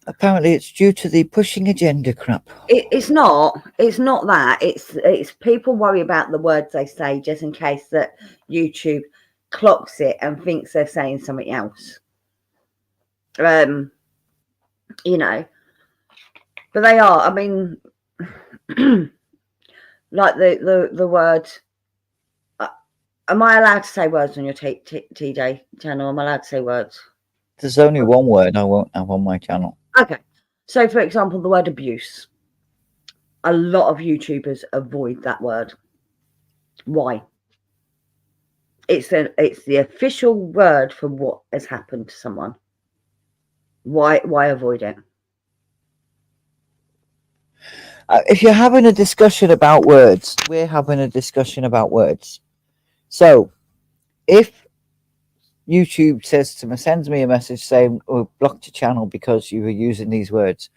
Apparently, it's due to the pushing agenda crap. It's not. It's not that. It's people worry about the words they say just in case that YouTube clocks it and thinks they're saying something else. You know, but they are. I mean, like the word. Am I allowed to say words on your TJ channel? Am I allowed to say words? There's only one word I won't have on my channel. Okay. So, for example, the word abuse. A lot of YouTubers avoid that word. Why? It's the official word for what has happened to someone. Why avoid it? If you're having a discussion about words, we're having a discussion about words. So, if YouTube sends me a message saying, "Oh, blocked your channel because you were using these words,"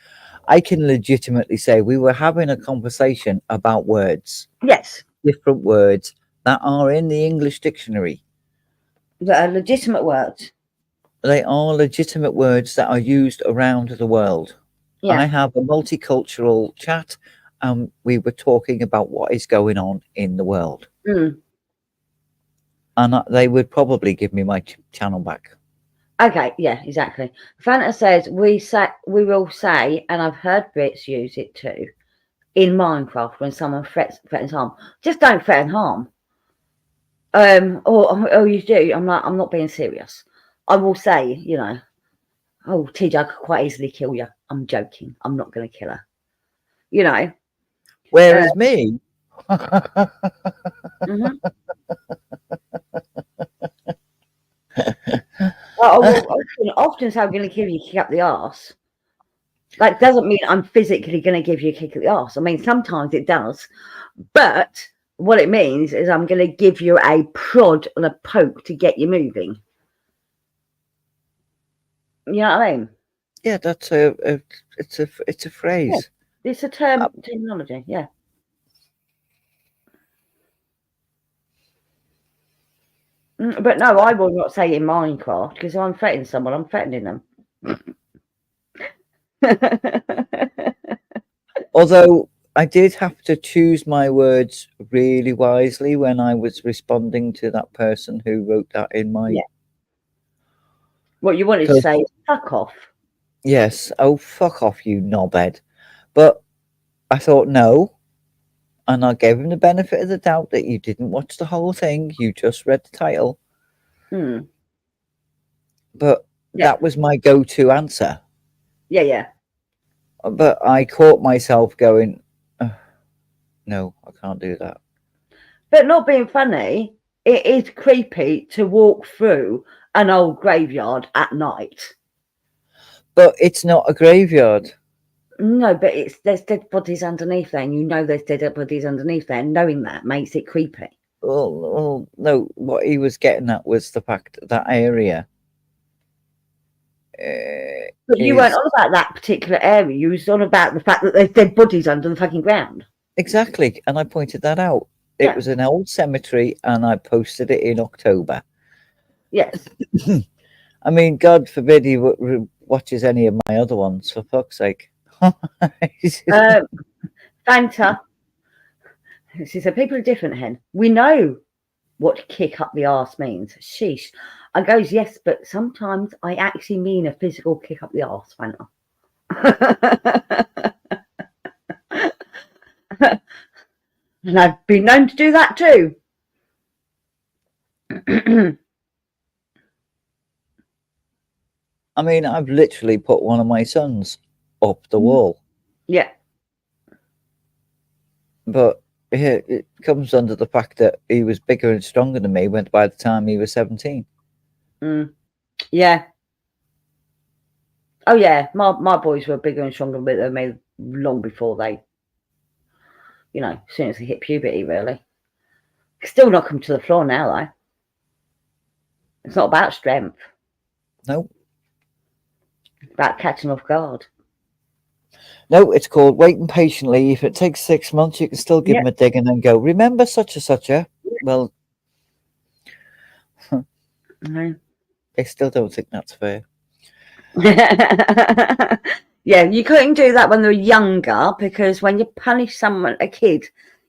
I can legitimately say we were having a conversation about words, Yes, different words that are in the English dictionary. that are legitimate words. They are legitimate words that are used around the world. Yeah. I have a multicultural chat, and we were talking about what is going on in the world. Mm. And they would probably give me my channel back. Okay. Yeah. Exactly. Fanta says we will say, and I've heard Brits use it too in Minecraft when someone threatens harm. Just don't threaten harm. Or you do. I'm not being serious. I will say, oh, TJ, I could quite easily kill you. I'm joking. I'm not going to kill her. You know. Whereas me, Mhm. I will often say I'm going to give you a kick up the arse. That doesn't mean I'm physically going to give you a kick at the arse. I mean, sometimes it does, but what it means is I'm going to give you a prod and a poke to get you moving. You know what I mean? Yeah, that's it's a phrase. It's a terminology, yeah. But no, I will not say in Minecraft because if I'm threatening someone, I'm threatening them. Although I did have to choose my words really wisely when I was responding to that person who wrote that in my. Yeah. What you wanted to say is fuck off. Yes. Oh, fuck off, you knobhead. But I thought no. And I gave him the benefit of the doubt that you didn't watch the whole thing. You just read the title. But that was my go-to answer. Yeah. But I caught myself going, no, I can't do that. But not being funny, it is creepy to walk through an old graveyard at night. But it's not a graveyard. No, but there's dead bodies underneath there, and you know there's dead bodies underneath there, and knowing that makes it creepy. Well, no, what he was getting at was the fact that area. But you weren't on about that particular area. You was on about the fact that there's dead bodies under the fucking ground. Exactly, and I pointed that out. It was an old cemetery, and I posted it in October. Yes. I mean, God forbid he watches any of my other ones, for fuck's sake. Fanta. She said, people are different, hen. We know what kick up the arse means. Sheesh. I goes, yes, but sometimes I actually mean a physical kick up the arse, Fanta. And I've been known to do that too. I mean, I've literally put one of my sons up the wall. Yeah. But it comes under the fact that he was bigger and stronger than me by the time he was 17. Yeah. Oh, yeah. My boys were bigger and stronger than me long before they, as soon as they hit puberty, really. Still knock them to the floor now, though. It's not about strength. No. It's about catching off guard. No, it's called waiting patiently. If it takes 6 months, you can still give them a dig and then go, remember such and such, yeah? Well, I still don't think that's fair. Yeah, you couldn't do that when they were younger because when you punish a kid,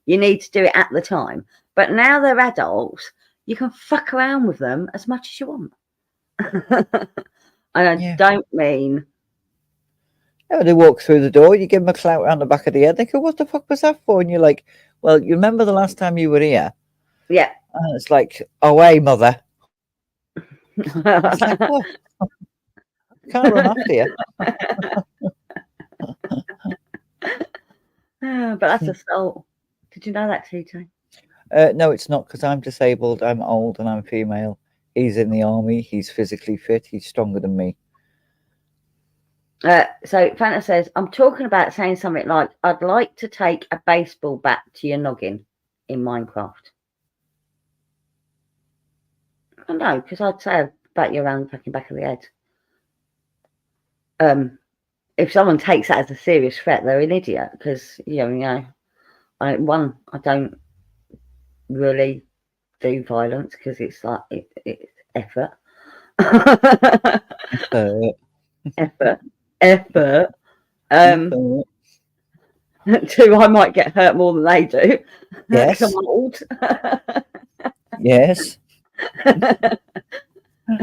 you need to do it at the time. But now they're adults, you can fuck around with them as much as you want. And I don't mean... Yeah, they walk through the door, you give them a clout around the back of the head, they go, what the fuck was that for? And you're like, well, you remember the last time you were here? Yeah. And it's like, away, mother. It's like, what? I can't run after you. But that's assault. Did you know that, TJ? No, it's not, because I'm disabled, I'm old, and I'm female. He's in the army, he's physically fit, he's stronger than me. So Fanta says, I'm talking about saying something like, I'd like to take a baseball bat to your noggin in Minecraft. I know, because I'd say bat you around the fucking back of the head. If someone takes that as a serious threat, they're an idiot, because, I don't really do violence, because it's like, it's effort. Effort. Two, I might get hurt more than they do. Yes. I'm old. Yes.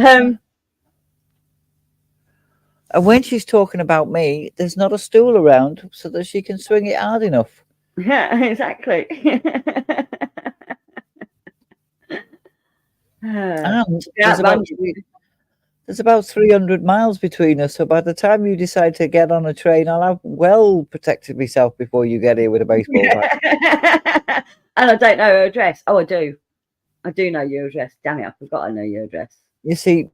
And when she's talking about me, there's not a stool around so that she can swing it hard enough. Yeah, exactly. And there's about 300 miles between us, so by the time you decide to get on a train, I'll have well protected myself before you get here with a baseball bat. And I don't know her address. Oh, I do. I do know your address. Damn it, I forgot I know your address. You see,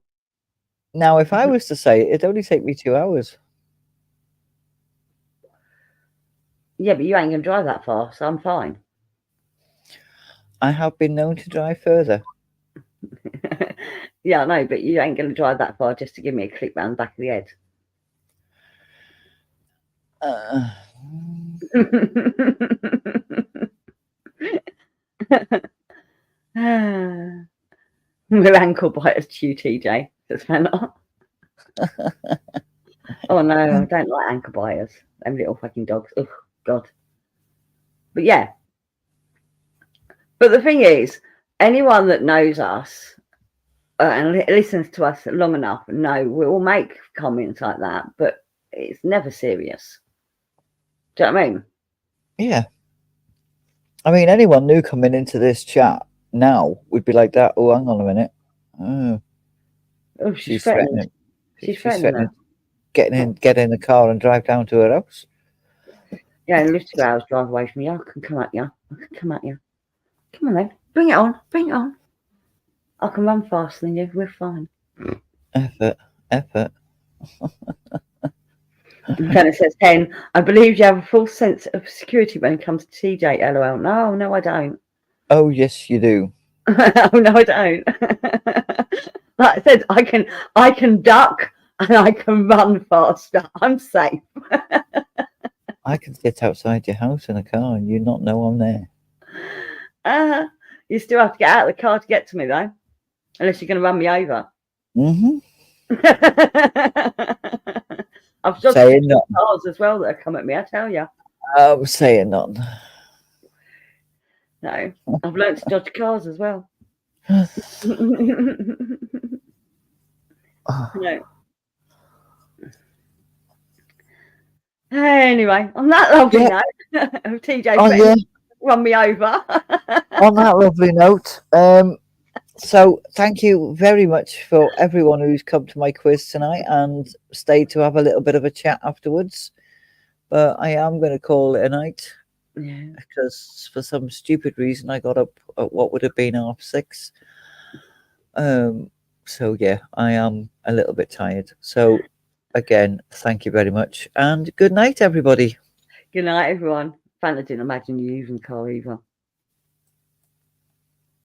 now if I was to say it, it'd only take me 2 hours. Yeah, but you ain't going to drive that far, so I'm fine. I have been known to drive further. Yeah, I know, but you ain't going to drive that far just to give me a click round the back of the head. We're ankle biters to you, TJ. That's fair enough. Oh no, I don't like ankle biters. Them little fucking dogs. Oh God. But yeah. But the thing is, anyone that knows us and listens to us long enough, no, we'll make comments like that, but it's never serious. Do you know what I mean? Yeah. I mean, anyone new coming into this chat now would be like that. Oh, hang on a minute. Oh, Oh, she's threatening. She's threatening. Get in the car and drive down to her house. Yeah, and live 2 hours drive away from you. I can come at you. Come on then. Bring it on. I can run faster than you. We're fine. Effort. Dennis says, Hen, I believe you have a full sense of security when it comes to TJ. LOL. No, I don't. Oh, yes, you do. Oh, no, I don't. Like I said, I can duck and I can run faster. I'm safe. I can sit outside your house in a car and you not know I'm there. You still have to get out of the car to get to me, though. Unless you're going to run me over. Mm-hmm. I've just saying nothing. Cars as well that have come at me, I tell you. I'm saying nothing. No, I've learned to dodge cars as well. No. Anyway, on that lovely note of TJ run me over. On that lovely note, so thank you very much for everyone who's come to my quiz tonight and stayed to have a little bit of a chat afterwards. But I am going to call it a night. Yeah. Because for some stupid reason I got up at what would have been 6:30. So yeah, I am a little bit tired. So again, thank you very much and good night, everybody. Good night, everyone. Fanta didn't imagine you using car either.